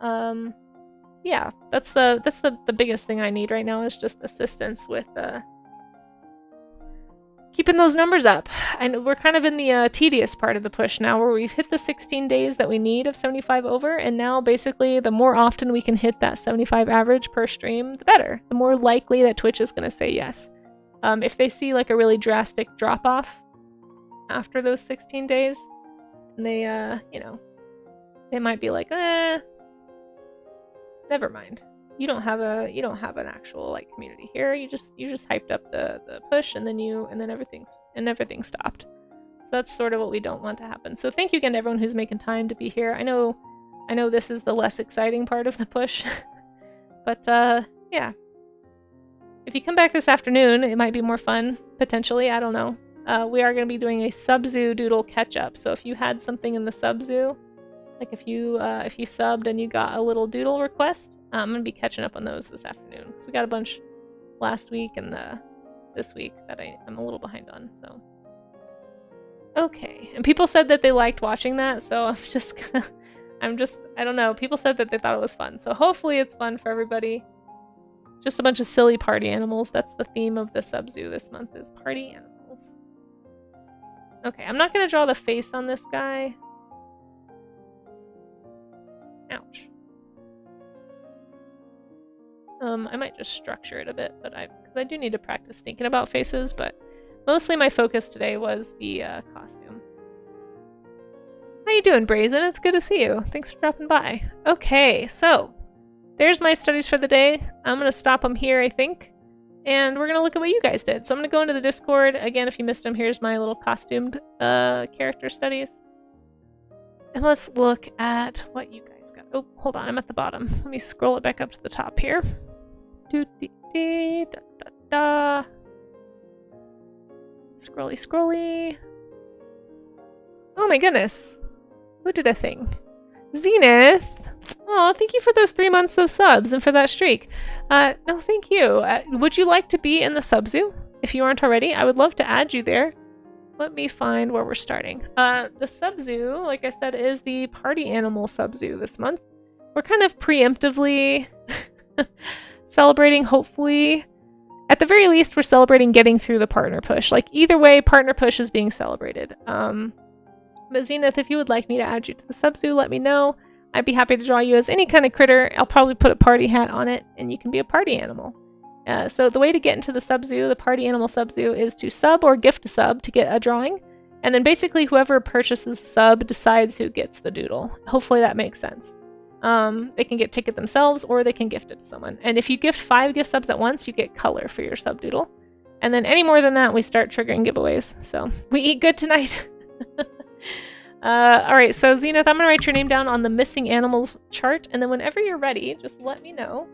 Yeah, that's the biggest thing I need right now, is just assistance with keeping those numbers up. And we're kind of in the tedious part of the push now, where we've hit the 16 days that we need of 75 over, and now basically the more often we can hit that 75 average per stream, the better. The more likely that Twitch is going to say yes. If they see like a really drastic drop-off after those 16 days, they, they might be like, never mind. You don't have an actual like community here. You just hyped up the push, and then everything stopped. So that's sort of what we don't want to happen. So thank you again to everyone who's making time to be here. I know this is the less exciting part of the push, but yeah. If you come back this afternoon, it might be more fun, potentially. I don't know. We are going to be doing a sub-zoo doodle catch-up. So if you had something in the sub-zoo, like if you subbed and you got a little doodle request, I'm going to be catching up on those this afternoon. So we got a bunch last week and this week that I'm a little behind on. So okay. And people said that they liked watching that, so I don't know. People said that they thought it was fun. So hopefully it's fun for everybody. Just a bunch of silly party animals. That's the theme of the sub-zoo this month, is party animals. Okay, I'm not going to draw the face on this guy. Ouch. I might just structure it a bit, but because I do need to practice thinking about faces, but mostly my focus today was the costume. How you doing, Brazen? It's good to see you. Thanks for dropping by. Okay, so there's my studies for the day. I'm going to stop them here, I think. And we're going to look at what you guys did. So I'm going to go into the Discord. Again, if you missed them, here's my little costumed character studies. And let's look at what you guys got. Oh, hold on. I'm at the bottom. Let me scroll it back up to the top here. Scrolly, scrolly. Oh my goodness. Who did a thing? Zenith. Oh, thank you for those 3 months of subs and for that streak. No, thank you. Would you like to be in the sub-zoo? If you aren't already, I would love to add you there. Let me find where we're starting. The sub-zoo, like I said, is the party animal sub-zoo this month. We're kind of preemptively celebrating, hopefully. At the very least, we're celebrating getting through the partner push. Like, either way, partner push is being celebrated. But Zenith, if you would like me to add you to the sub-zoo, let me know. I'd be happy to draw you as any kind of critter. I'll probably put a party hat on it, and you can be a party animal. So the way to get into the sub-zoo, the party animal sub-zoo, is to sub or gift a sub to get a drawing. And then basically whoever purchases the sub decides who gets the doodle. Hopefully that makes sense. They can get ticket themselves or they can gift it to someone. And if you gift 5 gift subs at once, you get color for your sub doodle. And then any more than that, we start triggering giveaways. So we eat good tonight. Alright, so Zenith, I'm going to write your name down on the missing animals chart. And then whenever you're ready, just let me know.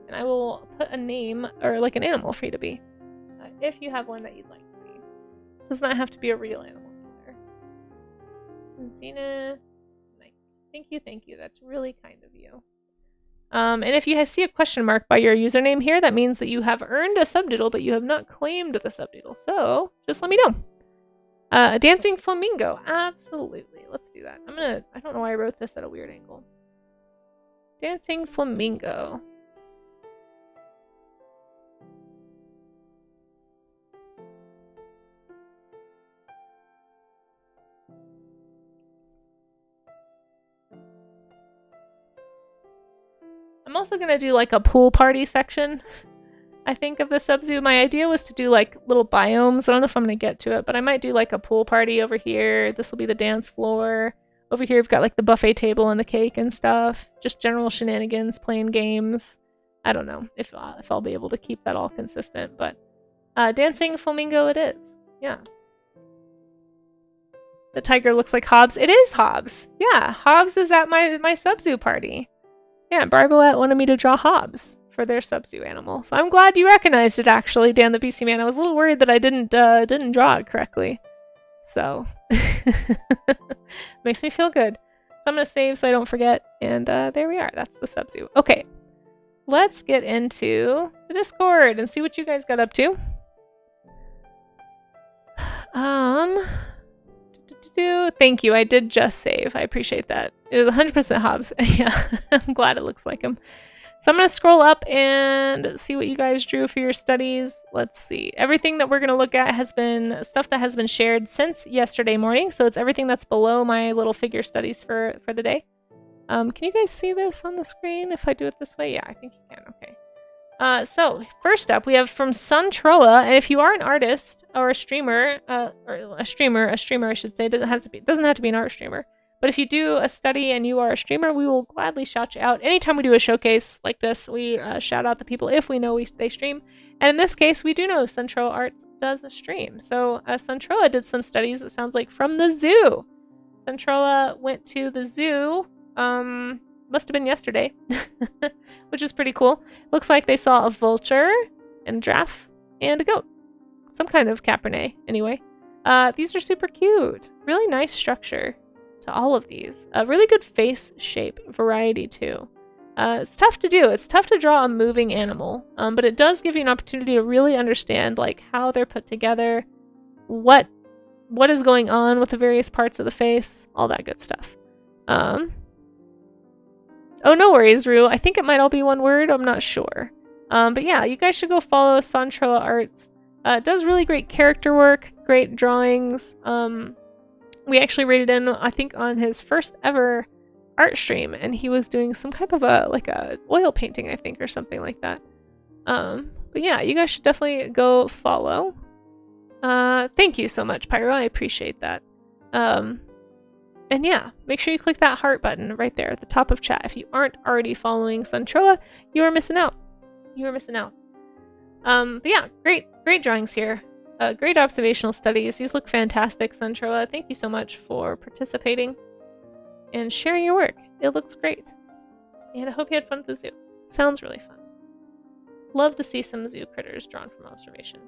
And I will put a name or like an animal for you to be. If you have one that you'd like to be. It does not have to be a real animal either. And Zenith. Thank you. That's really kind of you. And if you see a question mark by your username here, that means that you have earned a subdoodle, but you have not claimed the subdoodle. So just let me know. A dancing flamingo. Absolutely. Let's do that. I don't know why I wrote this at a weird angle. Dancing flamingo. I'm also going to do like a pool party section, I think, of the sub-zoo. My idea was to do like little biomes. I don't know if I'm going to get to it, but I might do like a pool party over here. This will be the dance floor. Over here we've got like the buffet table and the cake and stuff. Just general shenanigans, playing games. I don't know if I'll be able to keep that all consistent, but dancing flamingo it is. Yeah. The tiger looks like Hobbs. It is Hobbs. Yeah, Hobbs is at my sub-zoo party. Yeah, Barboette wanted me to draw Hobbs for their sub-zoo animal. So I'm glad you recognized it, actually, Dan the BC Man. I was a little worried that I didn't draw it correctly. So, makes me feel good. So I'm going to save so I don't forget. And there we are. That's the sub-zoo. Okay, let's get into the Discord and see what you guys got up to. Thank you. I did just save. I appreciate that. It is 100% Hobbs. Yeah, I'm glad it looks like him. So I'm going to scroll up and see what you guys drew for your studies. Let's see. Everything that we're going to look at has been stuff that has been shared since yesterday morning. So it's everything that's below my little figure studies for the day. Can you guys see this on the screen if I do it this way? Yeah, I think you can. Okay. So first up, we have from Suntroa, and if you are an artist or a streamer, or a streamer, I should say, doesn't have to be an art streamer. But if you do a study and you are a streamer, we will gladly shout you out. Anytime we do a showcase like this, we shout out the people if we know they stream. And in this case, we do know Suntroa Arts does a stream. So Suntroa did some studies, it sounds like, from the zoo. Suntroa went to the zoo, must have been yesterday, which is pretty cool. Looks like they saw a vulture and a giraffe and a goat. Some kind of Cabernet, anyway. These are super cute. Really nice structure to all of these. A really good face shape variety, too. It's tough to do. It's tough to draw a moving animal, but it does give you an opportunity to really understand like how they're put together, what is going on with the various parts of the face, all that good stuff. Oh, no worries, Rue. I think it might all be one word. I'm not sure. But yeah, you guys should go follow Suntroa Arts. It does really great character work, great drawings. We actually rated in, I think, on his first ever art stream, and he was doing some type of a oil painting, I think, or something like that. But yeah, you guys should definitely go follow. Thank you so much, Pyro. I appreciate that. And yeah, make sure you click that heart button right there at the top of chat. If you aren't already following Suntroa, you are missing out. You are missing out. But yeah, great drawings here. Great observational studies. These look fantastic, Suntroa. Thank you so much for participating and sharing your work. It looks great. And I hope you had fun at the zoo. Sounds really fun. Love to see some zoo critters drawn from observation.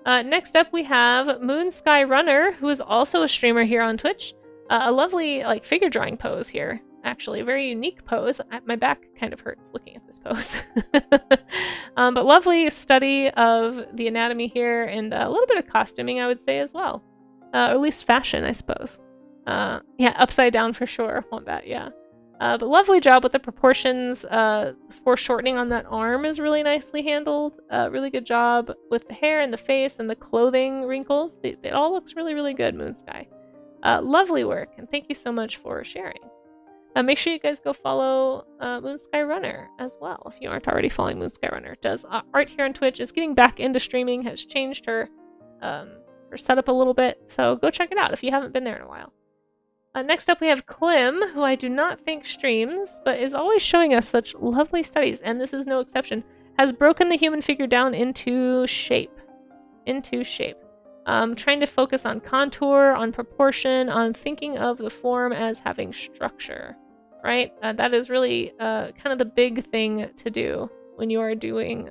Next up, we have Moon Sky Runner, who is also a streamer here on Twitch. A lovely figure drawing pose here. Actually, a very unique pose. My back kind of hurts looking at this pose. But lovely study of the anatomy here and a little bit of costuming, I would say, as well. Or at least fashion, I suppose. Yeah, upside down for sure. Want that, yeah. But lovely job with the proportions. Foreshortening on that arm is really nicely handled. Really good job with the hair and the face and the clothing wrinkles. It all looks really, really good, Moon Sky. Lovely work, and thank you so much for sharing. Make sure you guys go follow Moon Sky Runner as well if you aren't already following Moon Sky Runner. Does art here on Twitch, is getting back into streaming, has changed her setup a little bit, so go check it out if you haven't been there in a while. Next up we have Klim, who I do not think streams, but is always showing us such lovely studies, and this is no exception. Has broken the human figure down into shape. Trying to focus on contour, on proportion, on thinking of the form as having structure, right? That is really kind of the big thing to do when you are doing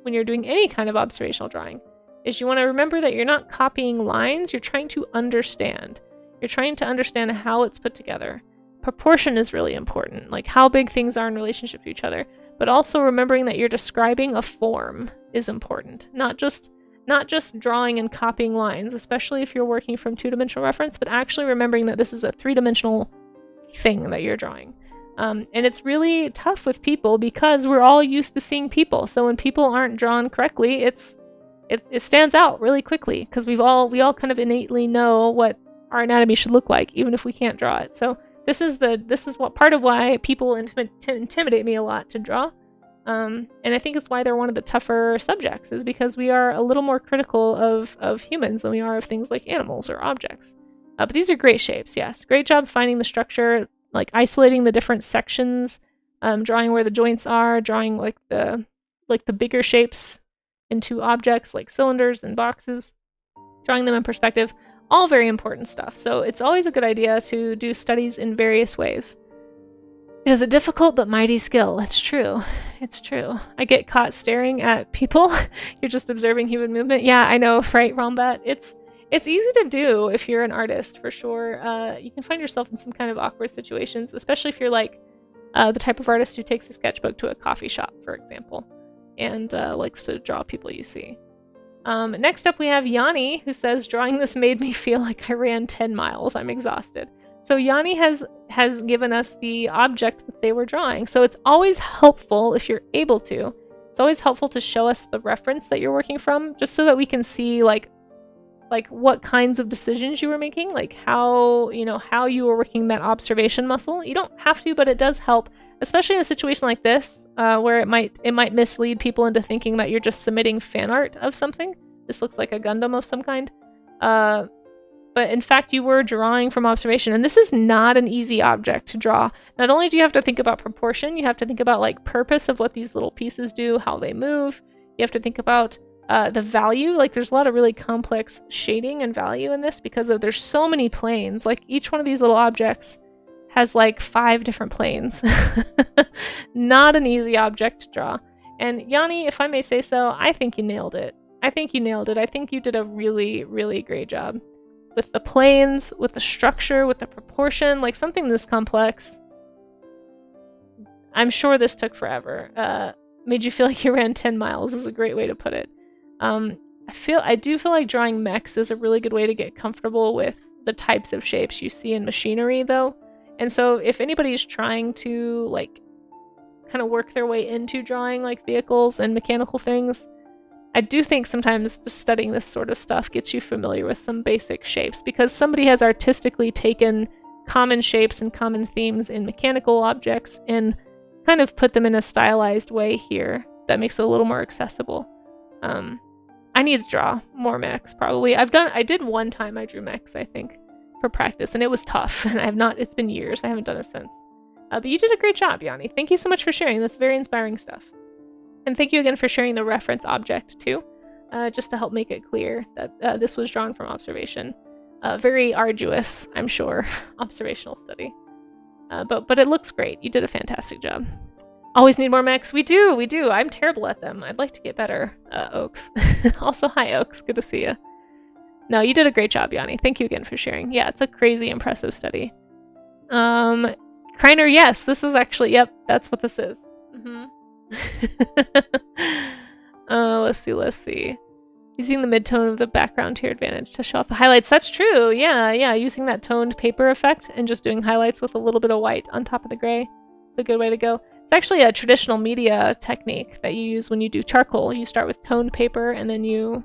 any kind of observational drawing, is you want to remember that you're not copying lines, you're trying to understand. You're trying to understand how it's put together. Proportion is really important, like how big things are in relationship to each other, but also remembering that you're describing a form is important, not just drawing and copying lines, especially if you're working from two-dimensional reference, but actually remembering that this is a three-dimensional thing that you're drawing. And it's really tough with people because we're all used to seeing people. So when people aren't drawn correctly, it stands out really quickly because we all kind of innately know what our anatomy should look like, even if we can't draw it. So this is what part of why people intimidate me a lot to draw. And I think it's why they're one of the tougher subjects, is because we are a little more critical of humans than we are of things like animals or objects. But these are great shapes, yes. Great job finding the structure, like isolating the different sections, drawing where the joints are, drawing like the bigger shapes into objects like cylinders and boxes, drawing them in perspective. All very important stuff. So it's always a good idea to do studies in various ways. It is a difficult but mighty skill. It's true. It's true. I get caught staring at people. You're just observing human movement. Yeah, I know, right, Rombat? It's easy to do if you're an artist, for sure. You can find yourself in some kind of awkward situations, especially if you're like the type of artist who takes a sketchbook to a coffee shop, for example, and likes to draw people you see. Next up we have Yanni, who says, drawing this made me feel like I ran 10 miles. I'm exhausted. So Yanni has given us the object that they were drawing. So it's always helpful, if you're able to, it's always helpful to show us the reference that you're working from, just so that we can see like what kinds of decisions you were making, like how you were working that observation muscle. You don't have to, but it does help, especially in a situation like this, where it might mislead people into thinking that you're just submitting fan art of something. This looks like a Gundam of some kind. But in fact, you were drawing from observation, and this is not an easy object to draw. Not only do you have to think about proportion, you have to think about like purpose of what these little pieces do, how they move. You have to think about the value. Like there's a lot of really complex shading and value in this because there's so many planes. Like each one of these little objects has like 5 different planes. Not an easy object to draw. And Yanni, if I may say so, I think you nailed it. I think you did a really, really great job. With the planes, with the structure, with the proportion, like something this complex. I'm sure this took forever. Made you feel like you ran 10 miles is a great way to put it. I do feel like drawing mechs is a really good way to get comfortable with the types of shapes you see in machinery, though. And so if anybody's trying to like kind of work their way into drawing like vehicles and mechanical things, I do think sometimes just studying this sort of stuff gets you familiar with some basic shapes, because somebody has artistically taken common shapes and common themes in mechanical objects and kind of put them in a stylized way here that makes it a little more accessible. I need to draw more mechs, probably. I did one time I drew mechs, I think, for practice, and it was tough, and it's been years. I haven't done it since. But you did a great job, Yanni. Thank you so much for sharing. That's very inspiring stuff. And thank you again for sharing the reference object, too, just to help make it clear that this was drawn from observation. Very arduous, I'm sure, observational study. But it looks great. You did a fantastic job. Always need more mechs. We do. I'm terrible at them. I'd like to get better, Oaks. Also, hi, Oaks. Good to see you. No, you did a great job, Yanni. Thank you again for sharing. Yeah, it's a crazy impressive study. Kreiner, yes, this is actually, yep, that's what this is. Let's see. Using the mid-tone of the background to your advantage to show off the highlights. That's true. Yeah. Using that toned paper effect and just doing highlights with a little bit of white on top of the gray. It's a good way to go. It's actually a traditional media technique that you use when you do charcoal. You start with toned paper and then you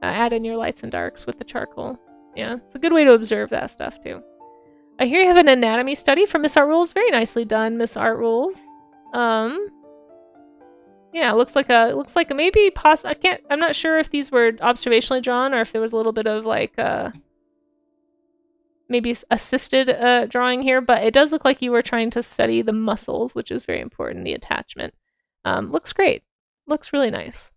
add in your lights and darks with the charcoal. Yeah, it's a good way to observe that stuff too. I hear you have an anatomy study from Miss Art Rules. Very nicely done, Miss Art Rules. Yeah, looks like maybe I'm not sure if these were observationally drawn or if there was a little bit of like maybe assisted drawing here, but it does look like you were trying to study the muscles, which is very important, the attachment. Looks great. Looks really nice.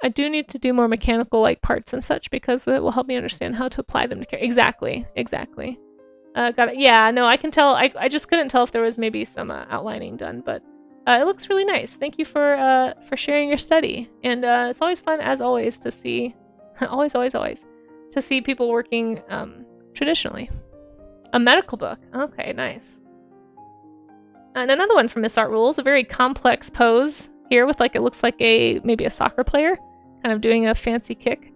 I do need to do more mechanical like parts and such because it will help me understand how to apply them to exactly. Got it. Yeah, no, I can tell. I just couldn't tell if there was maybe some outlining done, but it looks really nice. Thank you for sharing your study, and it's always fun as always to see, always to see people working traditionally. A medical book. Okay, nice. And another one from Miss Art Rules, a very complex pose here with like it looks like maybe a soccer player kind of doing a fancy kick.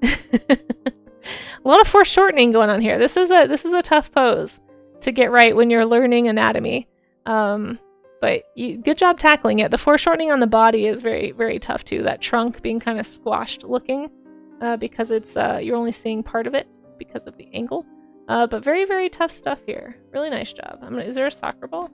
A lot of foreshortening going on here. This is a tough pose to get right when you're learning anatomy. But good job tackling it. The foreshortening on the body is very, very tough too. That trunk being kind of squashed looking because it's you're only seeing part of it because of the angle. But very, very tough stuff here. Really nice job. Is there a soccer ball?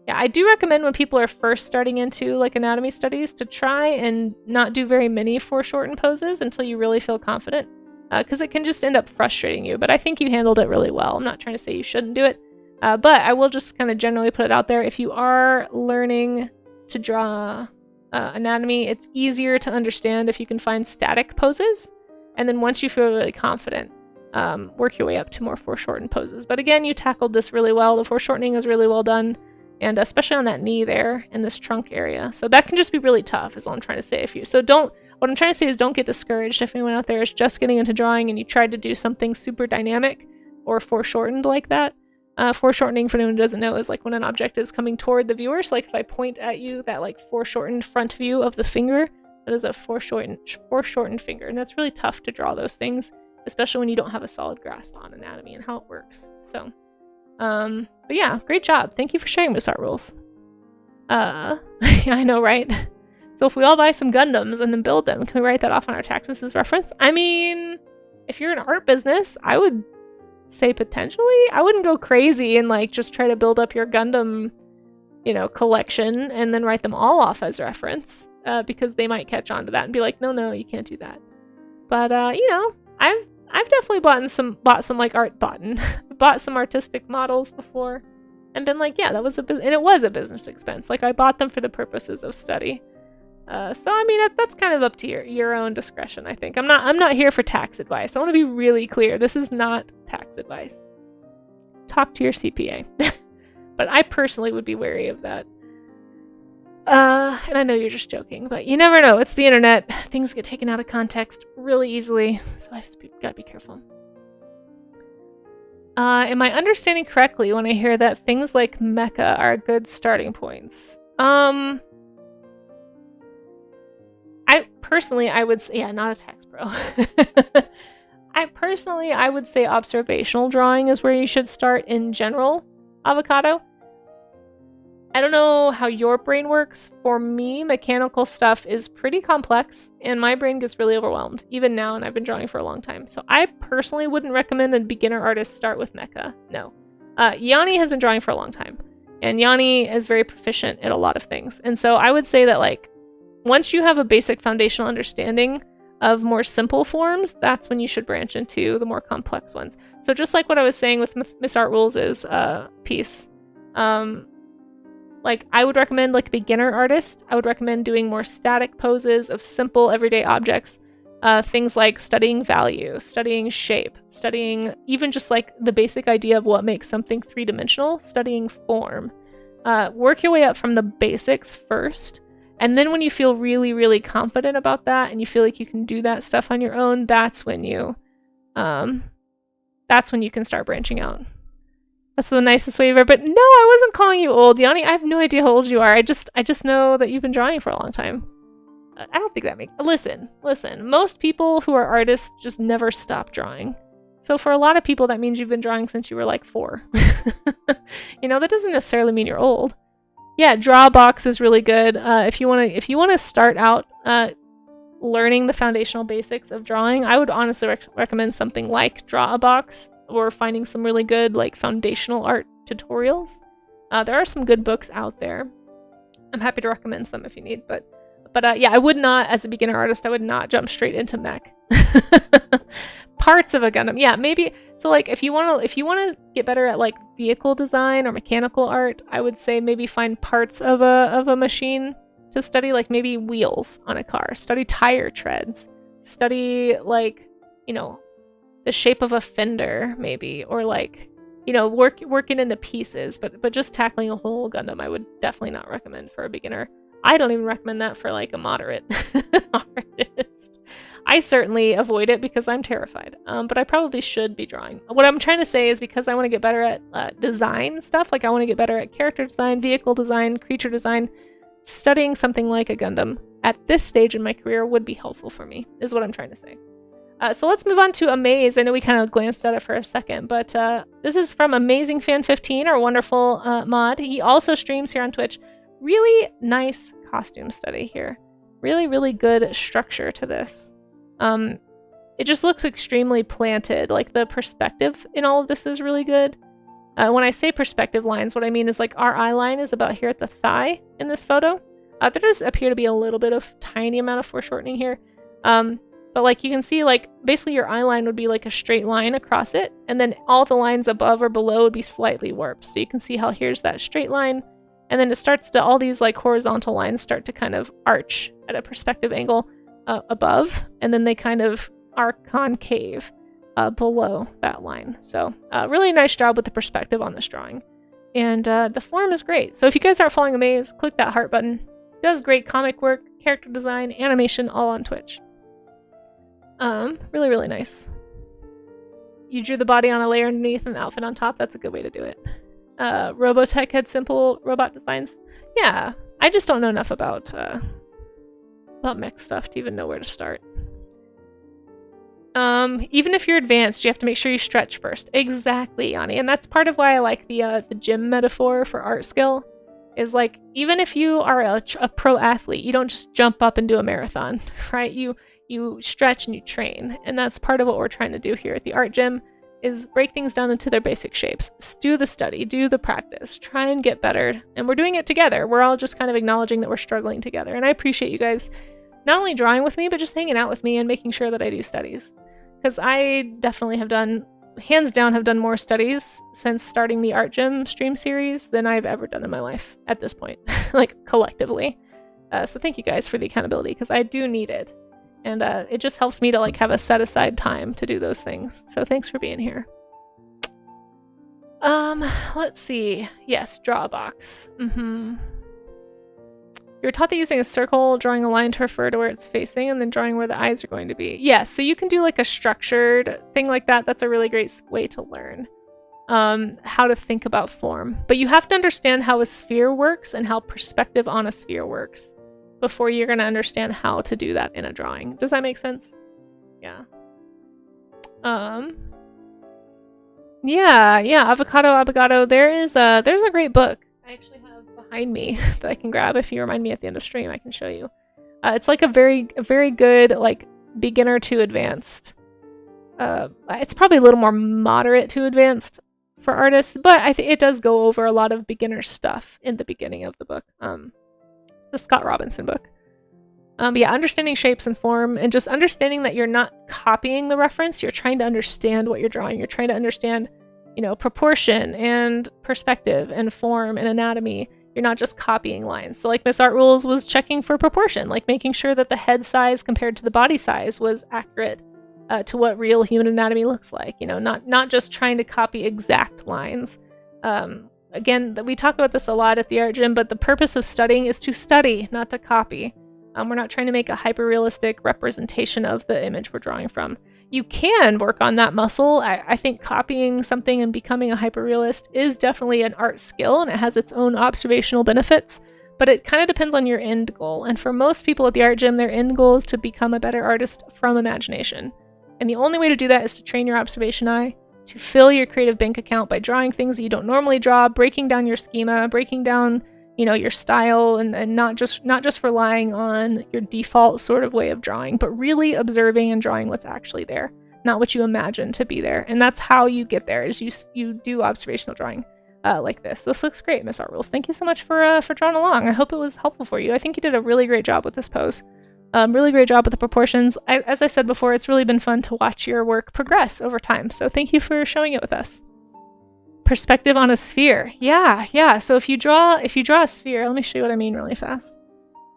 Yeah, I do recommend when people are first starting into like anatomy studies to try and not do very many foreshortened poses until you really feel confident, because it can just end up frustrating you. But I think you handled it really well. I'm not trying to say you shouldn't do it, but I will just kind of generally put it out there. If you are learning to draw anatomy, it's easier to understand if you can find static poses, and then once you feel really confident, work your way up to more foreshortened poses. But again, you tackled this really well. The foreshortening is really well done. And especially on that knee there in this trunk area. So that can just be really tough is all I'm trying to say. What I'm trying to say is don't get discouraged if anyone out there is just getting into drawing and you tried to do something super dynamic or foreshortened like that. Foreshortening, for anyone who doesn't know, is like when an object is coming toward the viewer. So like if I point at you, that like foreshortened front view of the finger, that is a foreshortened finger. And that's really tough to draw those things, especially when you don't have a solid grasp on anatomy and how it works. So but yeah, great job. Thank you for sharing, Miss Art Rules. I know, right? So if we all buy some Gundams and then build them, can we write that off on our taxes as reference? I mean, if you're an art business, I would say potentially. I wouldn't go crazy and like just try to build up your Gundam, collection and then write them all off as reference, because they might catch on to that and be like, no, you can't do that. But I've definitely bought some artistic models before and been like, yeah, that was and it was a business expense. Like I bought them for the purposes of study. So I mean, that's kind of up to your own discretion, I think. I'm not here for tax advice. I want to be really clear. This is not tax advice. Talk to your CPA. But I personally would be wary of that. And I know you're just joking, but you never know. It's the internet. Things get taken out of context really easily, so I just gotta be careful. Am I understanding correctly when I hear that things like mecha are good starting points? I would say, yeah, not a tax pro. I would say observational drawing is where you should start in general, Avocado. I don't know how your brain works. For me, mechanical stuff is pretty complex, and my brain gets really overwhelmed, even now, and I've been drawing for a long time. So I personally wouldn't recommend a beginner artist start with mecha. No. Yanni has been drawing for a long time, and Yanni is very proficient at a lot of things. And so I would say that, like, once you have a basic foundational understanding of more simple forms, that's when you should branch into the more complex ones. So just like what I was saying with Miss Art Rules' piece, like, I would recommend, like, beginner artist. I would recommend doing more static poses of simple everyday objects. Things like studying value, studying shape, studying even just, like, the basic idea of what makes something three-dimensional, studying form. Work your way up from the basics first. And then when you feel really, really confident about that and you feel like you can do that stuff on your own, that's when you can start branching out. That's the nicest way ever. But no, I wasn't calling you old, Yanni. I have no idea how old you are. I just know that you've been drawing for a long time. I don't think that makes... Listen. Most people who are artists just never stop drawing. So for a lot of people, that means you've been drawing since you were like 4. That doesn't necessarily mean you're old. Yeah, Drawbox is really good. If you want to start out learning the foundational basics of drawing, I would honestly recommend something like Draw a Box, or finding some really good like foundational art tutorials. There are some good books out there. I'm happy to recommend some if you need, but yeah, I would not, as a beginner artist, I would not jump straight into mech. Parts of a Gundam, yeah, maybe. So like, if you want to get better at like vehicle design or mechanical art, I would say maybe find parts of a machine to study, like maybe wheels on a car, study tire treads, study like, you know, the shape of a fender maybe, or like, you know, working into pieces, but just tackling a whole Gundam, I would definitely not recommend for a beginner. I don't even recommend that for like a moderate artist. I certainly avoid it because I'm terrified, but I probably should be drawing. What I'm trying to say is, because I want to get better at design stuff, like I want to get better at character design, vehicle design, creature design, studying something like a Gundam at this stage in my career would be helpful for me, is what I'm trying to say. So let's move on to Amaze. I know we kind of glanced at it for a second, but this is from Amazing Fan 15, our wonderful mod. He also streams here on Twitch. Really nice costume study here. Really, really good structure to this. It just looks extremely planted. Like the perspective in all of this is really good. When I say perspective lines, what I mean is like our eye line is about here at the thigh in this photo. There does appear to be a little bit of tiny amount of foreshortening here. But like you can see, like basically your eye line would be like a straight line across it, and then all the lines above or below would be slightly warped. So you can see how here's that straight line, and then it starts to, all these like horizontal lines start to kind of arch at a perspective angle above, and then they kind of are concave below that line. So really nice job with the perspective on this drawing. And the form is great. So if you guys aren't following Amaze, click that heart button. It does great comic work, character design, animation, all on Twitch. Really, really nice. You drew the body on a layer underneath and the outfit on top. That's a good way to do it. Robotech had simple robot designs. Yeah, I just don't know enough about mech stuff to even know where to start. Even if you're advanced, you have to make sure you stretch first. Exactly, Yanni. And that's part of why I like the gym metaphor for art skill. Is like, even if you are a pro athlete, you don't just jump up and do a marathon, right? You stretch and you train, and that's part of what we're trying to do here at the art gym, is break things down into their basic shapes. Do the study, do the practice, try and get better, and we're doing it together. We're all just kind of acknowledging that we're struggling together, and I appreciate you guys not only drawing with me, but just hanging out with me and making sure that I do studies, because I definitely have done, hands down, have done more studies since starting the art gym stream series than I've ever done in my life at this point, like collectively. So thank you guys for the accountability, because I do need it. And it just helps me to like have a set aside time to do those things. So thanks for being here. Let's see. Yes, draw a box. You were taught that using a circle, drawing a line to refer to where it's facing, and then drawing where the eyes are going to be. Yes, so you can do like a structured thing like that. That's a really great way to learn how to think about form. But you have to understand how a sphere works and how perspective on a sphere works before you're going to understand how to do that in a drawing. Does that make sense? Yeah. Yeah, avocado. There's a great book I actually have behind me that I can grab. If you remind me at the end of stream, I can show you. It's like a very good like beginner to advanced. It's probably a little more moderate to advanced for artists, but I think it does go over a lot of beginner stuff in the beginning of the book. The Scott Robinson book. But yeah, understanding shapes and form, and just understanding that you're not copying the reference, you're trying to understand what you're drawing. You're trying to understand, you know, proportion and perspective and form and anatomy. You're not just copying lines. So like Miss Art Rules was checking for proportion, like making sure that the head size compared to the body size was accurate to what real human anatomy looks like. You know, not just trying to copy exact lines. Again, we talk about this a lot at the art gym, but the purpose of studying is to study, not to copy. We're not trying to make a hyper-realistic representation of the image we're drawing from. You can work on that muscle. I think copying something and becoming a hyper-realist is definitely an art skill, and it has its own observational benefits, but it kind of depends on your end goal. And for most people at the art gym, their end goal is to become a better artist from imagination. And the only way to do that is to train your observation eye, to fill your creative bank account by drawing things that you don't normally draw, breaking down your schema, breaking down you know, your style, and not just relying on your default sort of way of drawing, but really observing and drawing what's actually there, not what you imagine to be there. And that's how you get there, is you do observational drawing like this. This looks great, Miss Art Rules. Thank you so much for drawing along. I hope it was helpful for you. I think you did a really great job with this pose. Really great job with the proportions. As I said before, it's really been fun to watch your work progress over time. So thank you for showing it with us. Perspective on a sphere. Yeah. So if you draw a sphere, let me show you what I mean really fast.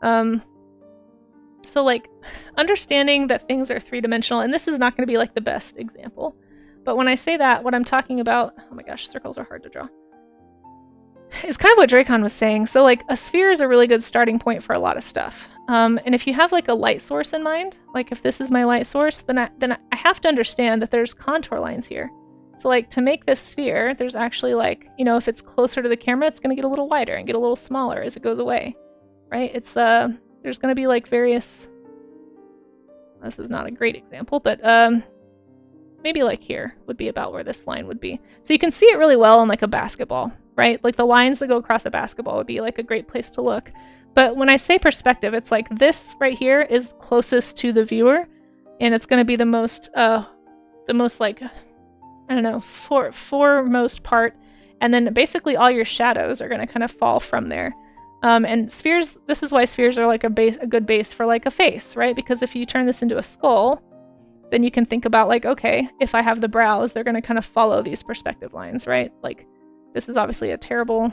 So like understanding that things are three-dimensional, and this is not going to be like the best example, but when I say that, what I'm talking about, oh my gosh, circles are hard to draw. It's kind of what Dracon was saying. So like a sphere is a really good starting point for a lot of stuff. And if you have like a light source in mind, like if this is my light source, then I have to understand that there's contour lines here. So like to make this sphere, there's actually like, you know, if it's closer to the camera, it's going to get a little wider and get a little smaller as it goes away, right? It's there's going to be like various, this is not a great example, but maybe like here would be about where this line would be. So you can see it really well in like a basketball, right? Like the lines that go across a basketball would be like a great place to look. But when I say perspective, it's like this right here is closest to the viewer, and it's going to be the most like, I don't know, foremost part, and then basically all your shadows are going to kind of fall from there. And spheres, this is why spheres are like a good base for like a face, right? Because if you turn this into a skull, then you can think about like, okay, if I have the brows, they're going to kind of follow these perspective lines, right? Like this is obviously a terrible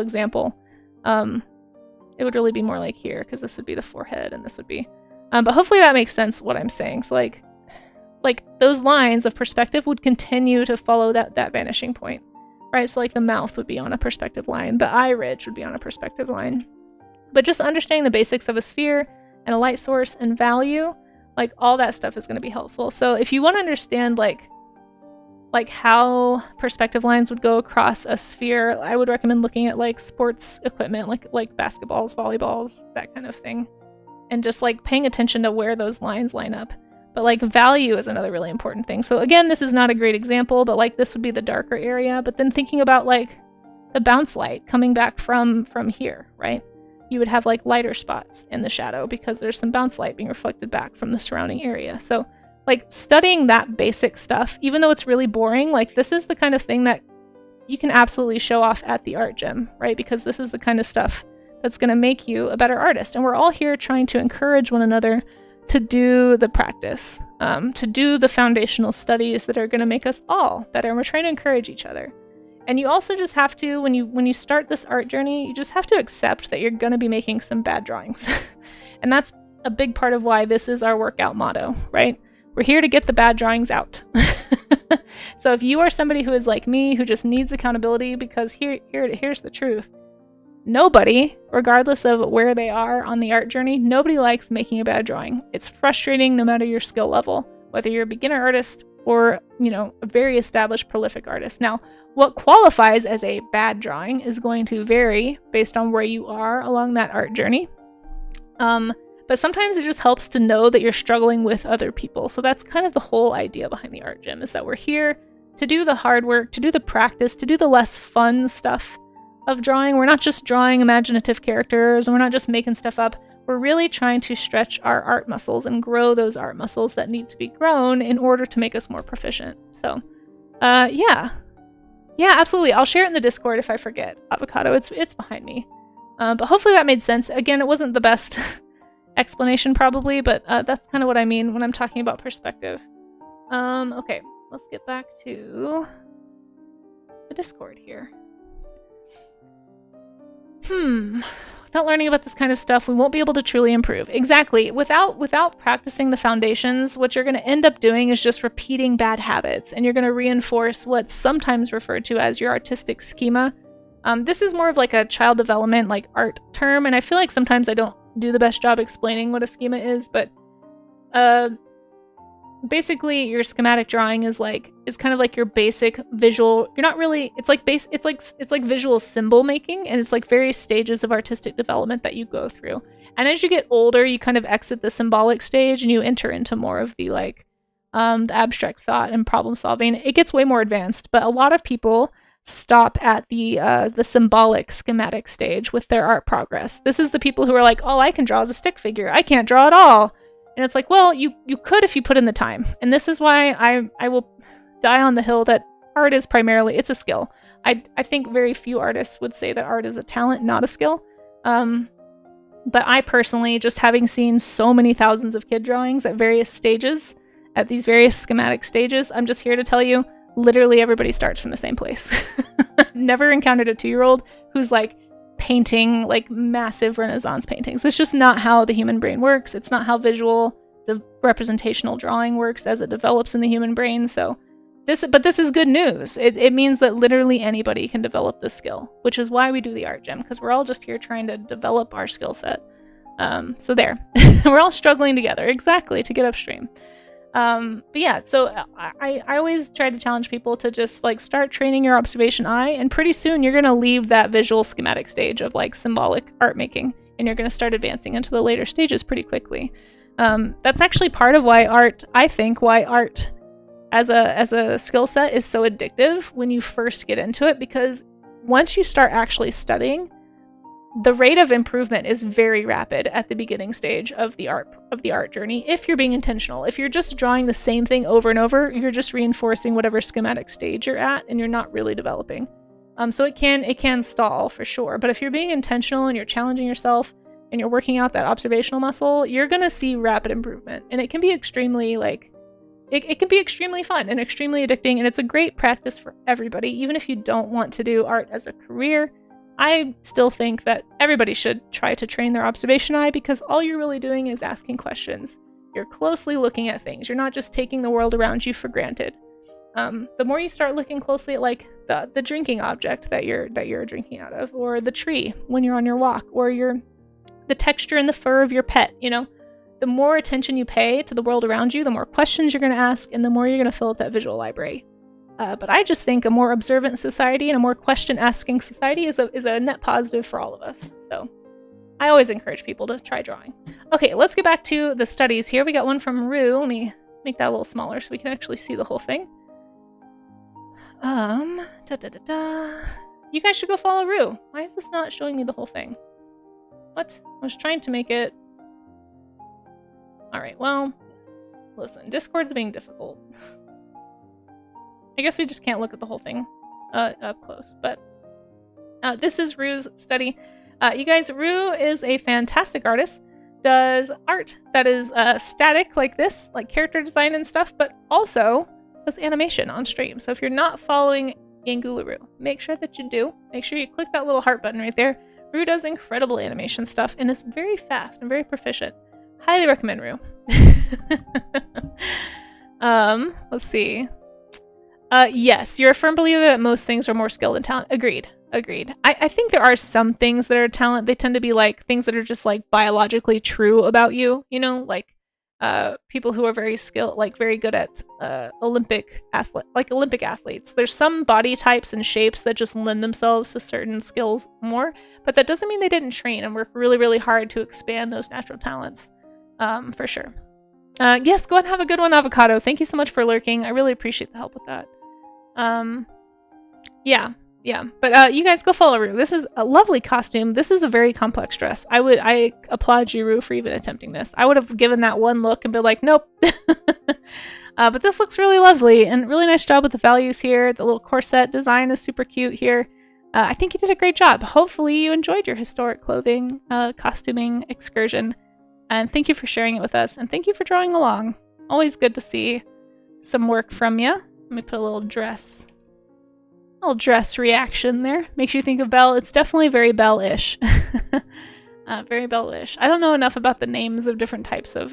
example. It would really be more like here, because this would be the forehead and this would be, but hopefully that makes sense what I'm saying. So like those lines of perspective would continue to follow that vanishing point, right? So like the mouth would be on a perspective line, the eye ridge would be on a perspective line. But just understanding the basics of a sphere and a light source and value, like all that stuff is going to be helpful. So if you want to understand like how perspective lines would go across a sphere, I would recommend looking at like sports equipment, like basketballs, volleyballs, that kind of thing, and just like paying attention to where those lines line up. But like value is another really important thing. So again, this is not a great example, but like this would be the darker area. But then thinking about like the bounce light coming back from here, right? You would have like lighter spots in the shadow because there's some bounce light being reflected back from the surrounding area. So like studying that basic stuff, even though it's really boring, like this is the kind of thing that you can absolutely show off at the art gym, right? Because this is the kind of stuff that's going to make you a better artist. And we're all here trying to encourage one another to do the practice, to do the foundational studies that are going to make us all better. And we're trying to encourage each other. And you also just have to, when you start this art journey, you just have to accept that you're going to be making some bad drawings. And that's a big part of why this is our workout motto, right? We're here to get the bad drawings out. So if you are somebody who is like me, who just needs accountability, because here's the truth. Nobody, regardless of where they are on the art journey, nobody likes making a bad drawing. It's frustrating no matter your skill level, whether you're a beginner artist or, you know, a very established prolific artist. Now, what qualifies as a bad drawing is going to vary based on where you are along that art journey. But sometimes it just helps to know that you're struggling with other people. So that's kind of the whole idea behind the art gym, is that we're here to do the hard work, to do the practice, to do the less fun stuff of drawing. We're not just drawing imaginative characters, and we're not just making stuff up. We're really trying to stretch our art muscles and grow those art muscles that need to be grown in order to make us more proficient. So, yeah, absolutely. I'll share it in the Discord if I forget. Avocado, it's behind me. But hopefully that made sense. Again, it wasn't the best explanation probably, but that's kind of what I mean when I'm talking about perspective. Okay, let's get back to the Discord here. Without learning about this kind of stuff, we won't be able to truly improve. Exactly. Without practicing the foundations, what you're going to end up doing is just repeating bad habits, and you're going to reinforce what's sometimes referred to as your artistic schema. This is more of like a child development, like art term, and I feel like sometimes I don't do the best job explaining what a schema is, but basically your schematic drawing is kind of like your basic visual. You're not really, it's like visual symbol making, and it's like various stages of artistic development that you go through. And as you get older, you kind of exit the symbolic stage and you enter into more of the the abstract thought and problem solving. It gets way more advanced, but a lot of people stop at the symbolic schematic stage with their art progress. This is the people who are like, all I can draw is a stick figure. I can't draw at all. And it's like, well, you could if you put in the time. And this is why I will die on the hill that art is primarily, it's a skill. I think very few artists would say that art is a talent, not a skill. But I personally, just having seen so many thousands of kid drawings at various stages, at these various schematic stages, I'm just here to tell you, literally everybody starts from the same place. Never encountered a 2-year-old who's like painting like massive Renaissance paintings. It's just not how the human brain works. It's not how the representational drawing works as it develops in the human brain. So this is good news. It means that literally anybody can develop this skill, which is why we do the art gym, because we're all just here trying to develop our skill set. So there, we're all struggling together, exactly, to get upstream. But yeah, so I always try to challenge people to just like start training your observation eye, and pretty soon you're going to leave that visual schematic stage of like symbolic art making, and you're going to start advancing into the later stages pretty quickly. That's actually part of why art as a skill set is so addictive when you first get into it, because once you start actually studying, the rate of improvement is very rapid at the beginning stage of the art journey. If you're being intentional, if you're just drawing the same thing over and over, you're just reinforcing whatever schematic stage you're at, and you're not really developing. So it can stall for sure. But if you're being intentional and you're challenging yourself and you're working out that observational muscle, you're gonna see rapid improvement, and it can be extremely it can be extremely fun and extremely addicting, and it's a great practice for everybody, even if you don't want to do art as a career. I still think that everybody should try to train their observation eye, because all you're really doing is asking questions. You're closely looking at things. You're not just taking the world around you for granted. The more you start looking closely at like the drinking object that you're drinking out of, or the tree when you're on your walk, or the texture and the fur of your pet, the more attention you pay to the world around you, the more questions you're going to ask, and the more you're going to fill up that visual library. But I just think a more observant society and a more question-asking society is a net positive for all of us. So I always encourage people to try drawing. Okay, let's get back to the studies here. We got one from Rue. Let me make that a little smaller so we can actually see the whole thing. You guys should go follow Rue. Why is this not showing me the whole thing? What? I was trying to make it... Alright, well, listen, Discord's being difficult. I guess we just can't look at the whole thing up close, but this is Rue's study. You guys, Rue is a fantastic artist, does art that is static like this, like character design and stuff, but also does animation on stream. So if you're not following Angularu, make sure that you do. Make sure you click that little heart button right there. Rue does incredible animation stuff and is very fast and very proficient. Highly recommend Rue. Let's see. Yes, you're a firm believer that most things are more skill than talent. Agreed. I think there are some things that are talent. They tend to be like things that are just like biologically true about you, like people who are very skilled, like very good at Olympic athletes. There's some body types and shapes that just lend themselves to certain skills more, but that doesn't mean they didn't train and work really, really hard to expand those natural talents, for sure. Yes, go ahead and have a good one, Avocado. Thank you so much for lurking. I really appreciate the help with that. Yeah. But you guys go follow Rue. This is a lovely costume. This is a very complex dress. I applaud you, Rue, for even attempting this. I would have given that one look and been like, nope. But this looks really lovely, and really nice job with the values here. The little corset design is super cute here. I think you did a great job. Hopefully you enjoyed your historic clothing costuming excursion. And thank you for sharing it with us. And thank you for drawing along. Always good to see some work from you. Let me put a little dress reaction there. Makes you think of Belle. It's definitely very Belle-ish. Very Belle-ish. I don't know enough about the names of different types of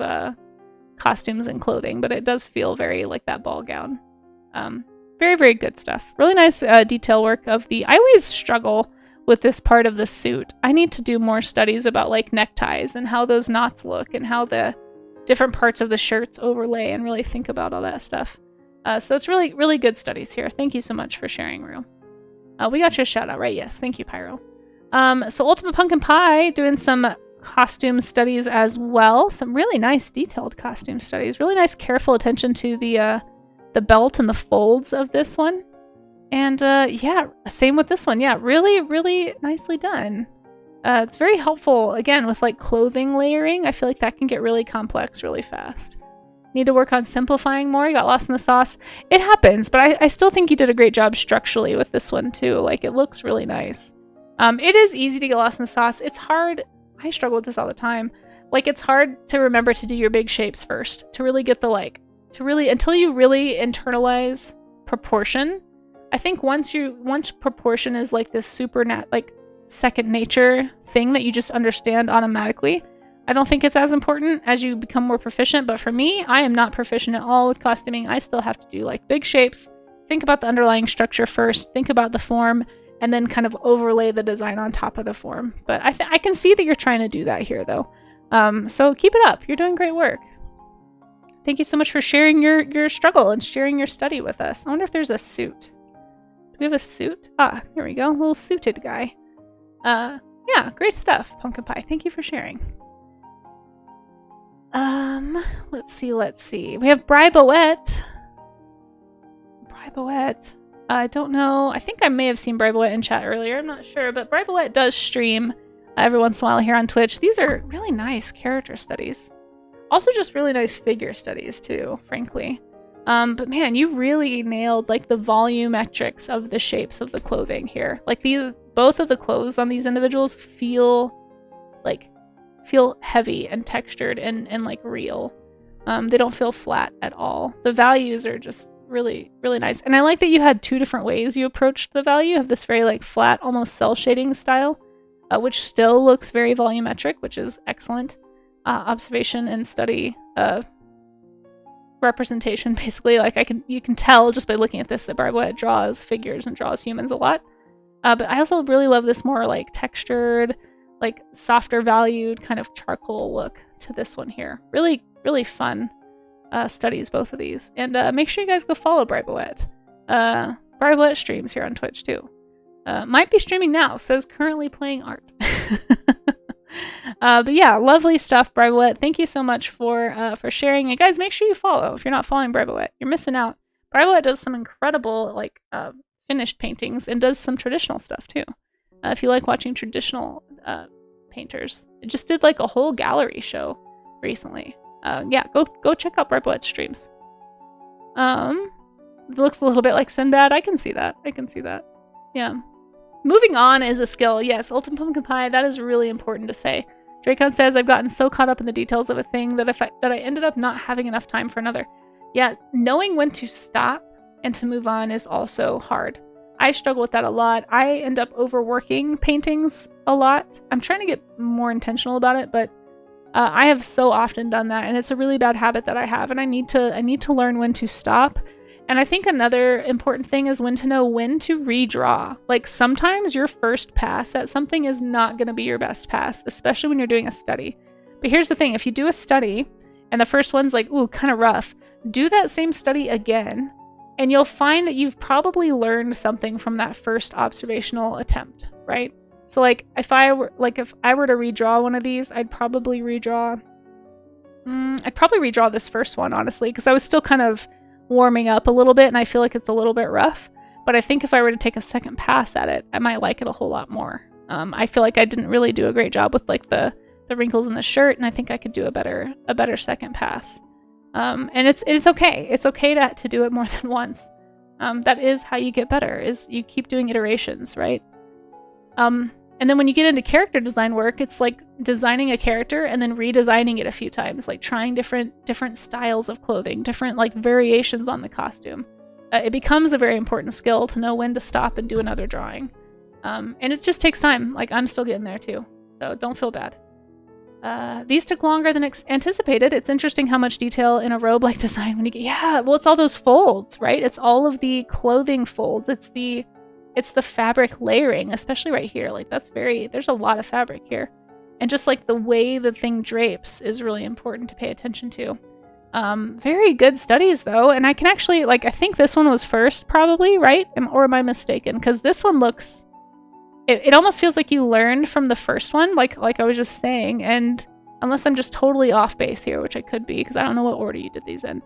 costumes and clothing, but it does feel very like that ball gown. Very, very good stuff. Really nice detail work of the... I always struggle with this part of the suit. I need to do more studies about like neckties and how those knots look and how the different parts of the shirts overlay, and really think about all that stuff. So it's really, really good studies here. Thank you so much for sharing, Rue. We got your shout out, right? Yes, thank you, Pyro. So Ultimate Pumpkin Pie doing some costume studies as well. Some really nice detailed costume studies. Really nice careful attention to the belt and the folds of this one. And yeah, same with this one. Yeah, really, really nicely done. It's very helpful, again, with like clothing layering. I feel like that can get really complex really fast. Need to work on simplifying more. You got lost in the sauce. It happens, but I still think you did a great job structurally with this one too. Like, it looks really nice. It is easy to get lost in the sauce. It's hard. I struggle with this all the time. Like, it's hard to remember to do your big shapes first, to really get the until you really internalize proportion. I think once proportion is like this second nature thing that you just understand automatically, I don't think it's as important as you become more proficient. But for me, I am not proficient at all with costuming. I still have to do like big shapes, think about the underlying structure first, think about the form, and then kind of overlay the design on top of the form. But I can see that you're trying to do that here though. So keep it up. You're doing great work. Thank you so much for sharing your struggle and sharing your study with us. I wonder if there's a suit. Do we have a suit? Ah, here we go. A little suited guy. Yeah, great stuff, Pumpkin Pie. Thank you for sharing. Let's see. We have Briboette. I don't know. I think I may have seen Briboette in chat earlier. I'm not sure, but Briboette does stream every once in a while here on Twitch. These are really nice character studies. Also just really nice figure studies too, frankly. But man, you really nailed like the volumetrics of the shapes of the clothing here. Like both of the clothes on these individuals feel heavy and textured and like real. They don't feel flat at all. The values are just really, really nice. And I like that you had two different ways you approached the value. You have this very like flat, almost cell shading style, which still looks very volumetric, which is excellent. Observation and study representation, basically. Like you can tell just by looking at this that Briboette draws figures and draws humans a lot. But I also really love this more like textured, like softer valued kind of charcoal look to this one here. Really, really fun studies, both of these. And make sure you guys go follow Briboette. Briboette streams here on Twitch too. Might be streaming now, says currently playing art. But yeah, lovely stuff, Briboette. Thank you so much for sharing. And guys, make sure you follow. If you're not following Briboette, you're missing out. Briboette does some incredible like finished paintings and does some traditional stuff too. If you like watching traditional painters, it just did like a whole gallery show recently. Yeah, go check out Briboette's streams. It looks a little bit like Sinbad. I can see that. Yeah. Moving on is a skill. Yes, Ultimate Pumpkin Pie, that is really important to say. Dracon says, I've gotten so caught up in the details of a thing that I ended up not having enough time for another. Yeah, knowing when to stop and to move on is also hard. I struggle with that a lot. I end up overworking paintings a lot. I'm trying to get more intentional about it, but I have so often done that, and it's a really bad habit that I have, and I need to learn when to stop. And I think another important thing is to know when to redraw. Like, sometimes your first pass at something is not going to be your best pass, especially when you're doing a study. But here's the thing. If you do a study and the first one's like, ooh, kind of rough, do that same study again, and you'll find that you've probably learned something from that first observational attempt, right? So like, if I were to redraw one of these, I'd probably redraw this first one, honestly, because I was still kind of warming up a little bit, and I feel like it's a little bit rough. But I think if I were to take a second pass at it, I might like it a whole lot more. I feel like I didn't really do a great job with like the wrinkles in the shirt, and I think I could do a better second pass. And it's okay. It's okay to do it more than once. That is how you get better, is you keep doing iterations, right? And then when you get into character design work, it's like designing a character and then redesigning it a few times, like trying different styles of clothing, different like variations on the costume. It becomes a very important skill to know when to stop and do another drawing. And it just takes time. Like, I'm still getting there too, so don't feel bad. These took longer than anticipated. It's interesting how much detail in a robe-like design when you get... Yeah, well, it's all those folds, right? It's all of the clothing folds. It's the fabric layering, especially right here. Like, there's a lot of fabric here. And just like the way the thing drapes is really important to pay attention to. Very good studies though. And I can actually, like, I think this one was first probably, right? Or am I mistaken? Because this one looks... It almost feels like you learned from the first one, like I was just saying, and unless I'm just totally off base here, which I could be, because I don't know what order you did these in.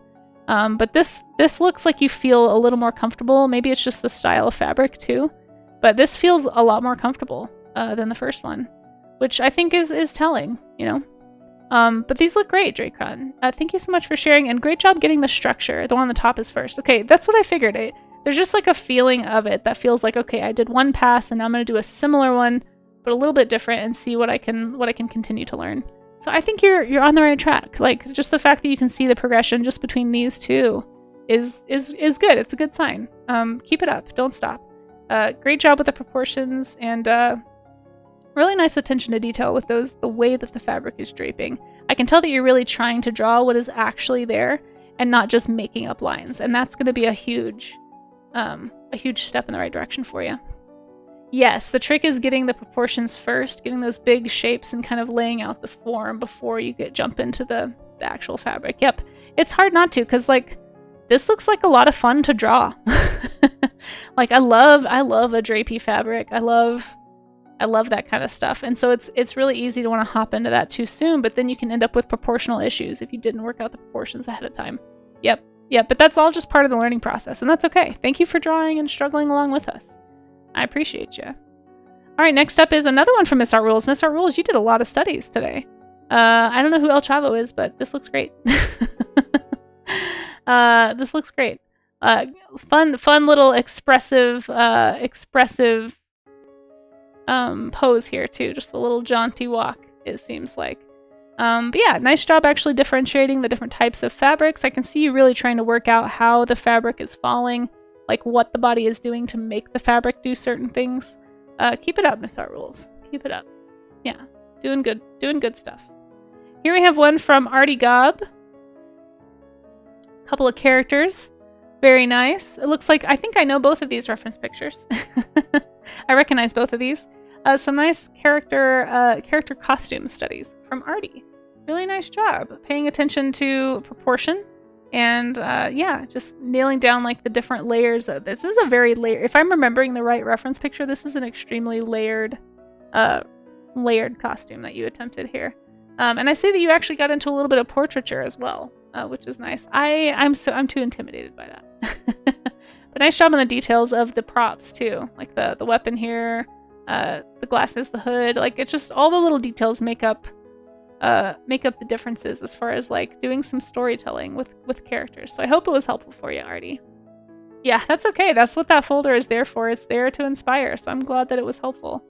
But this looks like you feel a little more comfortable. Maybe it's just the style of fabric too, but this feels a lot more comfortable than the first one, which I think is telling, you know. But these look great, Dracon. Thank you so much for sharing, and great job getting the structure. The one on the top is first. Okay, that's what I figured. There's just like a feeling of it that feels like, okay, I did one pass, and now I'm going to do a similar one, but a little bit different, and see what I can continue to learn. So I think you're on the right track. Like, just the fact that you can see the progression just between these two is good. It's a good sign. Keep it up. Don't stop. Great job with the proportions, and really nice attention to detail with the way that the fabric is draping. I can tell that you're really trying to draw what is actually there and not just making up lines, and that's going to be a huge step in the right direction for you. Yes, the trick is getting the proportions first, getting those big shapes and kind of laying out the form before you jump into the actual fabric. Yep, it's hard not to, because like this looks like a lot of fun to draw. Like I love a drapey fabric. I love that kind of stuff, and so it's really easy to want to hop into that too soon, but then you can end up with proportional issues if you didn't work out the proportions ahead of time. Yep, but that's all just part of the learning process, and that's okay. Thank you for drawing and struggling along with us. I appreciate you. All right, next up is another one from Miss Art Rules. Miss Art Rules, you did a lot of studies today. I don't know who El Chavo is, but this looks great. This looks great. Fun little expressive pose here too. Just a little jaunty walk, it seems like. But yeah, nice job actually differentiating the different types of fabrics. I can see you really trying to work out how the fabric is falling, like what the body is doing to make the fabric do certain things. Keep it up, Miss Art Rules. Keep it up. Yeah, doing good stuff. Here we have one from Artie Gob. Couple of characters. Very nice. It looks like, I think I know both of these reference pictures. I recognize both of these. Some nice character costume studies from Artie. Really nice job paying attention to proportion. And yeah, just nailing down like the different layers of this. This is a very layered, if I'm remembering the right reference picture, this is an extremely layered costume that you attempted here. And I see that you actually got into a little bit of portraiture as well, which is nice. I'm too intimidated by that. But nice job on the details of the props too, like the weapon here, the glasses, the hood. Like it's just all the little details make up the differences as far as like doing some storytelling with characters. So I hope it was helpful for you, Artie. Yeah, that's okay. That's what that folder is there for. It's there to inspire. So I'm glad that it was helpful.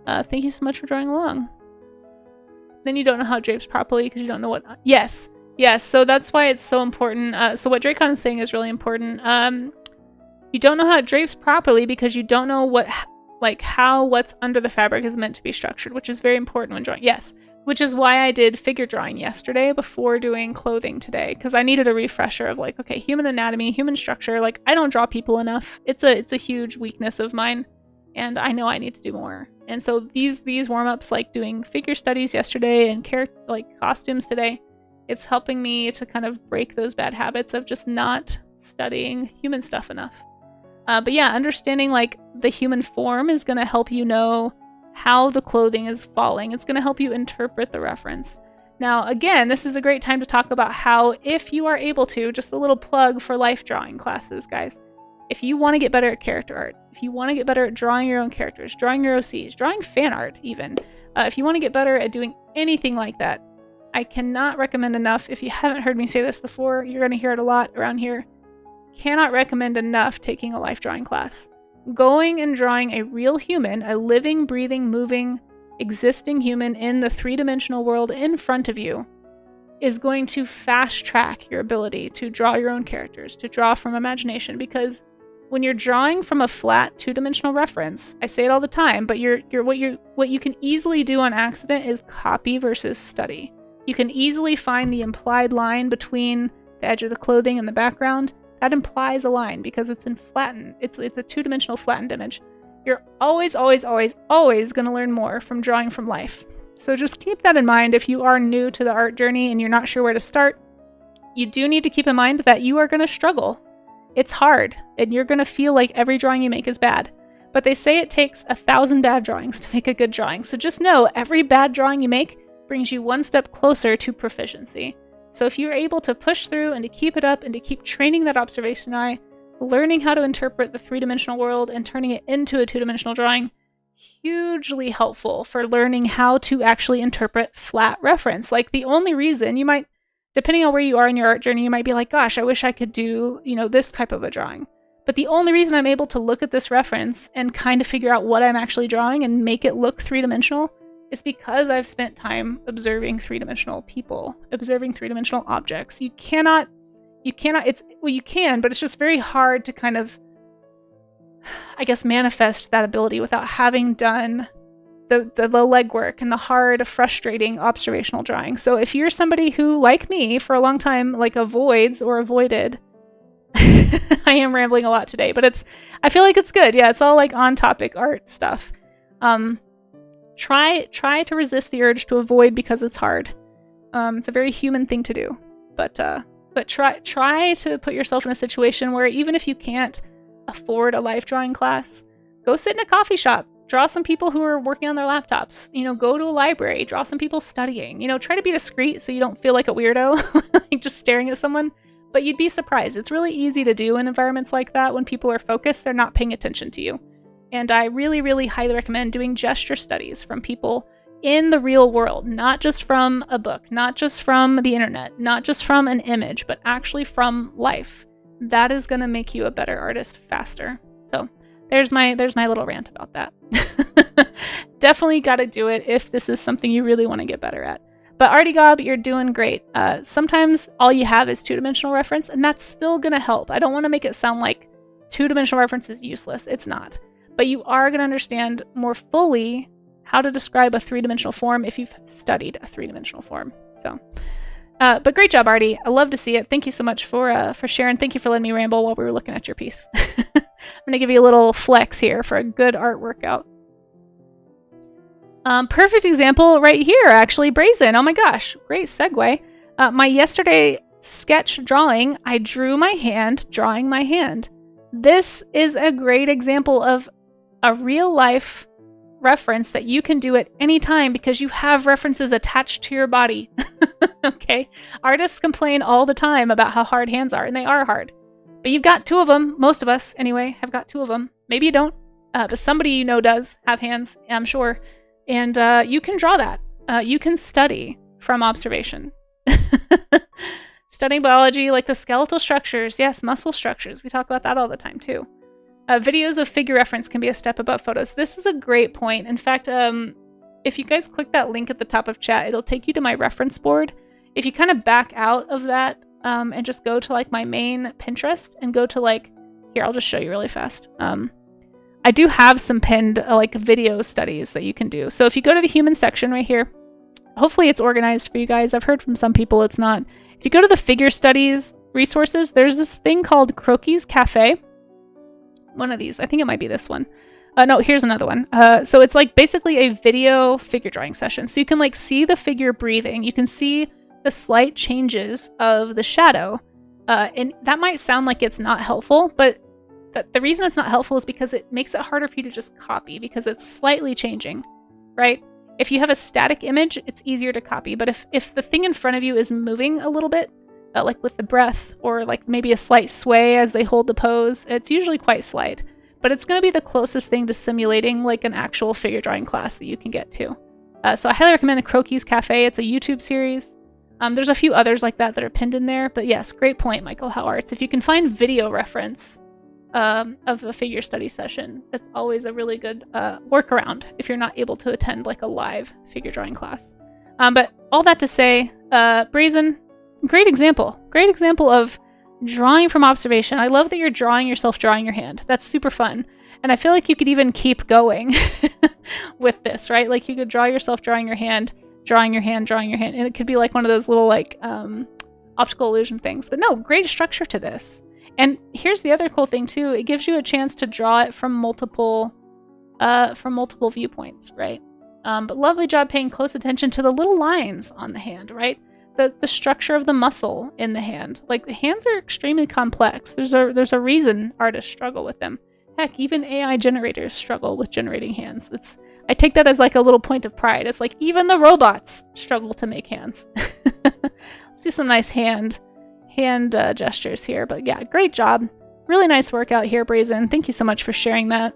Thank you so much for drawing along. Then you don't know how it drapes properly because you don't know what... Yes. So that's why it's so important. So what Dracon is saying is really important. You don't know how it drapes properly because you don't know how what's under the fabric is meant to be structured, which is very important when drawing. Yes. Which is why I did figure drawing yesterday before doing clothing today, because I needed a refresher of like, okay, human anatomy, human structure. Like I don't draw people enough. It's a huge weakness of mine, and I know I need to do more. And so these warm-ups, like doing figure studies yesterday and costumes today, it's helping me to kind of break those bad habits of just not studying human stuff enough. But yeah, understanding like the human form is going to help you know how the clothing is falling. It's going to help you interpret the reference. Now, again, this is a great time to talk about how, if you are able to, just a little plug for life drawing classes, guys. If you want to get better at character art, if you want to get better at drawing your own characters, drawing your OCs, drawing fan art even, if you want to get better at doing anything like that, I cannot recommend enough. If you haven't heard me say this before, you're going to hear it a lot around here. Cannot recommend enough taking a life drawing class. Going and drawing a real human, a living, breathing, moving, existing human in the three-dimensional world in front of you is going to fast track your ability to draw your own characters, to draw from imagination, because when you're drawing from a flat two-dimensional reference, I say it all the time, but what you can easily do on accident is copy versus study. You can easily find the implied line between the edge of the clothing and the background. That implies a line because it's in flattened. It's a two-dimensional flattened image. You're always going to learn more from drawing from life. So just keep that in mind if you are new to the art journey and you're not sure where to start. You do need to keep in mind that you are going to struggle. It's hard, and you're going to feel like every drawing you make is bad. But they say it takes 1,000 bad drawings to make a good drawing. So just know every bad drawing you make brings you one step closer to proficiency. So if you're able to push through and to keep it up and to keep training that observation eye, learning how to interpret the three-dimensional world and turning it into a two-dimensional drawing, hugely helpful for learning how to actually interpret flat reference. Like, the only reason you might, depending on where you are in your art journey, you might be like, gosh, I wish I could do, this type of a drawing. But the only reason I'm able to look at this reference and kind of figure out what I'm actually drawing and make it look three-dimensional is because I've spent time observing three-dimensional people, observing three-dimensional objects. You can, but it's just very hard to kind of, I guess, manifest that ability without having done the legwork and the hard, frustrating observational drawing. So if you're somebody who, like me, for a long time, like, avoids or avoided, I am rambling a lot today, but I feel like it's good. Yeah, it's all like on topic art stuff. Try to resist the urge to avoid because it's hard. It's a very human thing to do, but try to put yourself in a situation where even if you can't afford a life drawing class, go sit in a coffee shop, draw some people who are working on their laptops, go to a library, draw some people studying, try to be discreet so you don't feel like a weirdo, like just staring at someone. But you'd be surprised. It's really easy to do in environments like that. When people are focused, they're not paying attention to you. And I really, really highly recommend doing gesture studies from people in the real world, not just from a book, not just from the internet, not just from an image, but actually from life. That is going to make you a better artist faster. So there's my little rant about that. Definitely got to do it if this is something you really want to get better at. But Artie Gob, you're doing great. Sometimes all you have is two-dimensional reference, and that's still going to help. I don't want to make it sound like two-dimensional reference is useless. It's not. But you are going to understand more fully how to describe a three-dimensional form if you've studied a three-dimensional form. So, but great job, Artie. I love to see it. Thank you so much for sharing. Thank you for letting me ramble while we were looking at your piece. I'm going to give you a little flex here for a good art workout. Perfect example right here, actually. Brazen. Oh my gosh. Great segue. My yesterday sketch drawing, I drew my hand drawing my hand. This is a great example of a real life reference that you can do at any time because you have references attached to your body. Okay? Artists complain all the time about how hard hands are, and they are hard. But you've got two of them. Most of us, anyway, have got two of them. Maybe you don't, but somebody you know does have hands, I'm sure. And you can draw that. You can study from observation. Studying biology, like the skeletal structures, yes, muscle structures. We talk about that all the time, too. Videos of figure reference can be a step above photos. This is a great point. In fact, if you guys click that link at the top of chat, it'll take you to my reference board. If you kind of back out of that and just go to, like, my main Pinterest and go to, like, here, I'll just show you really fast. I do have some pinned like video studies that you can do. So if you go to the human section right here, hopefully it's organized for you guys. I've heard from some people it's not. If you go to the figure studies resources, there's this thing called Croquis Cafe. One of these. I think it might be this one. No, here's another one. So it's like basically a video figure drawing session. So you can like see the figure breathing. You can see the slight changes of the shadow. And that might sound like it's not helpful, but the reason it's not helpful is because it makes it harder for you to just copy because it's slightly changing, right? If you have a static image, it's easier to copy. But if the thing in front of you is moving a little bit, like with the breath or like maybe a slight sway as they hold the pose, it's usually quite slight. But it's going to be the closest thing to simulating like an actual figure drawing class that you can get to. So I highly recommend the Croquis Cafe. It's a YouTube series. There's a few others like that are pinned in there. But yes, great point, Michael How Arts. If you can find video reference of a figure study session, it's always a really good workaround if you're not able to attend like a live figure drawing class. But all that to say, Brazen, great example of drawing from observation. I love that you're drawing yourself drawing your hand. That's super fun. And I feel like you could even keep going with this, right? Like you could draw yourself drawing your hand, drawing your hand, drawing your hand. And it could be like one of those little like optical illusion things. But no, great structure to this. And here's the other cool thing too. It gives you a chance to draw it from multiple viewpoints, right? But lovely job paying close attention to the little lines on the hand, right? The structure of the muscle in the hand. Like the hands are extremely complex. There's a reason artists struggle with them. Heck, even AI generators struggle with generating hands. I take that as like a little point of pride. It's like even the robots struggle to make hands. Let's do some nice hand gestures here. But yeah, great job. Really nice workout here, Brazen. Thank you so much for sharing that.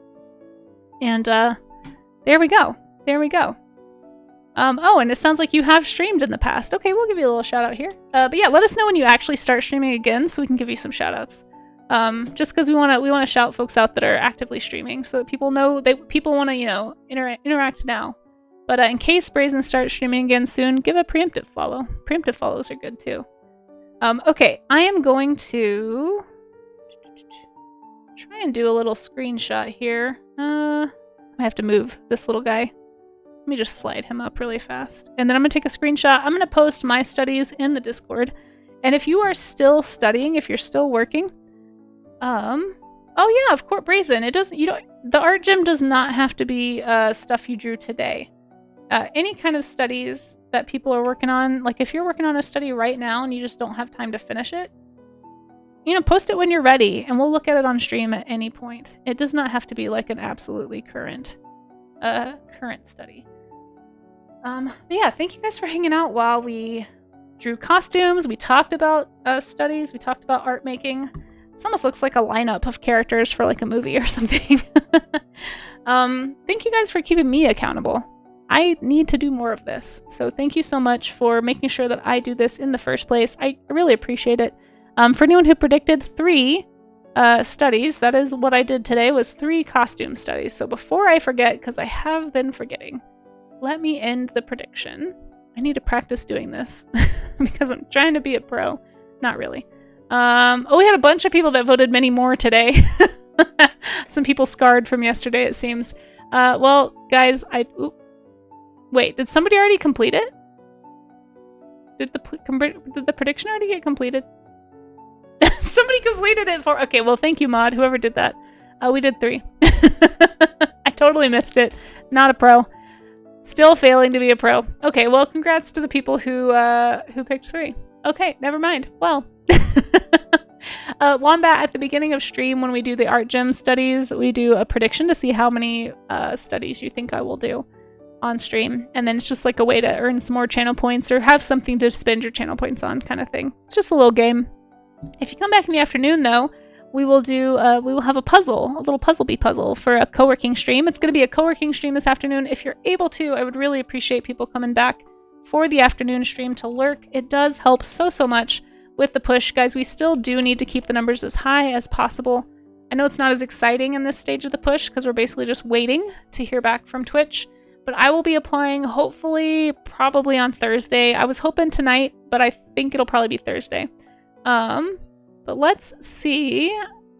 And there we go. There we go. Oh, and it sounds like you have streamed in the past. Okay, we'll give you a little shout out here. But yeah, let us know when you actually start streaming again so we can give you some shout outs. Just because we want to shout folks out that are actively streaming so that people know people want to, you know, interact now. But in case Brazen starts streaming again soon, give a preemptive follow. Preemptive follows are good too. Okay, I am going to try and do a little screenshot here. I have to move this little guy. Let me just slide him up really fast. And then I'm going to take a screenshot. I'm going to post my studies in the Discord. And if you are still studying, if you're still working, oh yeah, of course, Brazen. The art gym does not have to be stuff you drew today. Any kind of studies that people are working on, like if you're working on a study right now and you just don't have time to finish it, you know, post it when you're ready and we'll look at it on stream at any point. It does not have to be like an absolutely current study. But yeah, thank you guys for hanging out while we drew costumes. We talked about studies. We talked about art making. This almost looks like a lineup of characters for like a movie or something. Thank you guys for keeping me accountable. I need to do more of this. So thank you so much for making sure that I do this in the first place. I really appreciate it. For anyone who predicted 3 studies, that is what I did today, was 3 costume studies. So before I forget, because I have been forgetting, let me end the prediction. I need to practice doing this because I'm trying to be a pro. Not really. Oh, we had a bunch of people that voted many more today. Some people scarred from yesterday, it seems. Well, guys, wait, did somebody already complete it? Did the prediction already get completed? Somebody completed it for... Okay, well, thank you, Mod, whoever did that. We did 3. I totally missed it. Not a pro. Still failing to be a pro. Okay, well, congrats to the people who picked 3. Okay, never mind. Well... Wombat, at the beginning of stream, when we do the art gym studies, we do a prediction to see how many studies you think I will do on stream. And then it's just like a way to earn some more channel points or have something to spend your channel points on kind of thing. It's just a little game. If you come back in the afternoon, though, we will have a puzzle, a little puzzle-bee puzzle for a co-working stream. It's going to be a co-working stream this afternoon. If you're able to, I would really appreciate people coming back for the afternoon stream to lurk. It does help so much with the push. Guys, we still do need to keep the numbers as high as possible. I know it's not as exciting in this stage of the push because we're basically just waiting to hear back from Twitch, but I will be applying hopefully probably on Thursday. I was hoping tonight, but I think it'll probably be Thursday. But let's see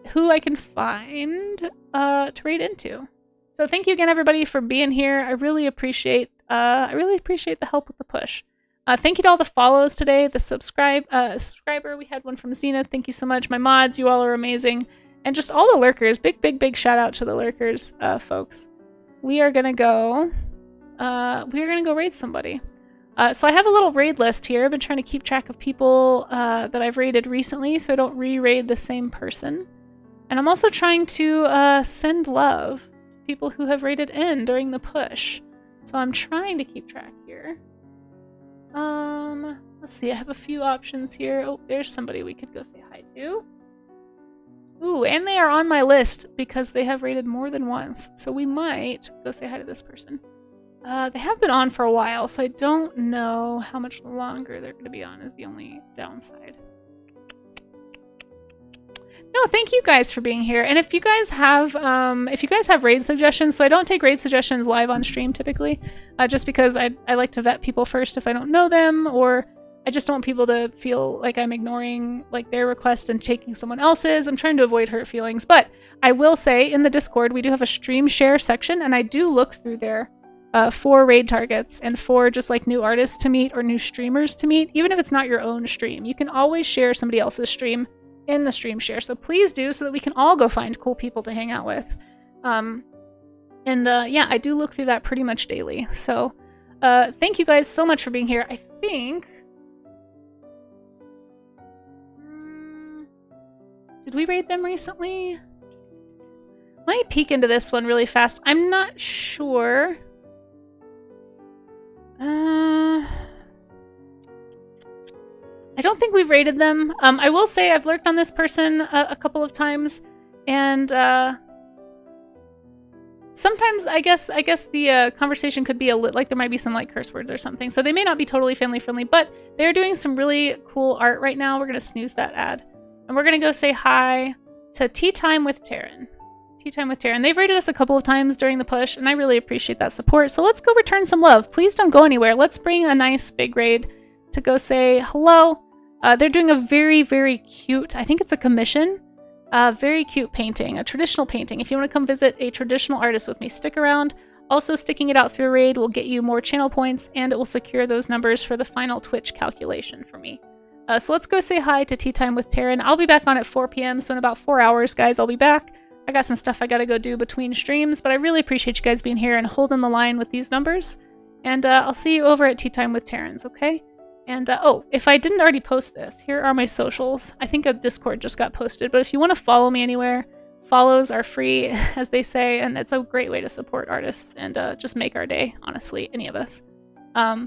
who I can find to raid into. So thank you again, everybody, for being here. I really appreciate the help with the push. Thank you to all the follows today, the subscriber. We had one from Xena. Thank you so much. My mods, you all are amazing. And just all the lurkers. Big shout out to the lurkers, folks. We are gonna go raid somebody. So I have a little raid list here. I've been trying to keep track of people that I've raided recently so I don't re-raid the same person. And I'm also trying to send love to people who have raided in during the push. So I'm trying to keep track here. Let's see, I have a few options here. Oh, there's somebody we could go say hi to. Ooh, and they are on my list because they have raided more than once. So we might go say hi to this person. They have been on for a while, so I don't know how much longer they're going to be on is the only downside. No, thank you guys for being here. And if you guys have raid suggestions, so I don't take raid suggestions live on stream typically, just because I like to vet people first if I don't know them, or I just don't want people to feel like I'm ignoring like their request and taking someone else's. I'm trying to avoid hurt feelings. But I will say in the Discord, we do have a stream share section, and I do look through there for raid targets and for just like new artists to meet or new streamers to meet. Even if it's not your own stream, you can always share somebody else's stream in the stream share. So please do, so that we can all go find cool people to hang out with. Yeah, I do look through that pretty much daily. So thank you guys so much for being here. I think... did we raid them recently? Let me peek into this one really fast. I'm not sure. I don't think we've rated them. I will say I've lurked on this person a couple of times, and sometimes I guess the conversation could be a little like there might be some like curse words or something. So they may not be totally family friendly, but they're doing some really cool art right now. We're gonna snooze that ad, and we're gonna go say hi to Tea Time with Taryn. Tea Time with Taryn. They've rated us a couple of times during the push, and I really appreciate that support. So let's go return some love. Please don't go anywhere. Let's bring a nice big raid to go say hello. They're doing a very, very cute, I think it's a commission, very cute painting, a traditional painting. If you want to come visit a traditional artist with me, stick around. Also, sticking it out through a raid will get you more channel points, and it will secure those numbers for the final Twitch calculation for me. So let's go say hi to Tea Time with Taryn. I'll be back on at 4 p.m., so in about 4 hours, guys, I'll be back. I got some stuff I gotta go do between streams, but I really appreciate you guys being here and holding the line with these numbers. And I'll see you over at Tea Time with Taryn's, okay? And, oh, if I didn't already post this, here are my socials. I think a Discord just got posted, but if you want to follow me anywhere, follows are free, as they say, and it's a great way to support artists and just make our day, honestly, any of us.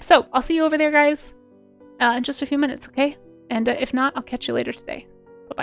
So, I'll see you over there, guys, in just a few minutes, okay? And if not, I'll catch you later today.